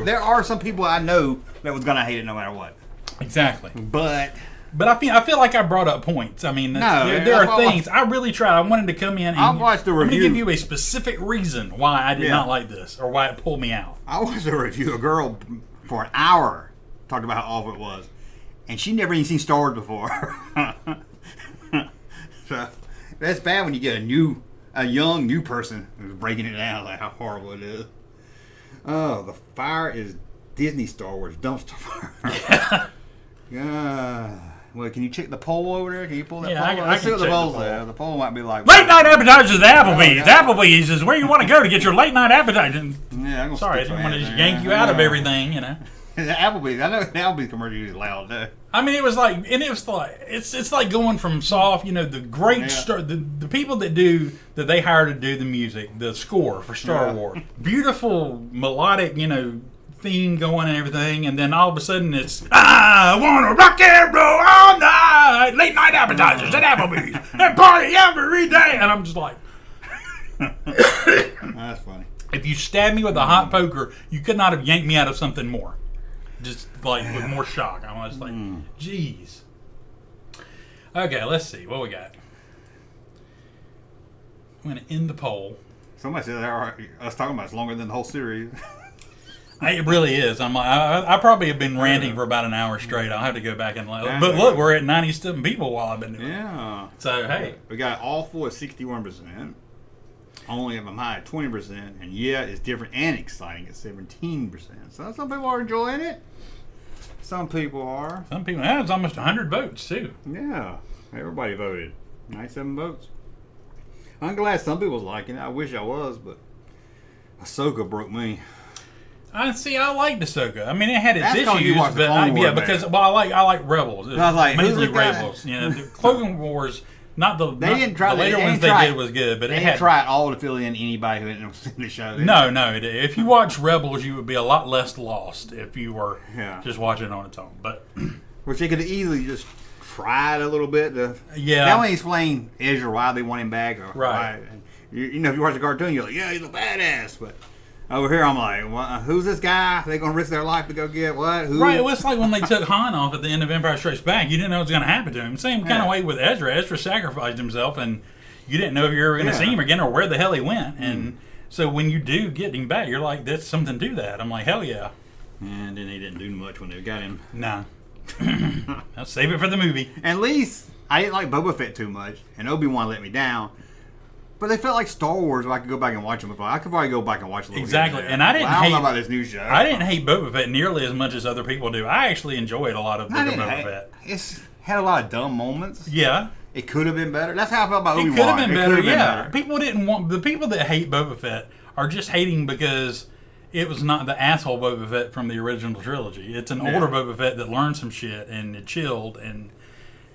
There are some people I know that was going to hate it no matter what. Exactly. But I feel like I brought up points. I mean, there are things I really tried. I wanted to come in and I watched the review. I'm going to give you a specific reason why I did not like this or why it pulled me out. I watched a review. A girl for an hour talked about how awful it was, and she never even seen Star Wars before. So that's bad when you get a young new person who's breaking it down like how horrible it is. Oh, the fire is Disney Star Wars dumpster fire. Yeah. Well, can you check the poll over there? Can you pull that poll? Let's see what the poll says. The poll might be like late night appetizers at Applebee's. Applebee's is where you want to go to get your late night appetizer. Yeah, I'm sorry, I didn't want to just yank you out of everything, The Applebee's. I know the Applebee's commercial is loud though. I mean, it's like going from soft, the great the people that they hire to do the music, the score for Star Wars, beautiful melodic, theme going and everything, and then all of a sudden it's I want to rock and roll all night, late night appetizers at Applebee's, and party every day, and I'm just like, that's funny. If you stabbed me with a hot poker, you could not have yanked me out of something more. Just like with more shock. I was like, geez. Okay, let's see. What we got? I'm going to end the poll. Somebody said us talking about it's longer than the whole series. It really is. I'm like, I probably have been ranting for about an hour straight. I'll have to go back and but look, we're at 97 people while I've been doing it. So, hey. We got awful at 61%. Only if I'm high at 20%, and it's different and exciting at 17%. So some people are enjoying it. Some people are. Some people, it's almost 100 votes too. Yeah, everybody voted. 97 votes. I'm glad some people's liking it. I wish I was, but Ahsoka broke me. I like Ahsoka. I mean, it had its That's issues, but because I like Rebels. I was like, mainly Rebels. The Clone Wars. Not the they didn't try. The later ones they did was good, but they didn't try at all to fill in anybody who didn't see the show. No. If you watch Rebels, you would be a lot less lost if you were just watching it on its own. But which they could have easily just tried a little bit to. Yeah. That one explain Ezra why they want him back, or right? Why, if you watch the cartoon, you're like, yeah, he's a badass, but. Over here, I'm like, who's this guy? They're going to risk their life to go get what? Who? Right, it was like when they took Han off at the end of Empire Strikes Back. You didn't know what was going to happen to him. Same kind of way with Ezra. Ezra sacrificed himself, and you didn't know if you were ever going to Yeah. see him again or where the hell he went. And so when you do get him back, you're like, there's something to that. I'm like, hell yeah. And then they didn't do much when they got him. Nah. I'll save it for the movie. At least I didn't like Boba Fett too much, and Obi-Wan let me down. But they felt like Star Wars where I could go back and watch them before. I could probably go back and watch a little Exactly. bit. And I didn't I don't hate know about this new show. I didn't hate Boba Fett nearly as much as other people do. I actually enjoyed a lot of Boba Fett. It's had a lot of dumb moments. Yeah. It could have been better. That's how I felt about Obi-Wan. It could have been better, could have yeah. better. People didn't want... The people that hate Boba Fett are just hating because it was not the asshole Boba Fett from the original trilogy. It's an older Boba Fett that learned some shit and it chilled and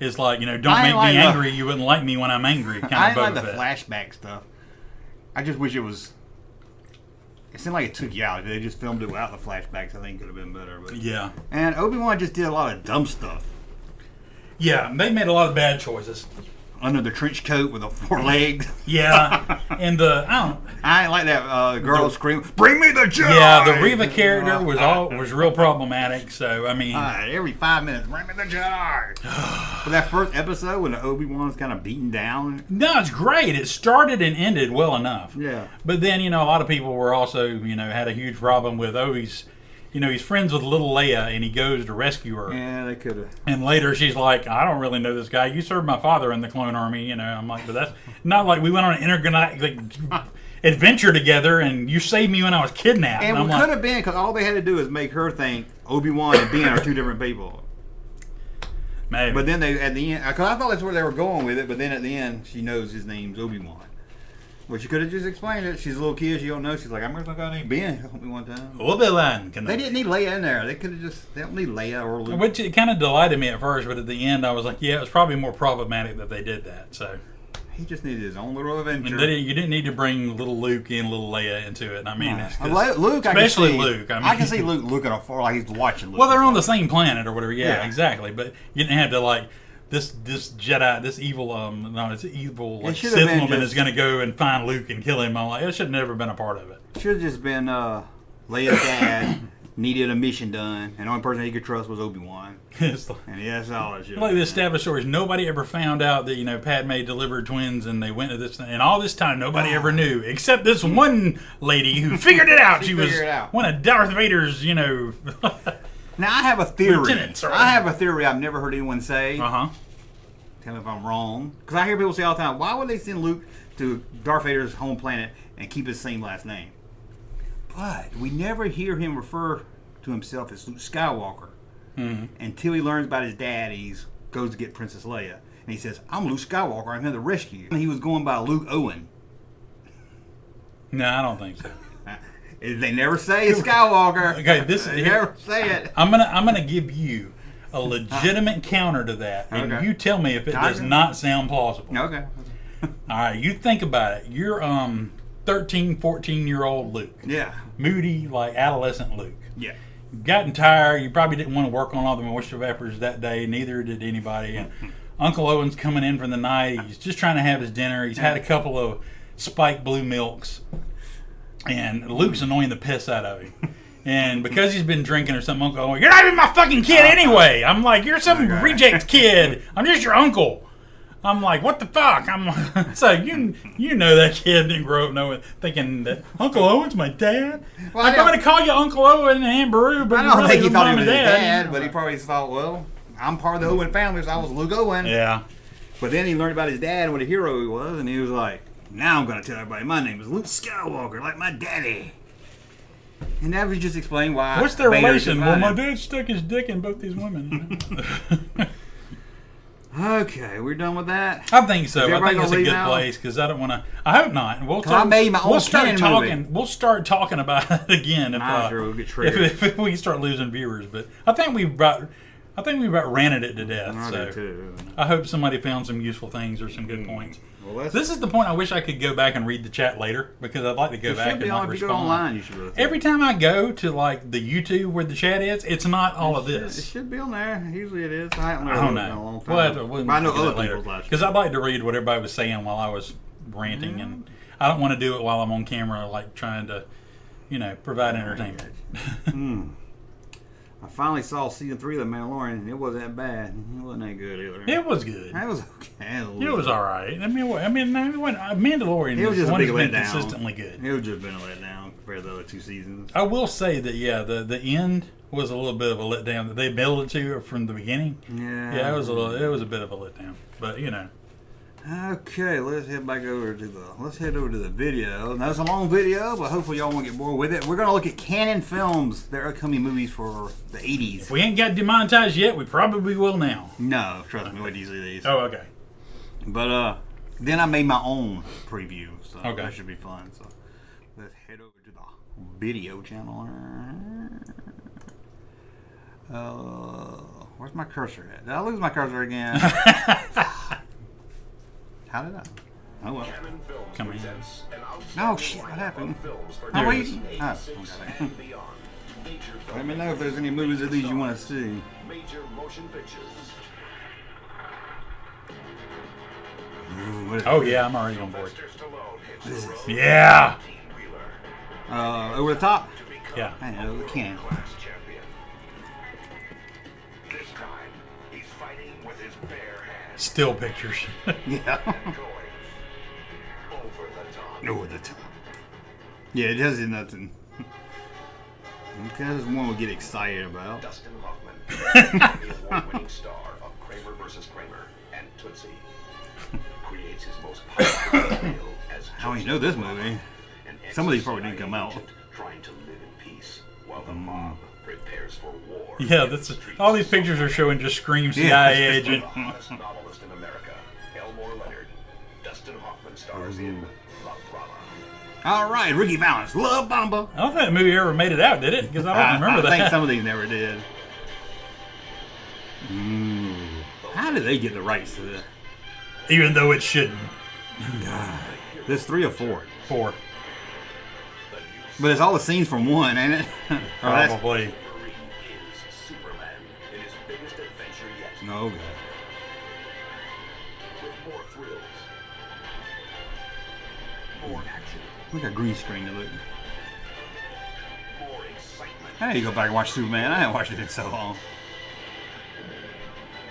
is like, you know, don't make me angry. You wouldn't like me when I'm angry kind I of didn't Boba like the Fett. flashback stuff. I just wish it was... It seemed like it took you out. They just filmed it without the flashbacks. I think it could have been better. But. Yeah. And Obi-Wan just did a lot of dumb stuff. Yeah, they made a lot of bad choices. Under the trench coat with the 4 legs. Yeah. And I ain't like that girl scream, "Bring me the Jedi!" Yeah, the Reva character was real problematic. So I mean, every 5 minutes, bring me the Jedi. For that first episode when the Obi-Wan's kind of beaten down. No, it's great. It started and ended well enough. Yeah. But then a lot of people were also had a huge problem with he's friends with little Leia and he goes to rescue her. Yeah, they could have. And later she's like, I don't really know this guy. You served my father in the clone army. I'm like, but that's not like we went on an intergalactic adventure together and you saved me when I was kidnapped. And it could have been because all they had to do is make her think Obi-Wan and Ben are two different people. Maybe. But then they at the end, because I thought that's where they were going with it. But then at the end, she knows his name's Obi-Wan. Well, she could have just explained it. She's a little kid. She don't know. She's like, I'm going to go named Ben. Help me one time. Obi-Wan. They didn't need Leia in there. They could have just. They don't need Leia or Luke. Which it kind of delighted me at first, but at the end I was like, yeah, it was probably more problematic that they did that. So he just needed his own little adventure. And you didn't need to bring little Luke and little Leia into it. I mean, Luke, especially Luke. I can see Luke looking far like he's watching Luke. Well, they're on the same planet or whatever. Yeah, exactly. But you didn't have to like. This Jedi, this evil, it's evil like Sith woman is going to go and find Luke and kill him. I'm like, it should have never been a part of it. Should have just been Leia's dad needed a mission done, and the only person he could trust was Obi-Wan. And that's all it should. Like the established stories, nobody ever found out that Padme delivered twins, and they went to this, and all this time nobody ever knew, except this one lady who figured it out. She was one of Darth Vader's, Now, I have a theory. Lieutenants, right? I have a theory I've never heard anyone say. Tell me if I'm wrong. Because I hear people say all the time, why would they send Luke to Darth Vader's home planet and keep his same last name? But we never hear him refer to himself as Luke Skywalker until he learns about his dad and he goes to get Princess Leia. And he says, I'm Luke Skywalker. I'm here to rescue you. And he was going by Luke Owen. No, I don't think so. They never say Skywalker. Okay, they never say it. I'm gonna give you a legitimate counter to that, and you tell me if it does not sound plausible. Okay. All right, you think about it. You're 13, 14-year-old Luke. Yeah. Moody, like adolescent Luke. Yeah. You've gotten tired. You probably didn't want to work on all the moisture vapors that day. Neither did anybody. And Uncle Owen's coming in for the night. He's just trying to have his dinner. He's had a couple of spiked blue milks. And Luke's annoying the piss out of him. And because he's been drinking or something, Uncle Owen, you're not even my fucking kid anyway. I'm like, you're some reject kid. I'm just your uncle. I'm like, what the fuck? So you know that kid didn't grow up thinking that Uncle Owen's my dad. Well, I'm going to call you Uncle Owen and Aunt Beru, but I don't really think he thought he mom was and his dad. dad, but he probably thought, well, I'm part of the Owen family, so I was Luke Owen. Yeah. But then he learned about his dad and what a hero he was, and he was like, now I'm going to tell everybody my name is Luke Skywalker, like my daddy. And that would just explain why. What's their relation? Well, my dad stuck his dick in both these women. Okay, we're done with that. I think so. I think it's a good place because I don't want to. I hope not. I made my own start talking. movie. We'll start talking about it again we'll get triggered. if we start losing viewers. But I think we've about ranted it to death. I so do too. I hope somebody found some useful things or some good points. Well, this is the point I wish I could go back and read the chat later because I'd like to go back and like if you respond. go online, you should really Every time I go to like the YouTube where the chat is, it's not all of this. It should be on there. Usually it is. I don't know. In a long time. We'll I know other people's lives. Because I'd like to read what everybody was saying while I was ranting, and I don't want to do it while I'm on camera, like trying to, provide entertainment. I finally saw season 3 of The Mandalorian, and it wasn't that bad. It wasn't that good either. It was good. It was okay. It was all right. Mandalorian it was just one a has big been letdown. consistently good. It was just been a letdown compared to the other 2 seasons. I will say that, yeah, the end was a little bit of a letdown that they built it to from the beginning. Yeah. It was a bit of a letdown, but you know. Okay, let's head over to the video. Now it's a long video, but hopefully y'all won't get bored with it. We're gonna look at Canon films, their upcoming movies for the 80s. If we ain't got demonetized yet, we probably will now. No, trust me, wait till you see these. Oh, okay. But then I made my own preview, so okay. That should be fun. So let's head over to the video channel. Where's my cursor at? Did I lose my cursor again? How did I? Oh well. Come in. Oh shit! What happened? Oh wait. Oh, okay. Let me know if there's any movies of these you want to see. Major motion pictures. Ooh, oh yeah, I'm already on board. What is this? Yeah. Over the top. Yeah. I know we can. This time, he's fighting with his bare hands. Still pictures. Yeah. Over the top. Yeah, it does nothing. Okay, this one we'll get excited about. Dustin Hoffman, the award-winning star of Kramer vs. Kramer and Tootsie, creates his most popular role as How do you know this movie? Some of these probably didn't come out. Trying to live in peace while the mob prepares for war. Yeah, that's all these pictures are showing just scream CIA agent. Hottest novelist in America, Elmore Leonard. Dustin Hoffman stars in La Brava. All right, Ricky Valens, Love Bomba. I don't think that movie ever made it out, did it? Because I don't remember that. I think some of these never did. How did they get the rights to this? Even though it shouldn't. God. This 3 or 4? 4. But it's all the scenes from 1, ain't it? Probably. No, God. With more thrills, more action, Look at green screen to look. more excitement. I need to go back and watch Superman. I haven't watched it in so long.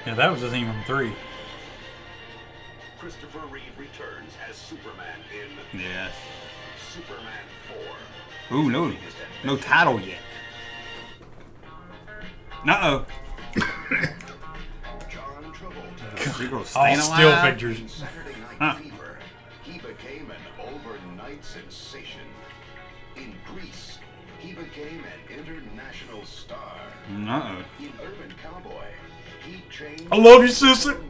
Yeah, that was the theme from 3. Christopher Reeve returns as Superman in Yes. Superman 4. Ooh, no title yet. Uh-oh. John Travolta. All still pictures. Saturday Night Fever. He became an overnight sensation. In Greece, he became an international star. Uh-oh. In Urban Cowboy, he changed. I love you, sister.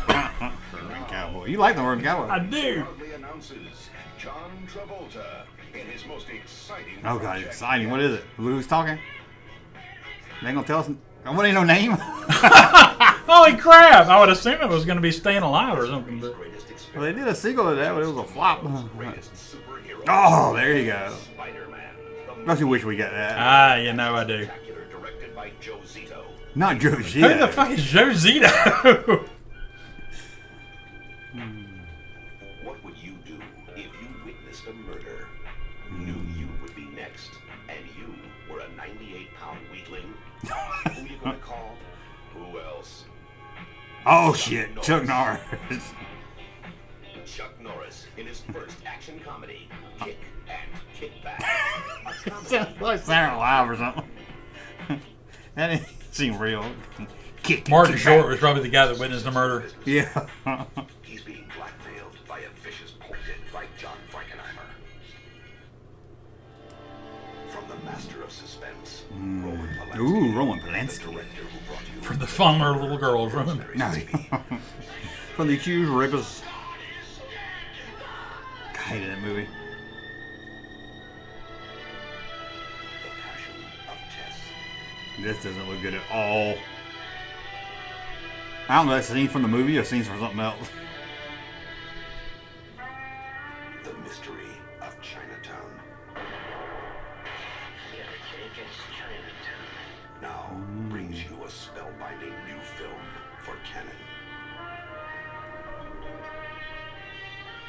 Urban Cowboy. You like the Urban Cowboy? I do. Proudly announces John Travolta in his most exciting. Oh, God, project exciting. yet. What is it? Who's talking? They ain't gonna tell us? What ain't no name? Holy crap! I would assume it was going to be Staying Alive or something. But Well, they did a sequel to that, but it was a flop. Oh, there you go. Don't you wish we got that? Ah, you know I do. Directed by Joe Zito. Not Joe Who Zito. the fuck is Joe Zito? What would you do if you witnessed a murder? Knew you would be next, and you were a 98-pound weakling? Who you gonna call? Who else? Oh, shit. Chuck Norris. Chuck Norris in his first action comedy, Kick and Kick Back. Sounds like Saturday Night Live or something. That didn't seem real. Kick. Martin Short was probably the guy that witnessed the murder. Yeah. He's being blackmailed by a vicious portent like John Frankenheimer. From the master of suspense, Roman Polanski. Ooh, Roman Polanski. For the fun little girls, remember? No. From the accused rapist. I hated that movie. The Passion of Tess. This doesn't look good at all. I don't know if that's scenes from the movie or scenes from something else. The Mystery of Chinatown. Now brings you a spellbinding new film for Canon.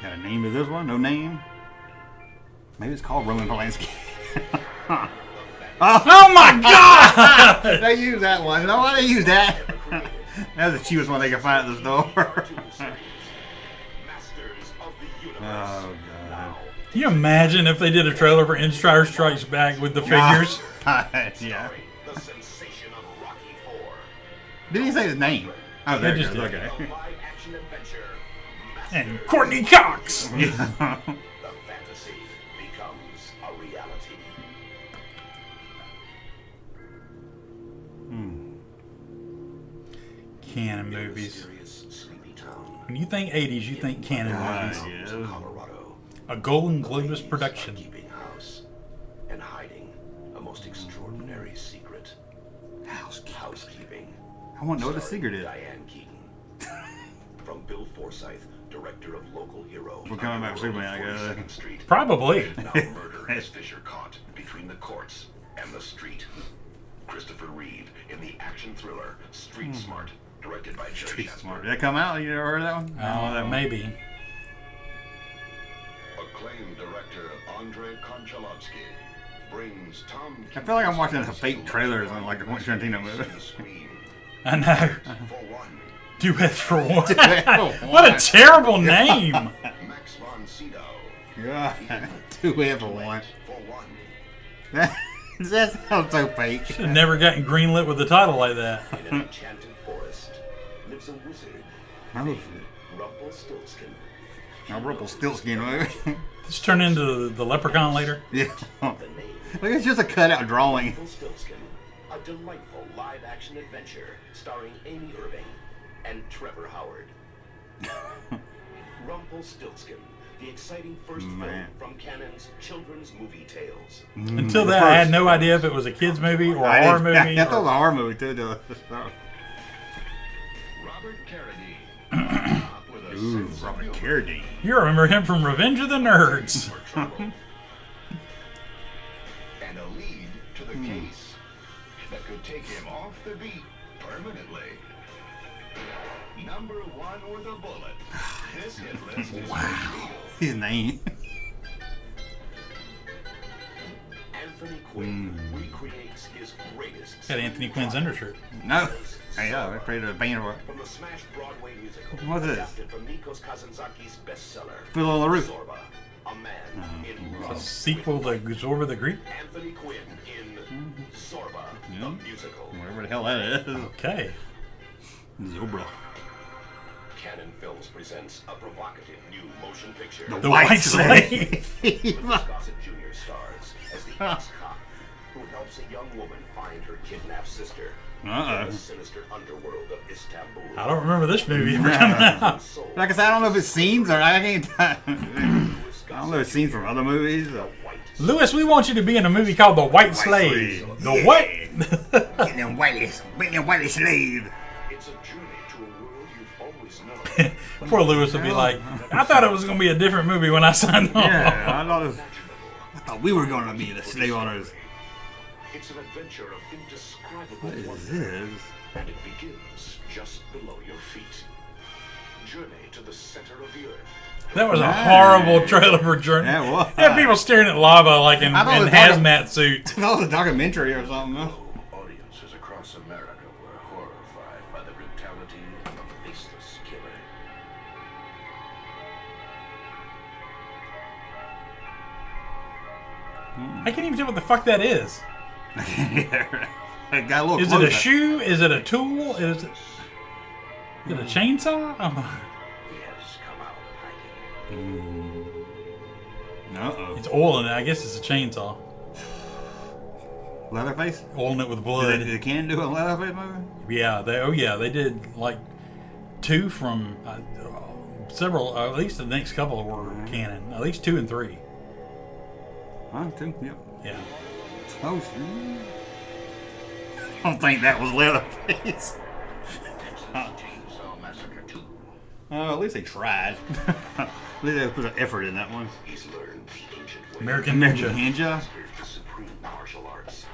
Got a name to this one? No name? Maybe it's called Roman Polanski. The Oh my God! They use that one. No, why they use that? That was the cheapest one they could find at the store. Oh God! Can you imagine if they did a trailer for Empire Strikes Back with the figures? Yeah. Did he say his name? Oh, there it goes. Okay. And Courtney Cox. The fantasy becomes a reality. Canon movies. When you think 80s, you think Canon movies. A Golden Globus production. Keeping house and hiding a most extraordinary secret. Housekeeping. I want to know what the secret is. Diane Keaton. From Bill Forsyth, director of Local Hero. We're coming back to Superman, I guess. Probably. Now murder has Fisher caught between the courts and the street. Christopher Reeve in the action thriller Street Smart, directed by Jerry Street Shepard. Smart. Did that come out? You ever heard of that one? Oh, maybe. Acclaimed director Andrei Konchalovsky brings Tom. I feel like I'm watching the fake trailers on like a Quentin Tarantino movie. I know. For one, Duet for One. What a terrible name. Max von Sydow. God, 2 for one. For one, That sounds so fake. Should have never gotten greenlit with a title like that. in an enchanted forest lives a wizard Oh, named Rumpelstiltskin. now Rumpelstiltskin movie. This turned into the Leprechaun later. Yeah. The name Look, it's just a cutout drawing. Rumpelstiltskin, a delightful live-action adventure starring Amy Irving and Trevor Howard. Rumpelstiltskin, the exciting first film from Canon's children's movie tales. Until that, I had no idea if it was a kid's movie or a horror movie. Yeah, I thought it was a horror movie too. Robert Carradine. Ooh, Robert Carradine. You remember him from Revenge of the Nerds. And a lead to the case that could take him off the beat permanently. Number one with a bullet. This hit list is Wow. His name. Anthony Quinn recreates his greatest. Got Anthony Quinn's undershirt. No. Hey, yeah, I played a band for it. From the smash Broadway musical. What's this? Adapted from Nikos Kazantzaki's bestseller. Fiddle on the Roof. Zorba, a man in A love sequel to Zorba the Greek. Anthony Quinn in Zorba, the musical. Whatever the hell that is. Okay. Zobra. Canon Films presents a provocative new motion picture. The White Slave. Gossett Jr. stars as the ex-cop who helps a young woman find her kidnapped sister in the sinister underworld of Istanbul. I don't remember this movie ever coming out. Like I said, I don't know if it's scenes or I can't. I don't know if it's scenes from other movies. Or... Lewis, we want you to be in a movie called The White Slave. The what? Getting them whitey slave. It's a journey to a world you've always known. Poor Lewis would be like, I thought it was going to be a different movie when I signed on. Yeah, I thought we were going to be the slave owners. It's an adventure of indescribable What is wonder, this? and it begins just below your feet. Journey to the center of the earth. That was a horrible trailer for Journey. Yeah, it was. Had people staring at lava like in hazmat suits. I thought it was a documentary or something. Huh? Audiences across America were horrified by the brutality of a faceless killer. I can't even tell what the fuck that is. It got a little Is it closer. a shoe? Is it a tool? Is it a chainsaw? He has come out hiding. Uh-oh. It's oil in it. I guess it's a chainsaw. Leatherface? Oiling it with blood. Did Canon do a Leatherface movie? Yeah, they did like 2 from several. At least the next couple were Canon. At least 2 and 3. Huh? 2? Yep. Yeah. Oh, shit. I don't think that was Leatherface. Chainsaw Massacre 2. Oh, at least they tried. At least they put an effort in that one. He's learned the ancient ways American American Ninja. Ninja. of the supreme martial arts.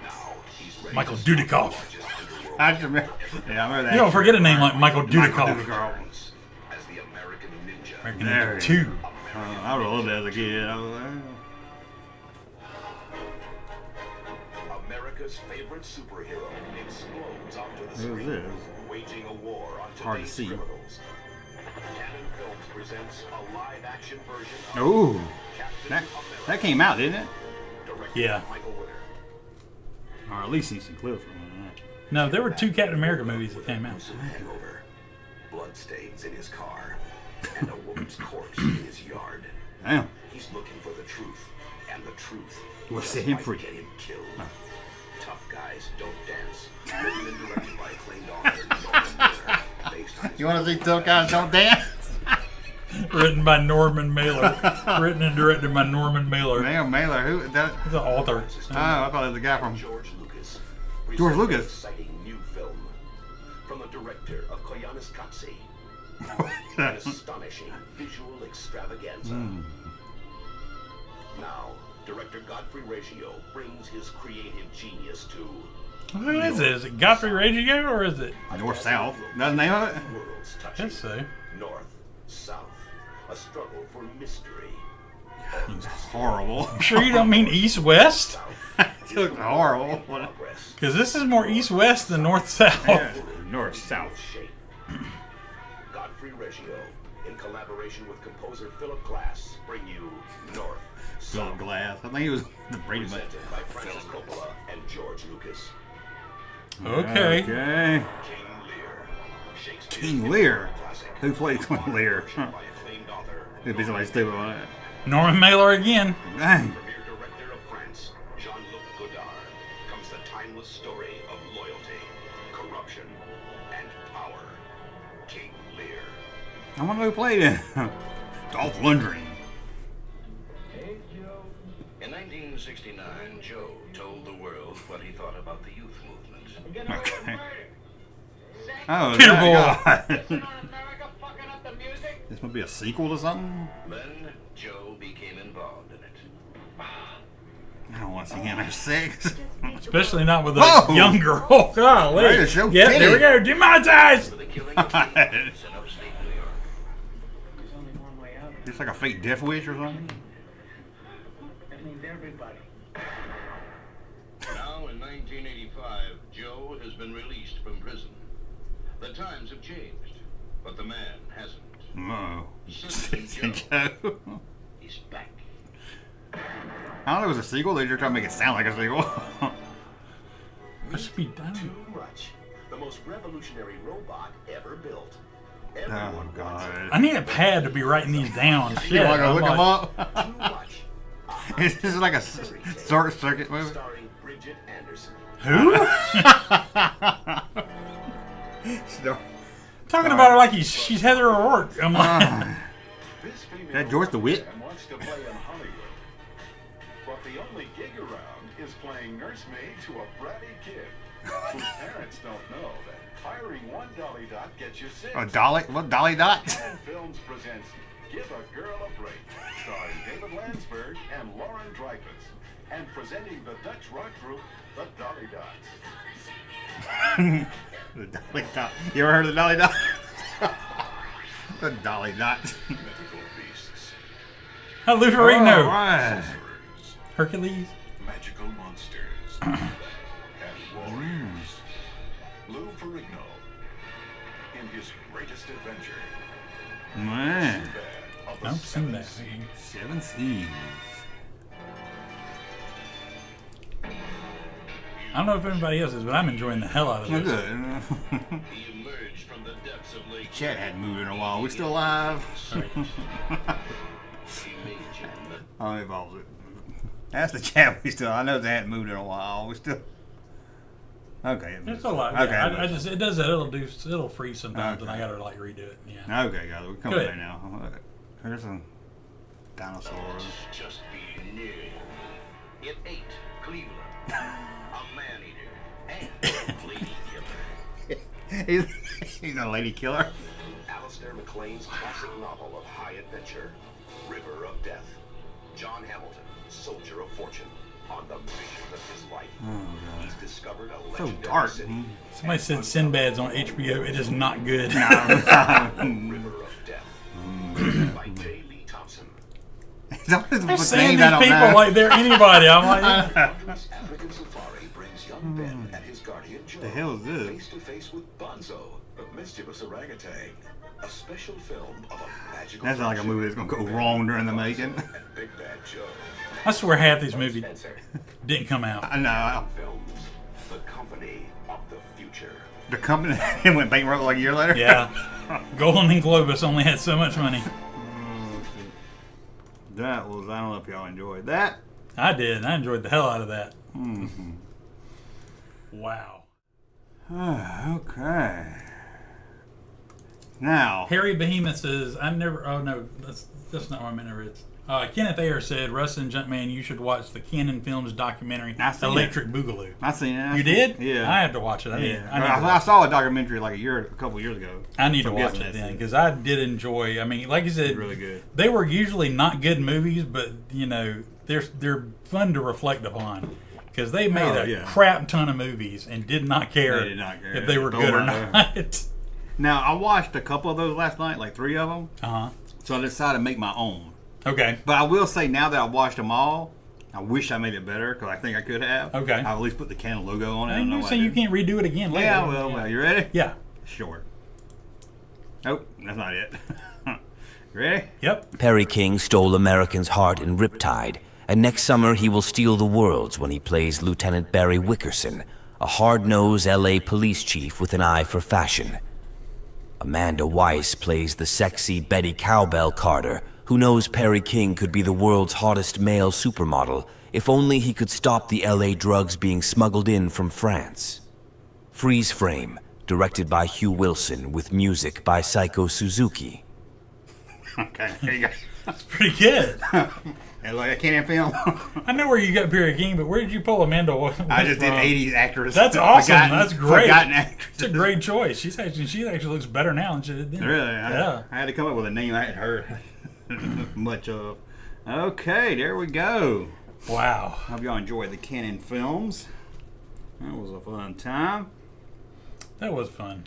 Now he's ready Michael to start the Dudikoff. largest underworld I remember. Yeah, I remember that. You don't forget a name like Michael Dudikoff. Dudikoff. as the American Ninja. American There Ninja he 2. I was a little bit as a kid. I was like, superhero explodes onto the Who is screen, this? waging a war on Hard to today's see. criminals. Canon Films presents a live-action version of Ooh, Captain that America, came out, didn't it? directed Yeah. by Michael Witter. Or at least see some clips from that. No, there were 2 Captain America movies that came out. Gruesome hangover, bloodstains in his car, and a woman's corpse in his yard. Damn. He's looking for the truth, and the truth Will just set him might free. get him killed. Tough Guys Don't Dance, written and directed by acclaimed author Norman Mailer, based on his You want to see Tough Guys Don't Dance? Written by Norman Mailer. Written and directed by Norman Mailer. Damn, Mailer. Who? That? He's the author. Oh, I thought it was the guy from George Lucas. George Lucas. An exciting new film from the director of Koyaanisqatsi. An astonishing visual extravaganza. Now, director Godfrey Ratio brings his creative genius to Who is it? Is it Godfrey Ratio or is it? North South. That's the name of it? worlds touching. Yes, so. North, South, a struggle for mystery. It's horrible. I'm sure you don't mean East West? It looks horrible. Progress. Because this is more East West than North South. Yeah. North South. Shape. Godfrey Ratio, in collaboration with composer Philip Glass, bring you North, Philip South, Glass. I think he was the Brady Bunch. presented by Francis Coppola and George Lucas. Okay. Okay. King Lear, Shakespeare's King Lear. classic, Who played King Lear? version by acclaimed author, It'd be somebody stupid on it. Norman Mailer again. Dang. premier director of France, Jean-Luc Godard, comes the timeless story of loyalty, corruption, and power. King Lear. I wonder who played it. Dolph Lundgren. In 1969, Joe told the world what he thought about the youth movement. Okay. Oh, Peter that Bull. guy. This might be a sequel to something? Then Joe became involved in it. I don't want to see him have sex. Especially not with a Whoa! young girl. Golly. Ready to show Yep, titty. there we go. Demonetize! For the killing of teenagers in upstate New York. It's like a fake death wish or something. Now in 1985, Joe has been released from prison. The times have changed, but the man hasn't. No. Citizen Joe. He's back. I don't know if it was a sequel. They just trying to make it sound like a sequel. Must be done. Too much. The most revolutionary robot ever built. Oh, Everyone wants God. I need a pad to be writing these down. Shit, You want to I'm look like- him up? it. Too much. It's just like a short circuit movie. Starring Bridget Anderson. Who? So- Talking about her like she's Heather O'Rourke. I'm like, That George DeWitt? Wants to play in Hollywood, but the only gig around is playing nursemaid to a bratty kid whose parents don't know that hiring one Dolly Dot gets you 6. A Dolly? What? Dolly Dot? Canon Films presents Give a Girl a Break, starring David Landsberg and Lauren Dreyfus, and presenting the Dutch rock group, the Dolly Dots. The Dolly Dot. You ever heard of the Dolly Dot? The Dolly Dot. Mythical beasts, Lou Ferrigno. All right. Hercules. magical monsters, and warriors. Lou Ferrigno, in his greatest adventure, Man. Sinbad of the I've seen that. Seven Seas. 7 Seas. I don't know if anybody else is, but I'm enjoying the hell out of Oh, this. good. He emerged from the depths of Lake. Chat hadn't moved in a while. We still alive? He made you Oh, it involves it. That's the chat. We still. I know they hadn't moved in a while. We still. Okay. It's a lot. Okay. Yeah, I just it does that. It'll freeze sometimes, and I gotta like redo it. Yeah. Okay, guys. We're coming Go there ahead. now. There's some dinosaurs. just be near you. It ate Cleveland, a man-eater, and lady killer. He's a lady killer. Alistair MacLean's classic novel of high adventure, River of Death. John Hamilton, soldier of fortune, on the mission of his life. He's discovered a So legendary dark. city. Somebody said Sinbad's on HBO. It is not good. River of Death. Written by J. Lee Thompson. They're saying these people like they're anybody. I'm like, Wondrous African safari brings young Ben and show. The hell is this? Face to face with Bonzo, the mischievous orangutan. A special film of a magical. That's not like a movie that's gonna go wrong during the making. and Big Bad Joe. I swear half these movies didn't come out. I know. Films, the company of the future. The company went bankrupt like a year later. Yeah. Golden and Globus only had so much money. That was, I don't know if y'all enjoyed that. I did. I enjoyed the hell out of that. Wow. Okay. Now, Harry Behemoth says, I never, oh no, that's not what I meant to read. Kenneth Ayer said, Russ and Junkman, you should watch the Canon Films documentary, Electric Boogaloo. I seen it. You did? Yeah. I had to watch it. I did. I saw a documentary like a couple years ago. I need to watch it then because I did enjoy. I mean, like you said, really good. They were usually not good movies, but you know, they're fun to reflect upon because they made a crap ton of movies and did not care if they were good or not. Now I watched a couple of those last night, like 3 of them. So I decided to make my own. Okay. But I will say now that I watched them all, I wish I made it better because I think I could have. Okay. I at least put the Canon logo on it. I know so you can't redo it again later. Yeah, well, you ready? Yeah. Sure. Oh, that's not it. You ready? Yep. Perry King stole American's heart in Riptide, and next summer he will steal the world's when he plays Lieutenant Barry Wickerson, a hard-nosed L.A. police chief with an eye for fashion. Amanda Weiss plays the sexy Betty Cowbell Carter, who knows Perry King could be the world's hottest male supermodel if only he could stop the LA drugs being smuggled in from France. Freeze Frame, directed by Hugh Wilson with music by Saiko Suzuki. Okay, there you go. That's pretty good. Like a Canon film. I know where you got Perry King, but where did you pull Amanda Weiss I just did 80s actress. That's awesome. That's great. Forgotten actress. It's a great choice. She actually looks better now than she did then. Really? Yeah. I had to come up with a name I hadn't heard much of. Okay, there we go. Wow. Hope y'all enjoyed the Canon films. That was a fun time. That was fun.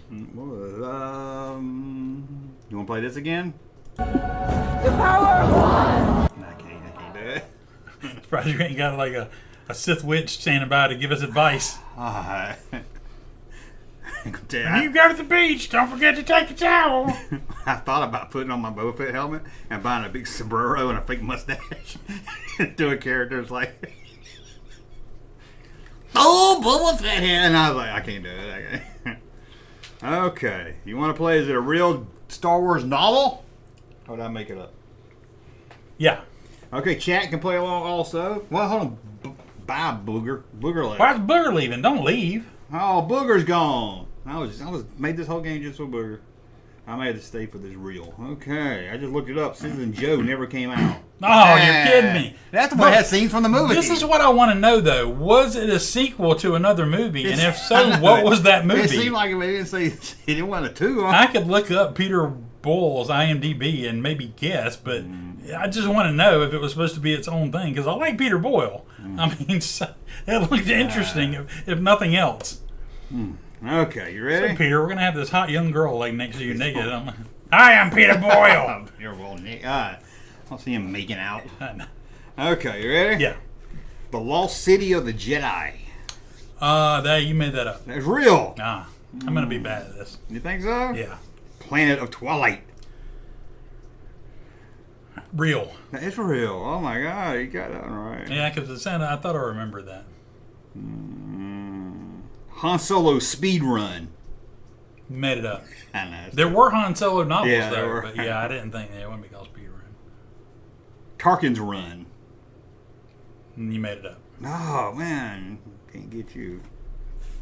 You want to play this again? The power of one. I can't do it. Surprised you ain't got like a Sith witch standing by to give us advice. When you go to the beach, don't forget to take a towel. I thought about putting on my Boba Fett helmet and buying a big sombrero and a fake mustache. Doing characters like, oh, Boba Fett here. And I was like, I can't do it. Okay. You want to play, is it a real Star Wars novel? Or did I make it up? Yeah. Okay, chat can play along also. Well, hold on. Bye, Booger. Booger left. Why's Booger leaving? Don't leave. Oh, Booger's gone. I was made this whole game just for Booger. I made to stay for this reel. Okay, I just looked it up. Citizen Joe never came out. Oh, you're kidding me. That's the way it has scenes from the movie. This is what I want to know, though. Was it a sequel to another movie? And if so, what was that movie? It seemed like it didn't say he didn't want a 2. Huh? I could look up Peter Boyle's IMDb and maybe guess, but I just want to know if it was supposed to be its own thing, because I like Peter Boyle. I mean, it looked interesting, if nothing else. Okay, you ready? So, Peter, we're going to have this hot young girl like next to you naked. Hi, I'm Peter Boyle. Peter Boyle. I'll see him making out. Okay, you ready? Yeah. The Lost City of the Jedi. You made that up. That's real. Nah, I'm going to be bad at this. You think so? Yeah. Planet of Twilight. Real. It's real. Oh my God, you got that one right. Yeah, because it sounded. I thought I remembered that. Han Solo Speed Run. Made it up. I know. There were Han Solo novels Yeah, there there, were. but yeah, I didn't think it wouldn't be called Speed Run. Tarkin's Run. You made it up. Oh man, can't get you.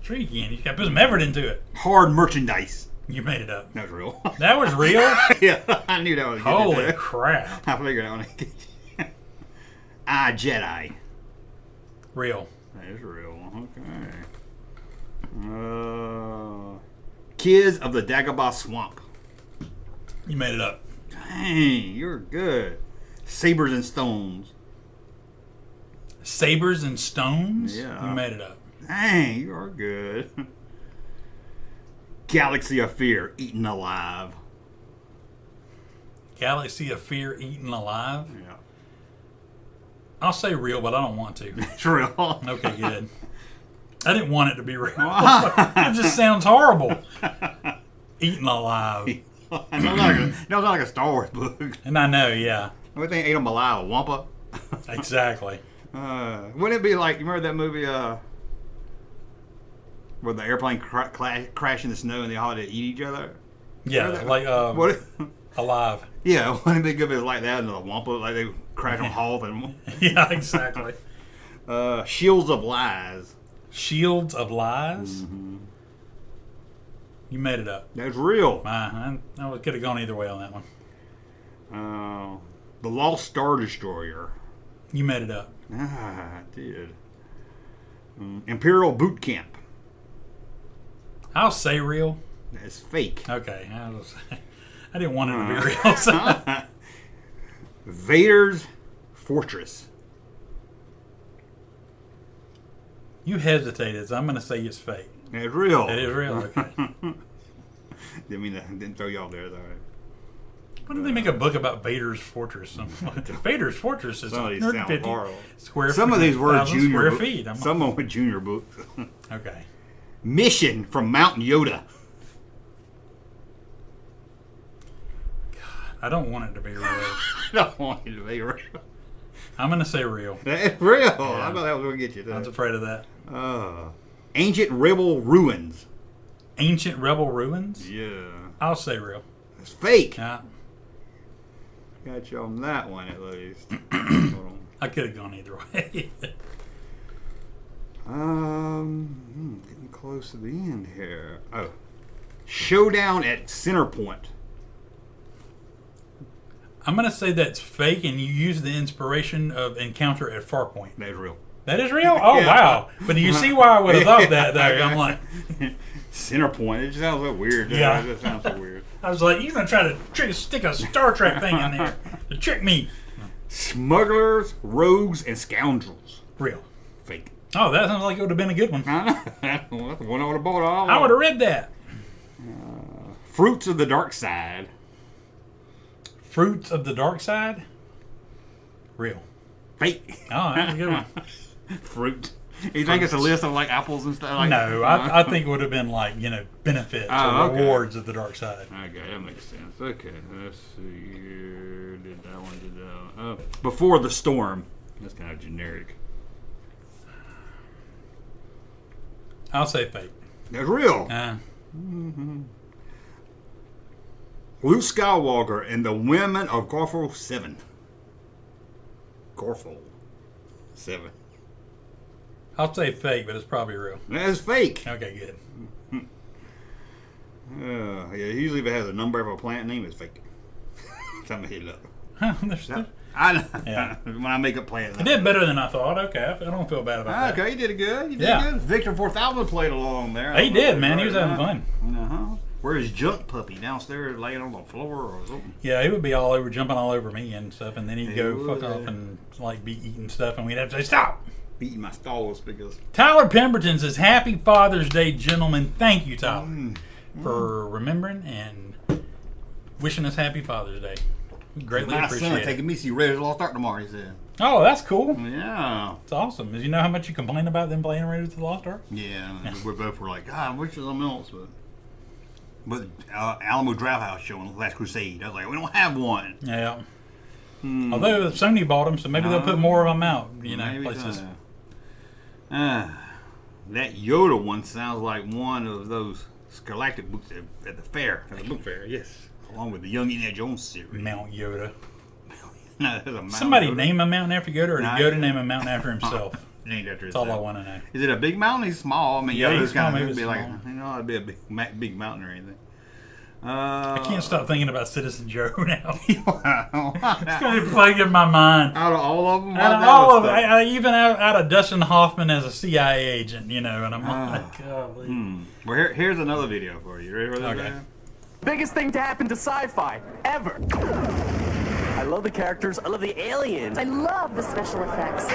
Sure you can. You got to put some effort into it. Hard Merchandise. You made it up. That was real. That was real? Yeah, I knew that was good. Holy crap. I figured out. Jedi. Real. That is real. Okay. Kids of the Dagobah Swamp. You made it up. Dang, you're good. Sabers and Stones. Sabers and Stones? Yeah. You made it up. Dang, you are good. Galaxy of Fear, Eaten Alive. Galaxy of Fear, Eaten Alive? Yeah. I'll say real, but I don't want to. It's real. Okay, good. I didn't want it to be real. It just sounds horrible. Eaten alive. That sounds like a Star Wars book. And I know, yeah. What they ate them alive? A wampa? Exactly. Wouldn't it be like, you remember that movie where the airplane crashed in the snow and they all had to eat each other? Yeah, like alive. Yeah, wouldn't it be good if it was like that and the wampa, like they crash on Hoth and yeah, exactly. Shields of Lies. Shields of Lies? Mm-hmm. You made it up. That's real. I could have gone either way on that one. The Lost Star Destroyer. You made it up. I did. Imperial Boot Camp. I'll say real. That's fake. Okay. I didn't want it to be real. So. Vader's Fortress. You hesitated, so I'm going to say it's fake. It's real. It is real. Okay. Didn't throw you off there. All right. Why did they make a book about Vader's Fortress? Vader's Fortress is 150 square feet. Some of these were junior square feet. Some of them were junior books. Okay. Mission from Mount Yoda. God, I don't want it to be real. I don't want it to be real. I'm going to say real. It's real. Yeah. I thought that was going to get you. I was afraid of that. Ancient Rebel Ruins. Ancient Rebel Ruins? Yeah. I'll say real. It's fake. Yeah. Got you on that one at least. I could have gone either way. Getting close to the end here. Oh. Showdown at Centerpoint. I'm going to say that's fake, and you use the inspiration of Encounter at Farpoint. That's real. That is real? Oh, yeah. Wow. But do you see why I would have thought that, though? I'm like... Centerpoint. It just sounds so weird. Yeah. It just sounds so weird. I was like, you're going to try to stick a Star Trek thing in there to trick me. Smugglers, Rogues, and Scoundrels. Real. Fake. Oh, that sounds like it would have been a good one. I know. That's the one I would have bought all. I would have read that. Fruits of the Dark Side. Fruits of the Dark Side? Real. Fake. Oh, that's a good one. Fruit. You think it's a list of like apples and stuff? Like, no, I think it would have been like, benefits or rewards of the dark side. Okay, that makes sense. Okay, let's see here. Did that one. Before the Storm. That's kind of generic. I'll say fake. That's real. Luke Skywalker and the Women of Gorfo 7. Gorfo 7. I'll say fake, but it's probably real. That's fake. Okay, good. Yeah, usually if it has a number of a plant name, it's fake. Tell me it up. Yeah. When I make up plans. I did better than I thought. Okay, I don't feel bad about that. Okay, you did it good. You did good. Victor 4000 played along there. He did, man. He was having fun. Where's Junk Puppy? Downstairs laying on the floor or something? Yeah, he would be all over, jumping all over me and stuff, and then he'd go fuck off and like be eating stuff, and we'd have to say, stop! Beating my stalls because... Tyler Pemberton says, Happy Father's Day, gentlemen. Thank you, Tyler, for remembering and wishing us Happy Father's Day. Greatly appreciate it. My son taking me to see Raiders Lost Ark tomorrow, he said. Oh, that's cool. Yeah. It's awesome. Did you know how much you complain about them playing Raiders of the Lost Ark? Yeah. We both were like, God, I wish there was something else, but Alamo Draft House showing Last Crusade. I was like, we don't have one. Yeah. Although Sony bought them, so maybe they'll put more of them out. Places. That Yoda one sounds like one of those Scholastic books at the fair, at the book fair. Yes, along with the Young Indiana Jones series. Mount Yoda. No, there's a Mount Somebody Yoda. name a mountain after Yoda, or did Yoda name a mountain after himself? Named after That's all I want to know. Is it a big mountain? He's small. I mean, Yeah, Yoda's he's small, kind maybe of be small. like, it'd be a big mountain or anything. I can't stop thinking about Citizen Joe now. It's going to play in my mind. Out of all of them? Out of all of it. Even out of Dustin Hoffman as a CIA agent, and I'm like, golly. Well, here's another video for you. Ready for this? Okay. Biggest thing to happen to sci-fi ever. I love the characters. I love the aliens. I love the special effects.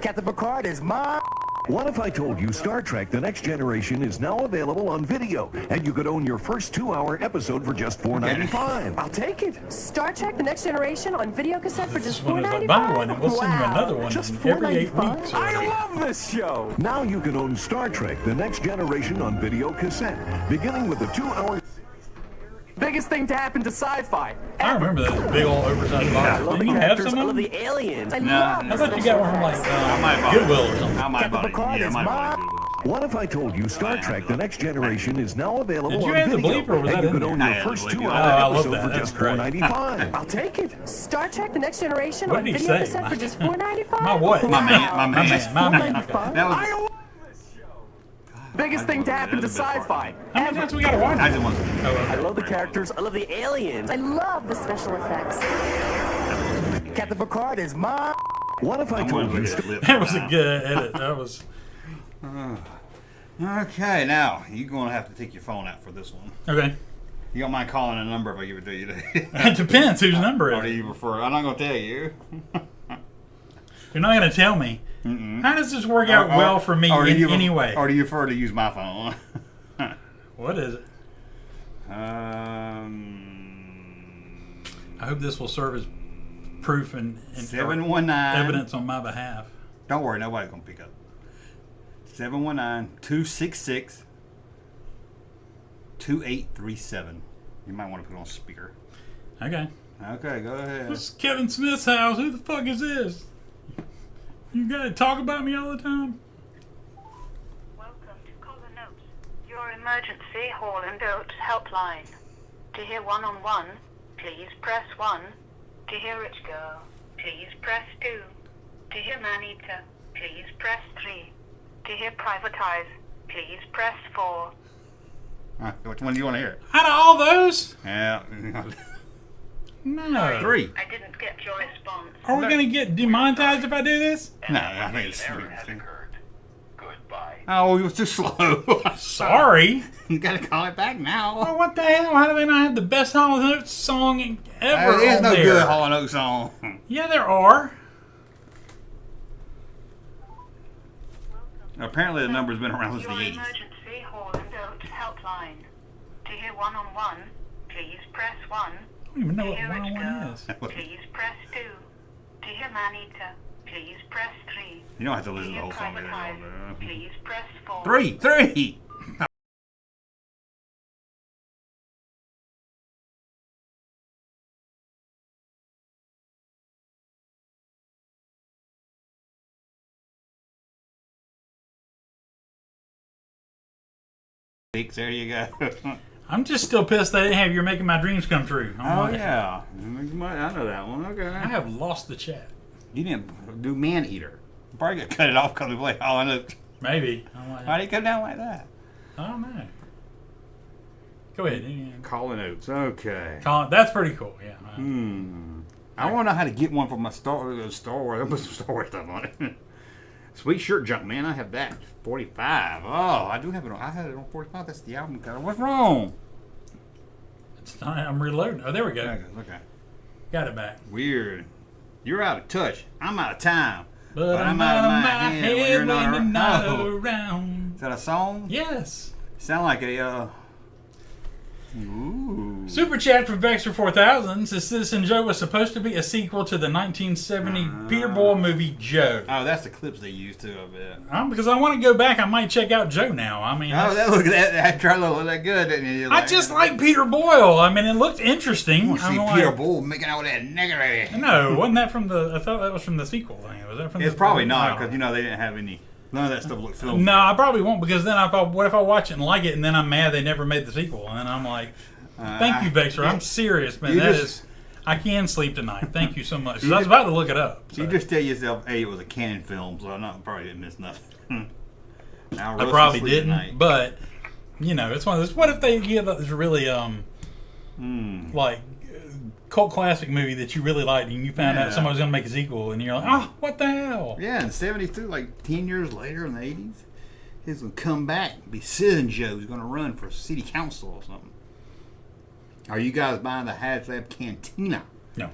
Captain Picard is my. What if I told you Star Trek The Next Generation is now available on video, and you could own your first 2-hour episode for just $4.95? I'll take it. Star Trek The Next Generation on video cassette for just One is like, buy one and we'll send you Wow. another one Just every 8 $4.95? weeks. I love this show. Now you can own Star Trek The Next Generation on video cassette, beginning with the 2-hour... Biggest thing to happen to sci-fi. I remember that big old oversized box. Didn't you have some of them? the aliens. I No, love I thought you got one from like I might have Goodwill or something. I might have bought it. Yeah, I might have bought it. What if I told you Star Trek The Next Generation is now available Did you on add the video, bleep or was and that you in could there? own I your added the first bleep. 2-hour I love episode that. for That's just great. $4.95? I'll take it. Star Trek The Next Generation What on did he video say? cassette for just $4.95. My what? My man. My man. That was. I love this show. Biggest thing to happen to sci-fi. How many times we got to watch I it? just want to. I love the characters. I love the aliens. I love the special effects. Captain Picard is mine. What if I told you... That was a good edit. That was. Okay, now you're gonna have to take your phone out for this one. Okay. You don't mind calling a number if I give it to you? It depends whose number Or do it is. you prefer? I'm not gonna tell you. You're not going to tell me. How does this work out well for me or do you anyway? Or do you prefer to use my phone? What is it? I hope this will serve as proof and 719 evidence on my behalf. Don't worry, nobody's gonna pick up. 719-266-2837. You might want to put it on speaker. Okay. Okay, go ahead. This is Kevin Smith's house. Who the fuck is this? You gotta talk about me all the time? Welcome to Caller Notes, your emergency hall and note helpline. To hear one-on-one, please press 1. To hear Rich Girl, please press 2. To hear Man-Eater, please press 3. To hear Privatize, please press 4. Which one do you want to hear? Out of all those? Yeah. No. 3. I didn't get your response. Are we gonna get demonetized if I do this? No, I think it's 3. Goodbye. Oh, it was too slow. Sorry. You gotta call it back now. Oh, what the hell? How do they not have the best Hall & Oates song ever There's on no there? good Hall & Oates song. Yeah, there are. Apparently the number's been around since the Your 80s. emergency hall and note helpline. To hear one-on-one, please press 1. I don't even know To what hear Rich one-on-one Girl, is. please press 2. To hear Man-Eater, please press 3. You don't have to To listen to hear the whole song. Privatize, please press 4. 3. There you go. I'm just still pissed they didn't have You're Making My Dreams Come True. I'm Oh like, yeah, I know that one. Okay. I have lost the chat. You didn't do Man-Eater. You probably got cut it off because we played Hall & Oates. Maybe. I'm like, Why did it come down like that? I don't know. Go ahead. Yeah. Calling Oates. Okay. That's pretty cool. Yeah. I want to know how to get one for my Star Wars. I put some Star Wars stuff on it. Sweet shirt, Junkman. I have that. 45. Oh, I do have it on. I had it on 45. That's the album cover. What's wrong? It's not, I'm reloading. Oh, there we go. Okay. Got it back. Weird. You're out of touch. I'm out of time. But I'm out of my head when you're not Oh. around. Is that a song? Yes. Sound like a ooh. Super chat from Vexter 4000 says Citizen Joe was supposed to be a sequel to the 1970 Peter Boyle movie Joe. Oh, that's the clips they used too, I bet. Because I want to go back, I might check out Joe now. I mean, that trailer looked that good, didn't it? I just like Peter Boyle. I mean, it looked interesting. I want to see Peter Boyle making out with that nigger. No, wasn't that from the? I thought that was from the sequel thing. Was that from? It's probably not because they didn't have any. None of that stuff looked filmed. No, I probably won't because then I thought, what if I watch it and like it and then I'm mad they never made the sequel and then I'm like, thank you, Vexter. I'm serious, man. I can sleep tonight. Thank you so much. 'Cause I was about to look it up. So. You just tell yourself, hey, it was a Canon film, so I probably didn't miss nothing. I probably didn't, tonight. But it's one of those. What if they give this really like cult classic movie that you really liked and you found out somebody was going to make a sequel and you're like, oh, what the hell? Yeah, in 72, like 10 years later in the 80s, he's going to come back and be Citizen Joe. He's going to run for city council or something. Are you guys buying the HasLab Cantina? No.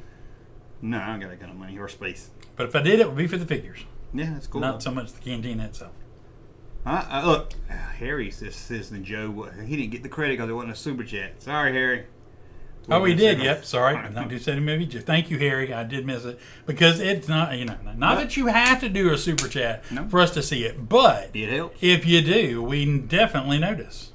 No, I don't got that kind of money or space. But if I did, it would be for the figures. Yeah, that's cool. Not so much the Cantina itself. Look, Harry says to Joe, he didn't get the credit because it wasn't a super chat. Sorry, Harry. Oh, he did. Yep. Sorry. I'm not just saying movie. Thank you, Harry. I did miss it because it's not. Not that you have to do a super chat for us to see it, but it helps. If you do, we definitely notice.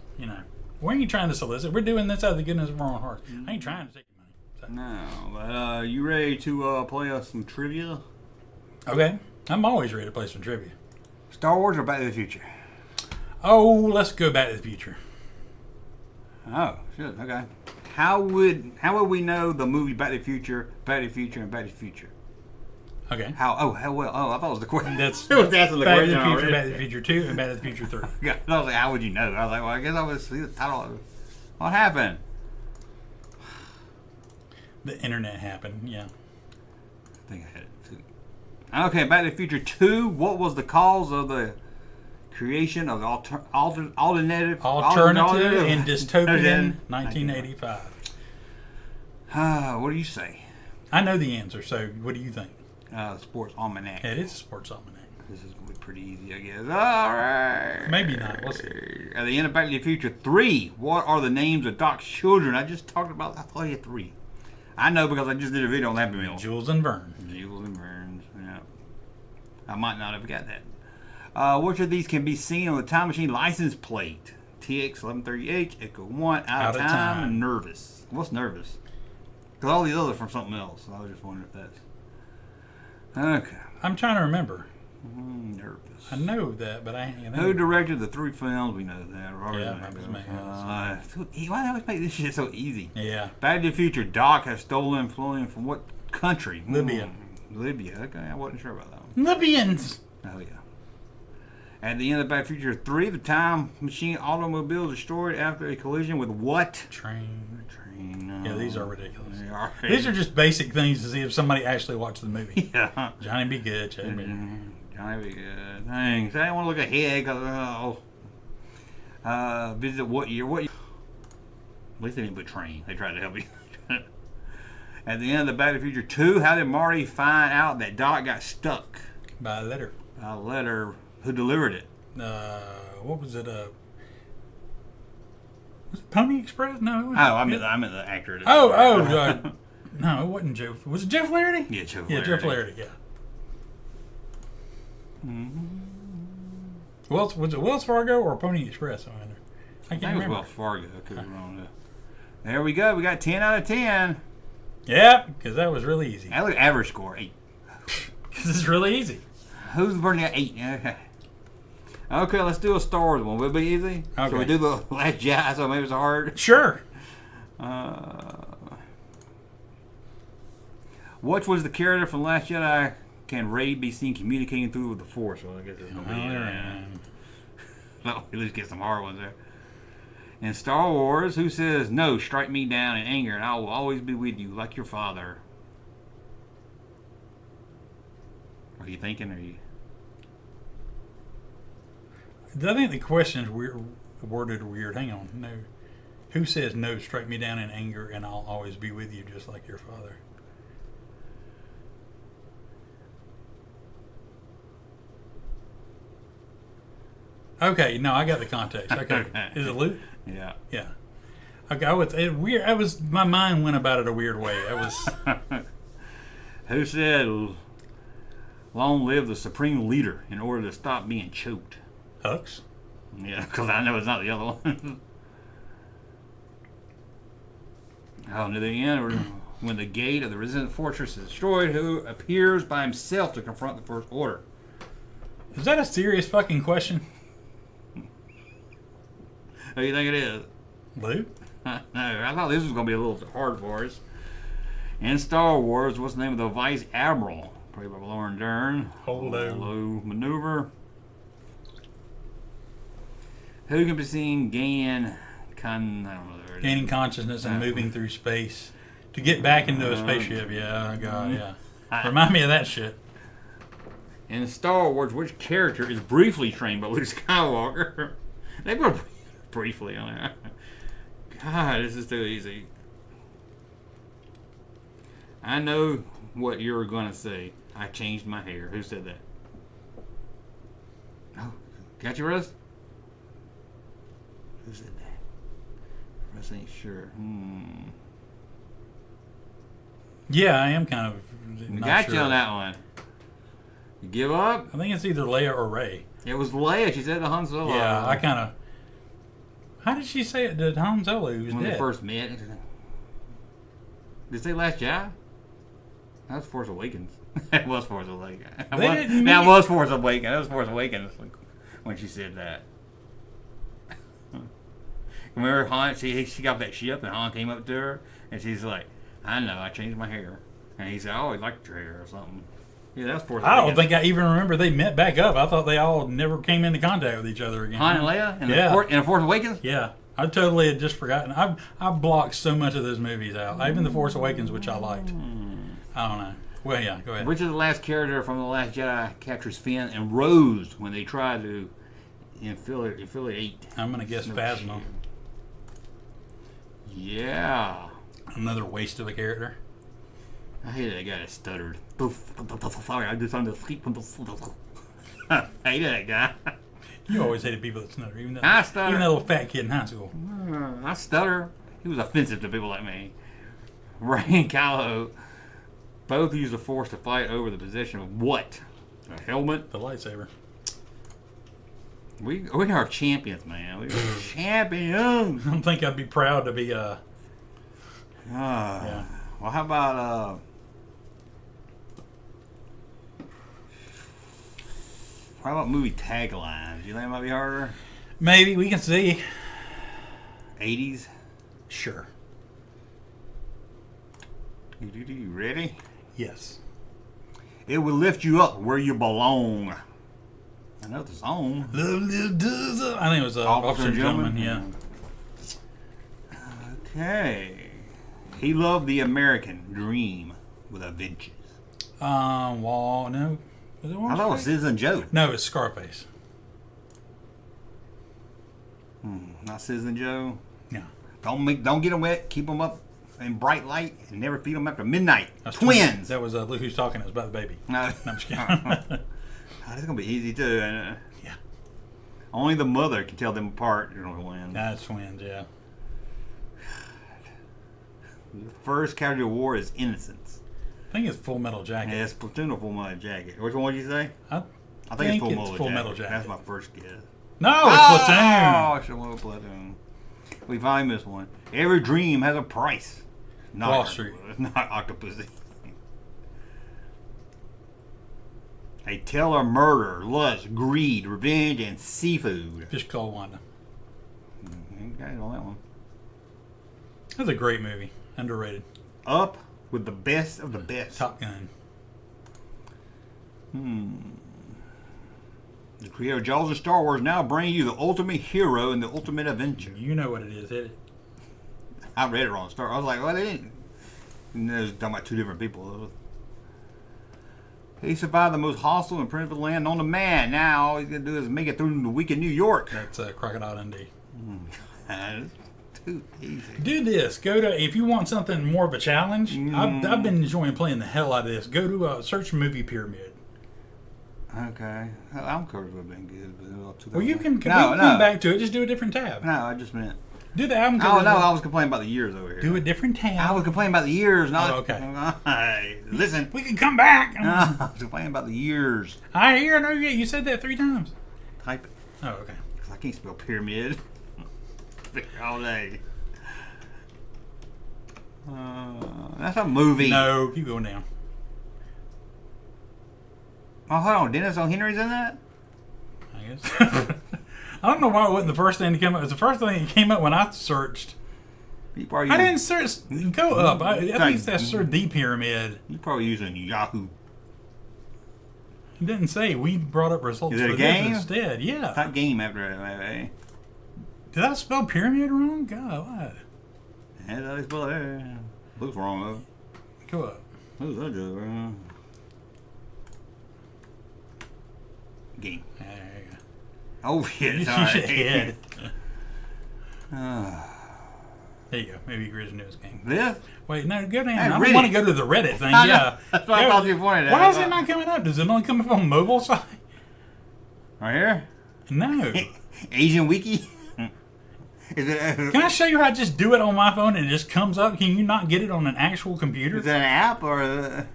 We ain't trying to solicit. We're doing this out of the goodness of our own heart. I ain't trying to take your money. So. No, but you ready to play us some trivia? Okay. I'm always ready to play some trivia. Star Wars or Back to the Future? Oh, let's go Back to the Future. Oh, shit. Okay. How would we know the movie Back to the Future, Back to the Future, and Back to the Future? Okay. How well? Oh, I thought it was the question. That's it was asking the Back question to the Future, already. Back to the Future 2, and Back to the Future 3. Yeah, I was like, how would you know? I was like, well, I guess I would see the title of it. What happened? The internet happened, yeah. I think I had it too. Okay, Back to the Future 2. What was the cause of the creation of the alternative and dystopian 1985? What do you say? I know the answer, so what do you think? Sports Almanac. Yeah, it is a sports almanac. This is going to be pretty easy, I guess. All right. Maybe not. We'll see. At the end of Back to the Future 3, what are the names of Doc's children? I just talked about, I thought he had 3. I know because I just did a video on Happy Meal. Jules and Vern. Jules and Vern, yeah. I might not have got that. Which of these can be seen on the Time Machine license plate? TX1130H, Echo 1, Out of Time, and Nervous. What's Nervous? Because all these others are from something else. So I was just wondering if that's... Okay. I'm trying to remember. Nervous. I know that, but I... Who directed the 3 films? We know that. Yeah, that was me. Why do I always make this shit so easy? Yeah. Back to the Future, Doc has stolen fluid from what country? Libya. Libya. Okay, I wasn't sure about that one. Libyans! Oh, yeah. At the end of Back to the Future 3, the Time Machine automobile destroyed after a collision with what? Train. No. Yeah, these are ridiculous. They are. These are just basic things to see if somebody actually watched the movie. Yeah. Johnny Be Good. Johnny Be Good. Thanks. I didn't want to look ahead because, visit what year? What year? At least they didn't put train. They tried to help you. At the end of the Back to the Future 2, how did Marty find out that Doc got stuck? By a letter. By a letter. Who delivered it? What was it? Was it Pony Express? No. I meant the actor. No, it wasn't Joe. Was it Jeff Flaherty? Yeah, Joe Flaherty. Yeah, Jeff Flaherty. Yeah. Was it Wells Fargo or Pony Express? I wonder. I can't remember. It was Wells Fargo. I could be wrong there. There we go. We got 10 out of 10. Yeah, because that was really easy. I look at average score 8. Because it's really easy. Who's the person that got 8? Okay. Okay, let's do a Star Wars one. Will it be easy? Okay. Shall we do the Last Jedi so maybe it's hard? Sure. What was the character from Last Jedi can Rey be seen communicating through with the Force? Well, I guess it's going to be no, at least get some hard ones there. In Star Wars, who says, "No, strike me down in anger and I will always be with you like your father"? Are you thinking, or are you... I think the question's worded weird. Hang on. No. Who says, "No, strike me down in anger and I'll always be with you just like your father"? Okay, no, I got the context. Okay. Is it Luke? Yeah. Yeah. Okay, my mind went about it a weird way. Who said, "Long live the Supreme Leader" in order to stop being choked? Hux? Yeah, because I know it's not the other one. Oh, near the end, when the gate of the Resistance Fortress is destroyed, who appears by himself to confront the First Order? Is that a serious fucking question? Who do you think it is? Luke? No, I thought this was going to be a little hard for us. In Star Wars, what's the name of the Vice Admiral? Played by Lauren Dern. Holo maneuver. Who can be seen gaining consciousness and moving through space to get back into a spaceship? Yeah, God, yeah. Remind me of that shit. In Star Wars, which character is briefly trained by Luke Skywalker? They put briefly on there. God, this is too easy. I know what you're going to say. I changed my hair. Who said that? Oh, Got your Russ? Who said that? Russ ain't sure. Yeah, I am kind of not Got sure. you on that one. You give up? I think it's either Leia or Rey. It was Leia. She said to Han Solo. Yeah, I kind of... How did she say it to Han Solo? He was when dead. they first met. Did it say Last Jedi? That was Force Awakens. It was Force Awakens. That was Force Awakens. That was Force Awakens when she said that. Remember Han? She got that ship and Han came up to her and she's like, "I know, I changed my hair." And he said, "I always liked your hair or something." Yeah, that's Force Awakens. I don't think I even remember they met back up. I thought they all never came into contact with each other again. Han and Leia in yeah. in Force Awakens? Yeah. I totally had just forgotten. I blocked so much of those movies out. Even The Force Awakens, which I liked. I don't know. Well, yeah, go ahead. Which is the last character from The Last Jedi captures Finn and Rose when they try to infiltrate? I'm going to guess Phasma. Yeah. Another waste of a character. I hated that guy that stuttered. Sorry, I just on the sleep. I hated that guy. You always hated people that stutter. Even I stutter. Even that little fat kid in high school. I stutter. He was offensive to people like me. Rey and Kylo both use the Force to fight over the possession of what? A helmet? The lightsaber. We are champions, man. We are champions. I think I'd be proud to be yeah. Well, how about movie taglines? You think it might be harder? Maybe. We can see. 80s? Sure. You ready? Yes. It will lift you up where you belong. I know the song. I think it was Officer and Gentleman, yeah. Okay. He loved the American dream with a vengeance. No. Was it I thought it was Citizen Joe. No, it's Scarface. Not Citizen Joe? No. Don't get them wet. Keep them up in bright light and never feed them after midnight. That's Twins. That was Look Who's Talking. It was about the baby. No. I'm just kidding. This is going to be easy, too. Yeah. Only the mother can tell them apart. You're going to win. That's Twins, yeah. The first casualty of war is innocence. I think it's Full Metal Jacket. Yeah, it's Platoon or Full Metal Jacket. Which one did you say? I think it's Full Metal Jacket. That's my first guess. No, it's Platoon. Oh, I should have went with Platoon. We finally missed one. Every dream has a price. Not Wall Street. Not Octopussy. A tale of murder, lust, greed, revenge, and seafood. Fish Called Wanda. Got it on that one. That's a great movie. Underrated. Up with the best of the best. Top Gun. The creator of Jaws and Star Wars now bring you the ultimate hero and the ultimate adventure. You know what it is, hit it. I read it wrong. I was like, well, they didn't. And it was talking about two different people. He survived the most hostile and primitive land known to man. Now all he's going to do is make it through the week in New York. That's Crocodile Dundee. That's too easy. Do this. Go to, if you want something more of a challenge, I've been enjoying playing the hell out of this. Go to search Movie Pyramid. Okay. Album covers would have been good. But Well, you can come back to it. Just do a different tab. No, I just meant. Do the album Oh, covers. no, I was complaining about the years over here. Do a different tab. I was complaining about the years. Not okay. Listen. We can come back. No, I was complaining about the years. I hear. No, you said that 3 times. Type it. Oh, okay. Because I can't spell pyramid. All day. That's a movie. No, keep going down. Oh, hold on. Dennis O'Henry's in that? I guess. I don't know why it wasn't the first thing to come up. It was the first thing that came up when I searched. I didn't search. Go up. I think that's Sir D Pyramid. You're probably using Yahoo. It didn't say. We brought up results Is it for a game? this instead. Yeah. Type game after it, maybe. Did I spell pyramid wrong? God, what? How did I spell it? Looks wrong, though. Go up. Who's that dude? Game. There you go. Oh, shit. You Sorry. should head. There you go. Maybe you read the newest game. This? Wait, no, go down. Hey, I don't Reddit. want to go to the Reddit thing. I know. Yeah. That's what I thought you pointed at. Why is it not coming up? Does it only come up on mobile side? Right here? No. Asian Wiki? Is it Can I show you how I just do it on my phone and it just comes up? Can you not get it on an actual computer? Is it an app or...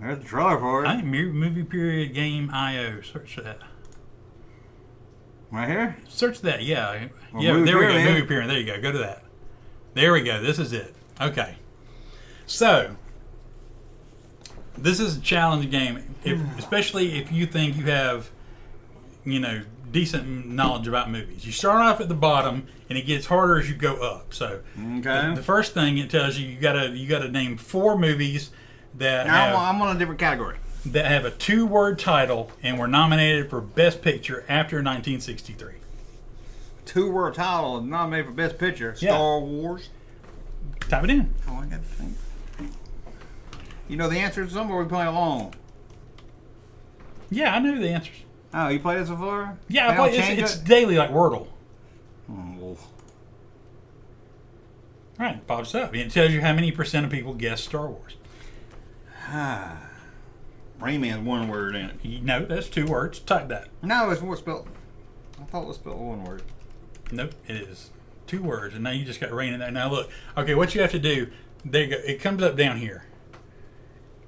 There's the trailer for it. I think movie period game IO. Search that. Right here? Search that, yeah. Well, Yeah, movie there we go. period. Movie period. There you go. Go to that. There we go. This is it. Okay. So, this is a challenge game, especially if you think you have, decent knowledge about movies. You start off at the bottom, and it gets harder as you go up. So, the first thing it tells you, you gotta name 4 movies that I'm on a different category. That have a 2-word title and were nominated for Best Picture after 1963. 2-word title nominated for Best Picture. Yeah. Star Wars. Type it in. Oh, I got to think. You know the answers to some, or are we playing along? Yeah, I know the answers. Oh, you played this before? Yeah, I play. It's daily like Wordle. Oh. Right, it pops up. It tells you how many % of people guess Star Wars. Rain Man's 1 word in it. No, that's 2 words. Type that. No, it's more spelled. I thought it was spelled 1 word. Nope, it is 2 words, and now you just got Rain in there. Now look, okay, what you have to do, there you go. It comes up down here.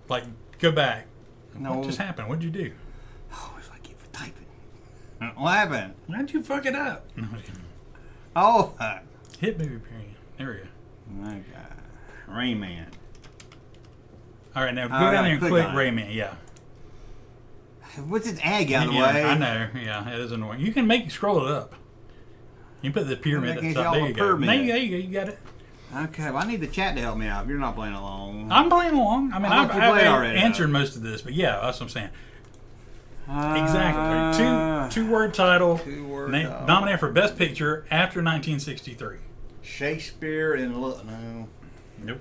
Like, go back. No. What just happened? What'd you do? Oh, it's like you were typing. What happened? How'd you fuck it up? No, Oh. Hit movie period. There we go. My God. Rain Man. All right, now go down there and click Rain Man. Yeah. What's this ad out of the Yeah, way? I know. Yeah, it is annoying. You can scroll it up. You can put the pyramid at the top. There you go. There you go. You got it. Okay, well, I need the chat to help me out. If you're not playing along. I'm playing along. I mean, I've already answered most of this, but yeah, that's what I'm saying. Exactly. Two-word title. Nominated for Best Picture after 1963. Shakespeare in no. Nope.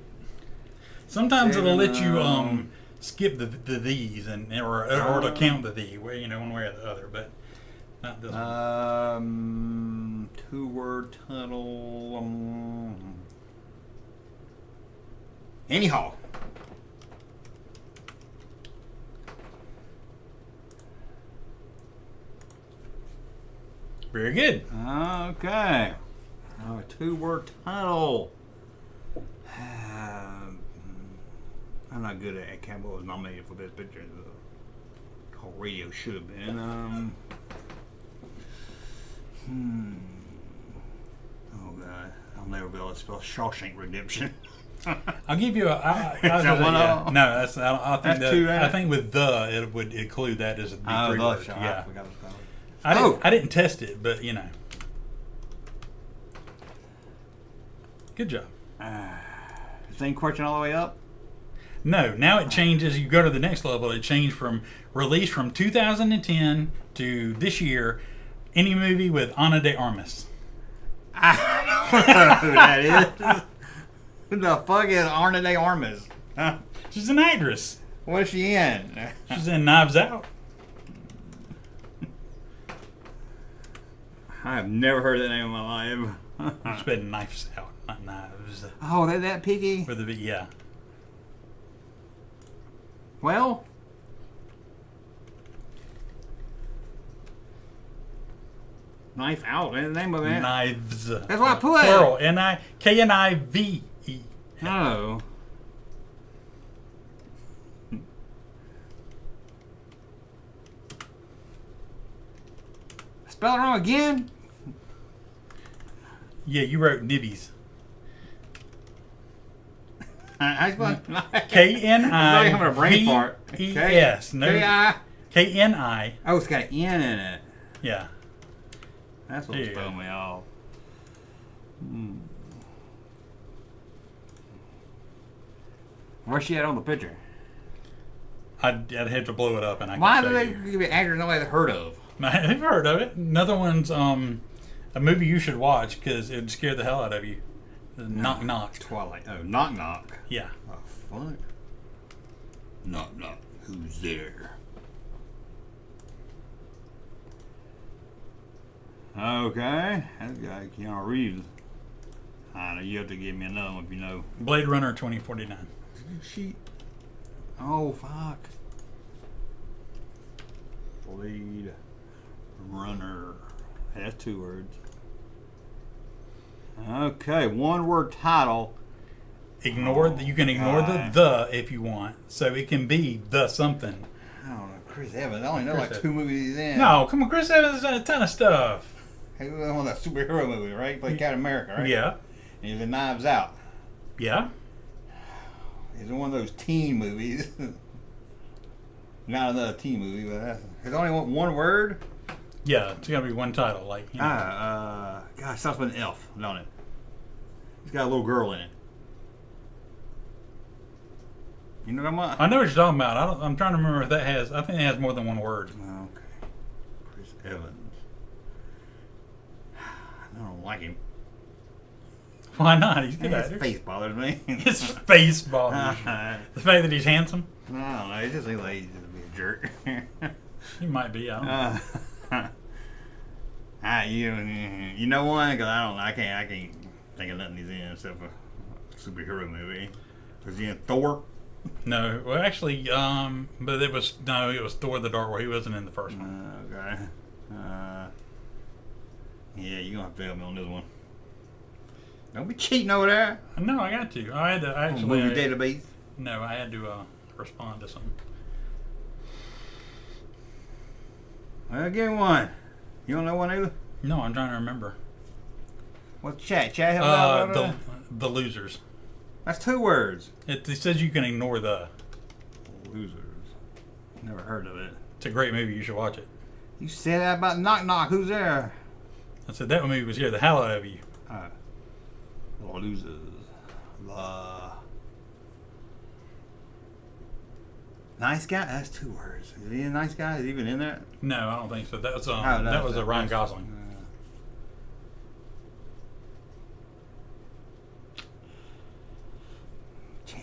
Sometimes it'll let you skip the these or to count the the one way or the other, but not this one. 2-word title. Anyhow. Very good. Okay. A 2-word title. I'm not good at Campbell was nominated for Best Picture. The whole radio should have been. Oh God, I'll never be able to spell Shawshank Redemption. I'll give you a. No, that's. I think with it would include that as a 3 word. Yeah. I didn't test it, but Good job. Same question all the way up? No, now it changes. You go to the next level. It changed from release from 2010 to this year. Any movie with Ana de Armas. I don't know who that is. Who the fuck is Ana de Armas? Huh? She's an actress. What's she in? She's in Knives Out. I have never heard that name in my life. It's been Knives Out, not Knives. Oh, they're that picky? For the yeah. Well, Knife Out. That's the name of it. Knives. That's what I put. Plural. Knive. Oh. Spell it wrong again? Yeah, you wrote nibbies. I spelled K-N-I. I'm a brain fart. Yes. No. K-I. K-N-I. Oh, it's got an N in it. Yeah. That's what's throwing me off. Where's she at on the picture? I'd have to blow it up and I can Why show do they you. give it actors nobody's heard of? I've heard of it. Another one's a movie you should watch because it would scare the hell out of you. Knock Knock. Twilight. Oh, Knock Knock. Yeah. Oh, fuck. Knock Knock. Who's there? Okay. That guy, Keanu Reeves. I know, you have to give me another one if you know. Blade Runner 2049. She. Oh, fuck. Blade Runner. Hey, that's 2 words. Okay, 1-word title. You can ignore the if you want, so it can be the something. I don't know, Chris Evans. I only know like 2 movies he's in. No, come on, Chris Evans has done a ton of stuff. He was on that superhero movie, right? He played Captain America, right? Yeah. And he's in Knives Out. Yeah. He's in one of those teen movies. Not another teen movie, but there's only one word. Yeah, it's gotta be one title, like. You know. Gosh, starts with an F, don't it? He's got a little girl in it. You know what I'm about? I know what you're talking about. I'm trying to remember if that has. I think it has more than one word. Okay. Chris Evans. I don't like him. Why not? He's good at His it. face bothers me. His face bothers you. The fact that he's handsome? I don't know. He just seems like he's just be a jerk. He might be. I don't know. You know one? Because I can't think of nothing he's in except for a superhero movie. Was he in Thor? No. Well, actually, but it was Thor: The Dark World. He wasn't in the first one. Okay. Yeah, you're gonna have to help me on this one. Don't be cheating over there. No, I got to. I had to actually. Movie database. No, I had to respond to something. Well, give me one. You don't know one either? No, I'm trying to remember. What's chat? Chat help out. The Losers. That's 2 words. It says you can ignore the. Losers. Never heard of it. It's a great movie. You should watch it. You said that about Knock Knock. Who's there? I said that movie was here. The hell out of you. Losers. Nice Guy? That's 2 words. Is he a nice guy? Is he even in there? No, I don't think so. That was that was Ryan Gosling.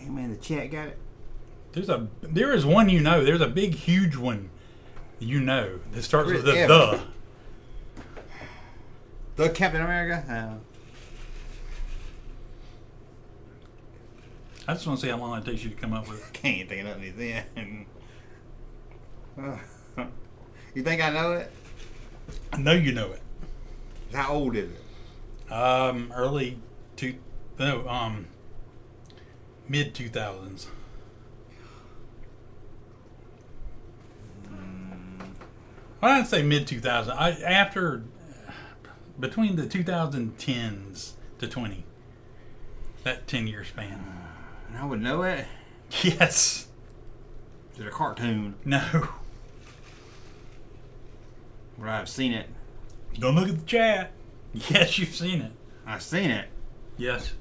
Man, the chat got it. There is one you know. There's a big, huge one you know that starts with the the. The Captain America? I just want to see how long it takes you to come up with it. Can't think of nothing he's in. You think I know it? I know you know it. How old is it? Mid 2000s. I'd say mid 2000s. Between the 2010s to 20. That 10-year span. I would know it. Yes. Is it a cartoon? No. Would I have seen it? Don't look at the chat. Yes, you've seen it. I've seen it. Yes.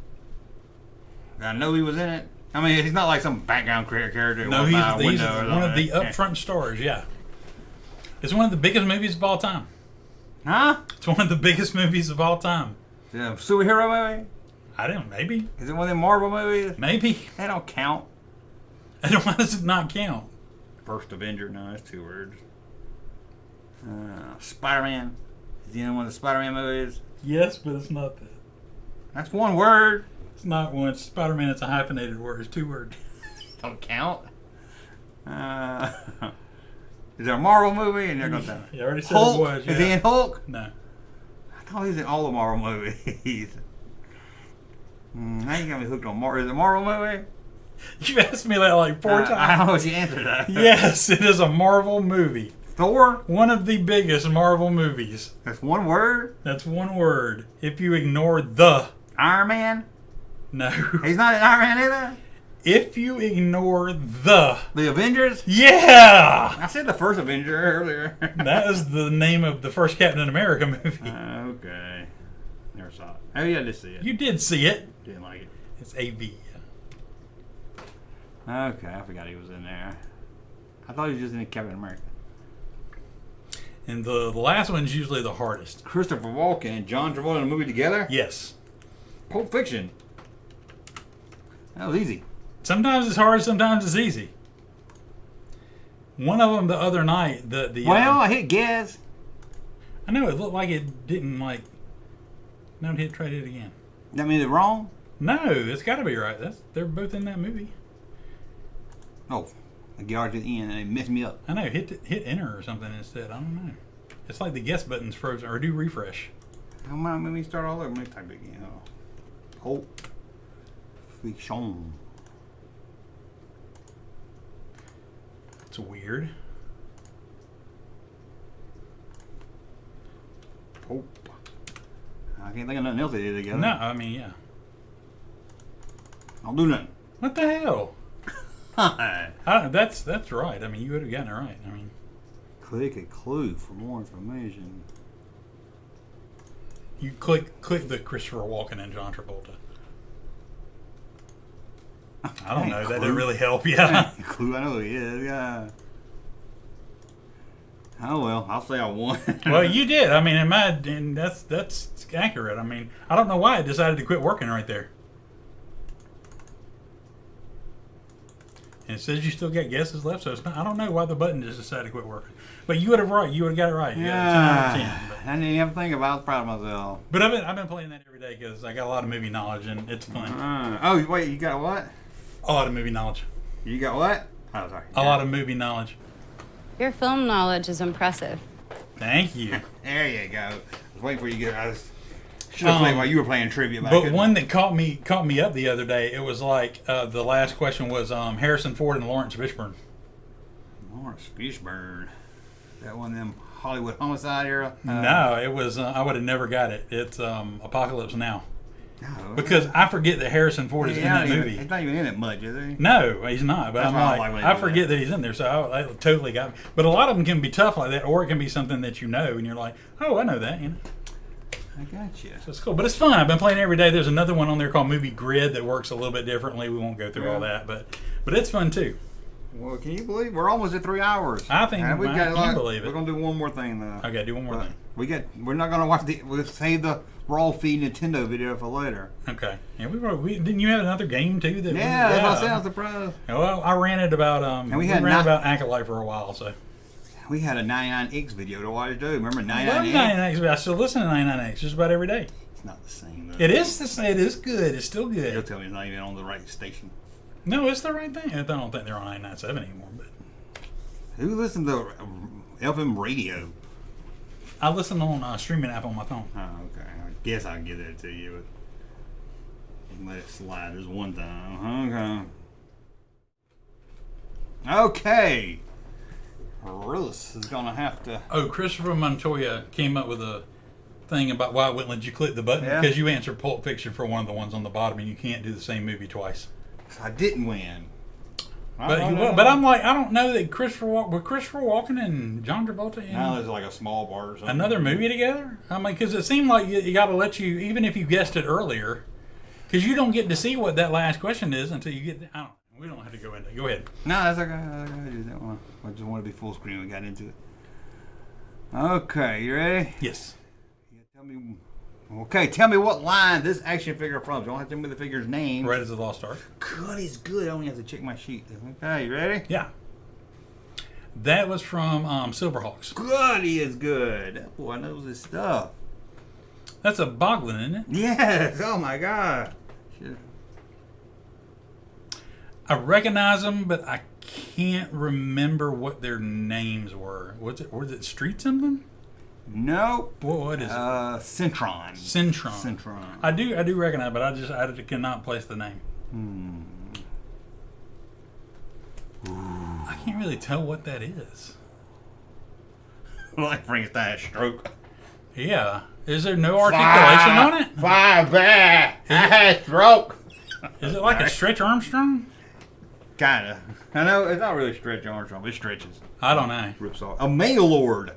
I know he was in it. I mean, he's not like some background character. No, he's one of the upfront stars, yeah. It's one of the biggest movies of all time. Huh? It's one of the biggest movies of all time. Is it a superhero movie? I don't know, maybe. Is it one of them Marvel movies? Maybe. They don't count. Why does it not count? First Avenger? No, that's 2 words. Spider-Man. Is he in one of the Spider-Man movies? Yes, but it's not that. That's 1 word. It's not one. Spider-Man, it's a hyphenated word. It's 2 words. Don't count. Is there a Marvel movie? And they're going to tell me. You already said Hulk? it was. Yeah. Is he in Hulk? No. I thought he was in all the Marvel movies. Now you got me hooked on Marvel. Is it a Marvel movie? You've asked me that like 4 times. I don't know what you answered that. Yes, it is a Marvel movie. Thor? One of the biggest Marvel movies. That's 1 word? That's 1 word. If you ignore the. Iron Man? No. He's not in Iron Man either? If you ignore the. The Avengers? Yeah! I said the first Avenger earlier. That is the name of the first Captain America movie. Okay. Never saw it. Oh, yeah, I did see it. You did see it. Didn't like it. It's AV. Okay, I forgot he was in there. I thought he was just in Captain America. And the last one's usually the hardest. Christopher Walken and John Travolta in a movie together? Yes. Pulp Fiction. That was easy. Sometimes it's hard, sometimes it's easy. One of them the other night, I hit guess. I know, it looked like it didn't no, try it again. That means it's wrong? No, it's got to be right. They're both in that movie. Oh, I get right to the end and it messed me up. I know. Hit enter or something instead. I don't know. It's like the guess button's frozen. Or do refresh. Come on, let me start all over. Let me type it again. Pulp Fiction. It's weird. Pulp. I can't think of nothing else they did together. No, I mean, yeah. Don't do nothing. What the hell? That's right. I mean, you would have gotten it right. I mean, click a clue for more information. You click the Christopher Walken and John Travolta. I don't know. That didn't really help. Yeah. Clue. I know who he is. Yeah. Oh well, I'll say I won. Well, you did. I mean, and that's accurate. I mean, I don't know why it decided to quit working right there. And it says you still got guesses left, so it's not, I don't know why the button just decided to quit working. But you would have right. You would have got it right. You got a 10 out of 10. But. I didn't even think about it. I was proud of myself. But I've been playing that every day because I got a lot of movie knowledge and it's fun. Oh wait, you got what? A lot of movie knowledge. You got what? Oh, sorry. A lot of movie knowledge. Your film knowledge is impressive. Thank you. There you go. I was waiting for you to get. I should have played while you were playing trivia. But one that caught me up the other day. It was like the last question was Harrison Ford and Lawrence Fishburne. Lawrence Fishburne. That one of them Hollywood homicide era. No, it was. I would have never got it. It's Apocalypse Now. Oh, because I forget that Harrison Ford is in that movie. He's not even in it much, is he? No, he's not. But I forget that he's in there, so I totally got me. But a lot of them can be tough like that, or it can be something that you know, and you're like, oh, I know that. You know. I got you. So it's cool, but it's fun. I've been playing every day. There's another one on there called Movie Grid that works a little bit differently. We won't go through all that, but it's fun too. Well, can you believe we're almost at 3 hours? I think I can believe it. We're gonna do one more thing though. Okay, do one more thing. We're not gonna watch we'll save the raw feed Nintendo video for later. Okay. Yeah, didn't you have another game too? That's what I said. I was surprised. Well, I ran about and we ran about Acolyte for a while, so. We had a 99X video to watch too. Remember 99X? 99X, I still listen to 99X just about every day. It's not the same though. It is the same. It is good. It's still good. You'll tell me it's not even on the right station. No, it's the right thing. I don't think they're on 99.7 anymore. But who listens to FM radio? I listen on streaming app on my phone. Oh, okay. I guess I'll give that to you, but let it slide this one time. Okay. Russ is gonna have to. Oh, Christopher Montoya came up with a thing about why I wouldn't let you click the button because you answered Pulp Fiction for one of the ones on the bottom, and you can't do the same movie twice. I didn't win. But I'm like, I don't know that Christopher Walken and John Travolta in there's like a small part or something. Another movie together? I mean, because it seemed like you got to let you, even if you guessed it earlier, because you don't get to see what that last question is until you get. I don't. We don't have to go into it. Go ahead. No, that's okay. I do that one. I just want to be full screen. We got into it. Okay, you ready? Yes. Tell me what line this action figure from. You don't have to tell me the figure's name. Raiders of the Lost Ark. Good is good. I only have to check my sheet. Okay, you ready? Yeah. That was from Silverhawks. Good, he is good. That boy knows his stuff. That's a Boglin, isn't it? Yes. Oh my God. Shit. I recognize them, but I can't remember what their names were. Was it Street something? Nope. What is it? Centron. Centron. I do recognize, but I cannot place the name. I can't really tell what that is. Like Frankenstein's stroke. Yeah. Is there no articulation on it? I had stroke. Is it like a Stretch Armstrong? Kinda. I know it's not really Stretch Armstrong, but it stretches. I don't know. Rips off. A Mangalore.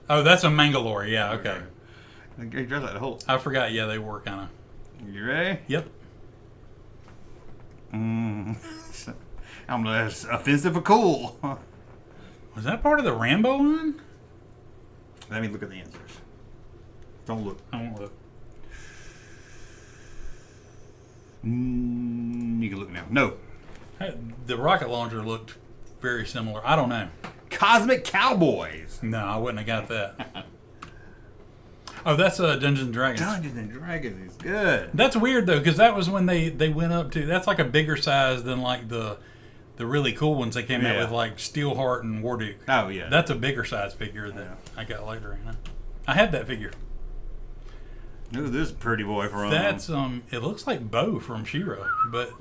Oh, that's a Mangalore. Yeah, okay. He dressed like the Hulk. I forgot. Yeah, they were kind of. You ready? Yep. I'm less offensive or cool. Was that part of the Rambo one? Let me look at the answers. Don't look. I won't look. You can look now. No. The rocket launcher looked very similar. I don't know. Cosmic Cowboys. No, I wouldn't have got that. Oh, that's Dungeons and Dragons. Dungeons and Dragons is good. That's weird though, because that was when they went up to. That's like a bigger size than like the the really cool ones they came out Yeah. with, like Steelheart and Warduke. Oh, yeah. That's a bigger size figure that I got later. You know? I had that figure. Look at this pretty boy from. That's it looks like Bo from She-Ra, but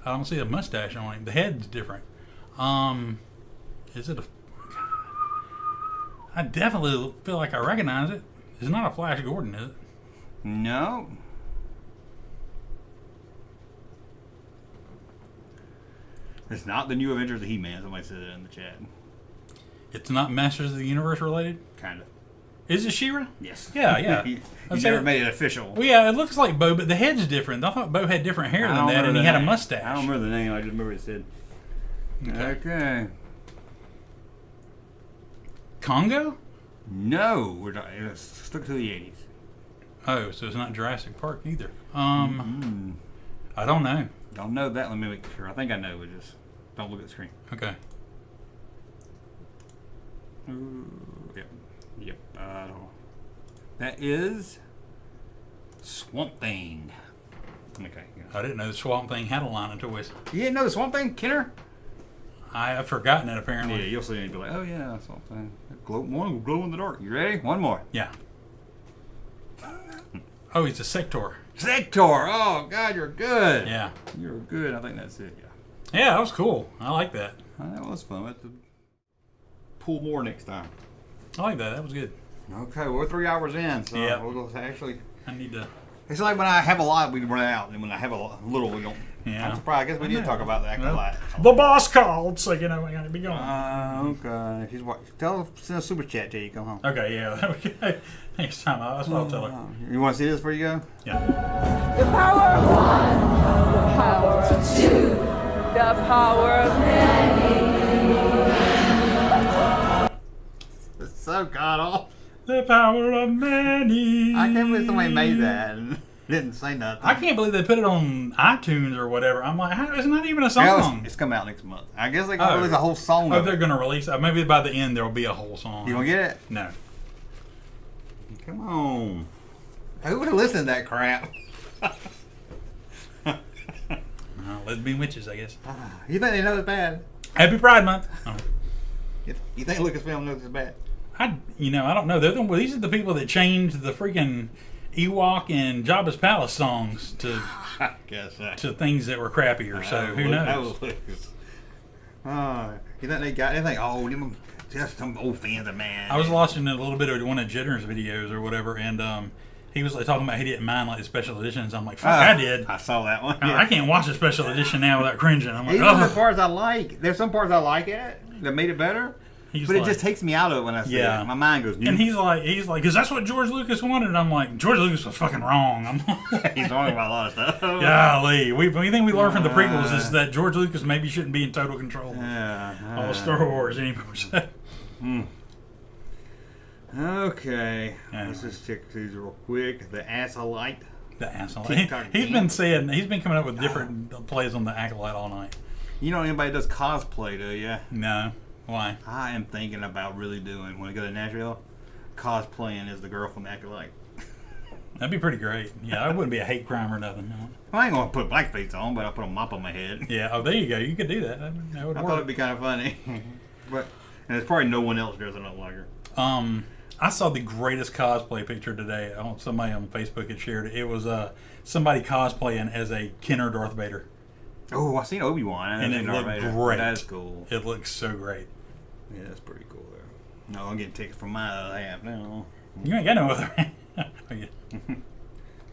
I don't see a mustache on him. The head's different. Is it a? I definitely feel like I recognize it. It's not a Flash Gordon, is it? No. It's not the new Avengers of He-Man. Somebody said that in the chat. It's not Masters of the Universe related? Kind of. Is it She-Ra? Yes. Yeah, yeah. you I never said- made it official. Well, yeah, it looks like Bo, but the head's different. I thought Bo had different hair I than don't that, and remember he the had a name. mustache. I don't remember the name. I just remember it said. Okay. Congo? No, we're not. It's stuck to the 80s. Oh, so it's not Jurassic Park either. I don't know. Don't know that. Let me make sure. I think I know. We just don't look at the screen. Okay. Yep. Yep. That is Swamp Thing. Okay. I didn't know the Swamp Thing had a line of toys. You didn't know the Swamp Thing, Kenner? I have forgotten it, apparently. Yeah, you'll see it and be like, oh yeah, Swamp Thing. One glow in the dark. You ready? One more. Yeah. Oh, he's a Sector. Sector! Oh, God, you're good. Yeah. You're good. I think that's it, yeah. Yeah, that was cool. I like that. That was fun. We'll have to pull more next time. I like that. That was good. Okay, we're 3 hours in, so Yeah. we'll go actually... I need to... It's like when I have a lot, we run out, and when I have a little, we don't... Yeah. I'm surprised. I guess we need to talk about the Acolyte. The boss called, so you know I gotta be going. Okay. Send a super chat till you come home. Okay, yeah. Next time, that's what I'll tell her. You want to see this before you go? Yeah. The power of one, the power of two, the power of many. It's so god awful. The power of many. I can't believe somebody made that and didn't say nothing. I can't believe they put it on iTunes or whatever. I'm like, how, it's not even a song. It's coming out next month. I guess they can release a whole song. Oh, they're going to release it. Maybe by the end there will be a whole song. You want to get it? No. Come on. Who would have listened to that crap? Lesbian witches, I guess. You think they know it's bad? Happy Pride Month. Oh. You think Lucasfilm knows it's bad? I don't know. These are the people that changed the freaking Ewok and Jabba's Palace songs to I guess to things that were crappier. So who knows? You think they got anything? Oh, them just some old fans of man. I was watching a little bit of one of Jenner's videos or whatever, and he was like talking about he didn't mind like the special editions. I'm like, fuck, I did. I saw that one. I can't watch a special edition now without cringing. I'm like, even the parts I like. There's some parts I like it that made it better. But like, it just takes me out of it when I see it. My mind goes. And he's like, because that's what George Lucas wanted. And I'm like, George Lucas was fucking wrong. He's wrong about a lot of stuff. Golly, anything we learned from the prequels is that George Lucas maybe shouldn't be in total control of Star Wars anymore. Okay, let's just check these real quick. The Acolyte. The Acolyte. He's been coming up with different plays on the Acolyte all night. You know anybody does cosplay, do you? No. Why? I am thinking about really doing, when I go to Nashville, cosplaying as the girl from Acolyte. That'd be pretty great. Yeah, it wouldn't be a hate crime or nothing. No. I ain't going to put blackface on, but I'll put a mop on my head. Yeah, oh, there you go. You could do that. That would I work. thought it'd be kind of funny. And there's probably no one else dressing up like her. I saw the greatest cosplay picture today. Somebody on Facebook had shared it. It was somebody cosplaying as a Kenner Darth Vader. Oh, I seen Obi-Wan. And it looked great. That's cool. It looks so great. Yeah, that's pretty cool there. No, I'm getting tickets from my other half now. You ain't got no other half.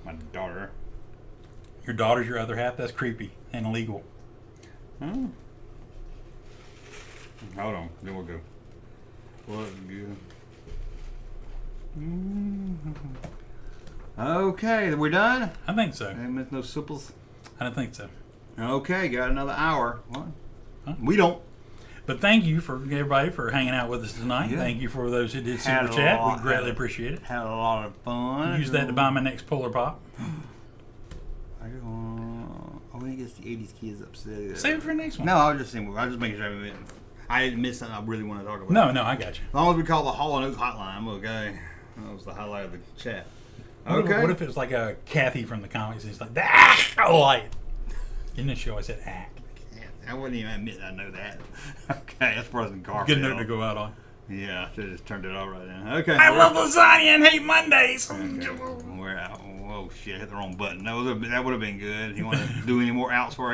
My daughter. Your daughter's your other half? That's creepy and illegal. Hold on, then we'll go. What's good? Okay, we're done? I think so. Ain't no supples? I don't think so. Okay, got another hour. What? Huh? We don't. But thank you for everybody for hanging out with us tonight. Yeah. Thank you for those who did super chat. We greatly appreciate it. Had a lot of fun. Use that to buy my next Polar Pop. I guess the 80s kids upset. Save it for the next one. No, I was just saying. I was just making sure I didn't miss something I really want to talk about. No, I got you. As long as we call the Hall & Oates hotline, I'm okay. That was the highlight of the chat. Okay. What if it was like a Kathy from the comics? He's like, the Acolyte. In the show, I said act. I wouldn't even admit I know that. Okay, that's President Garfield. Good note to go out on. Yeah, I should have just turned it off right then. Okay. I love lasagna and hate Mondays. Okay. We're out. Oh shit! I hit the wrong button. That would have been good. You want to do any more outs for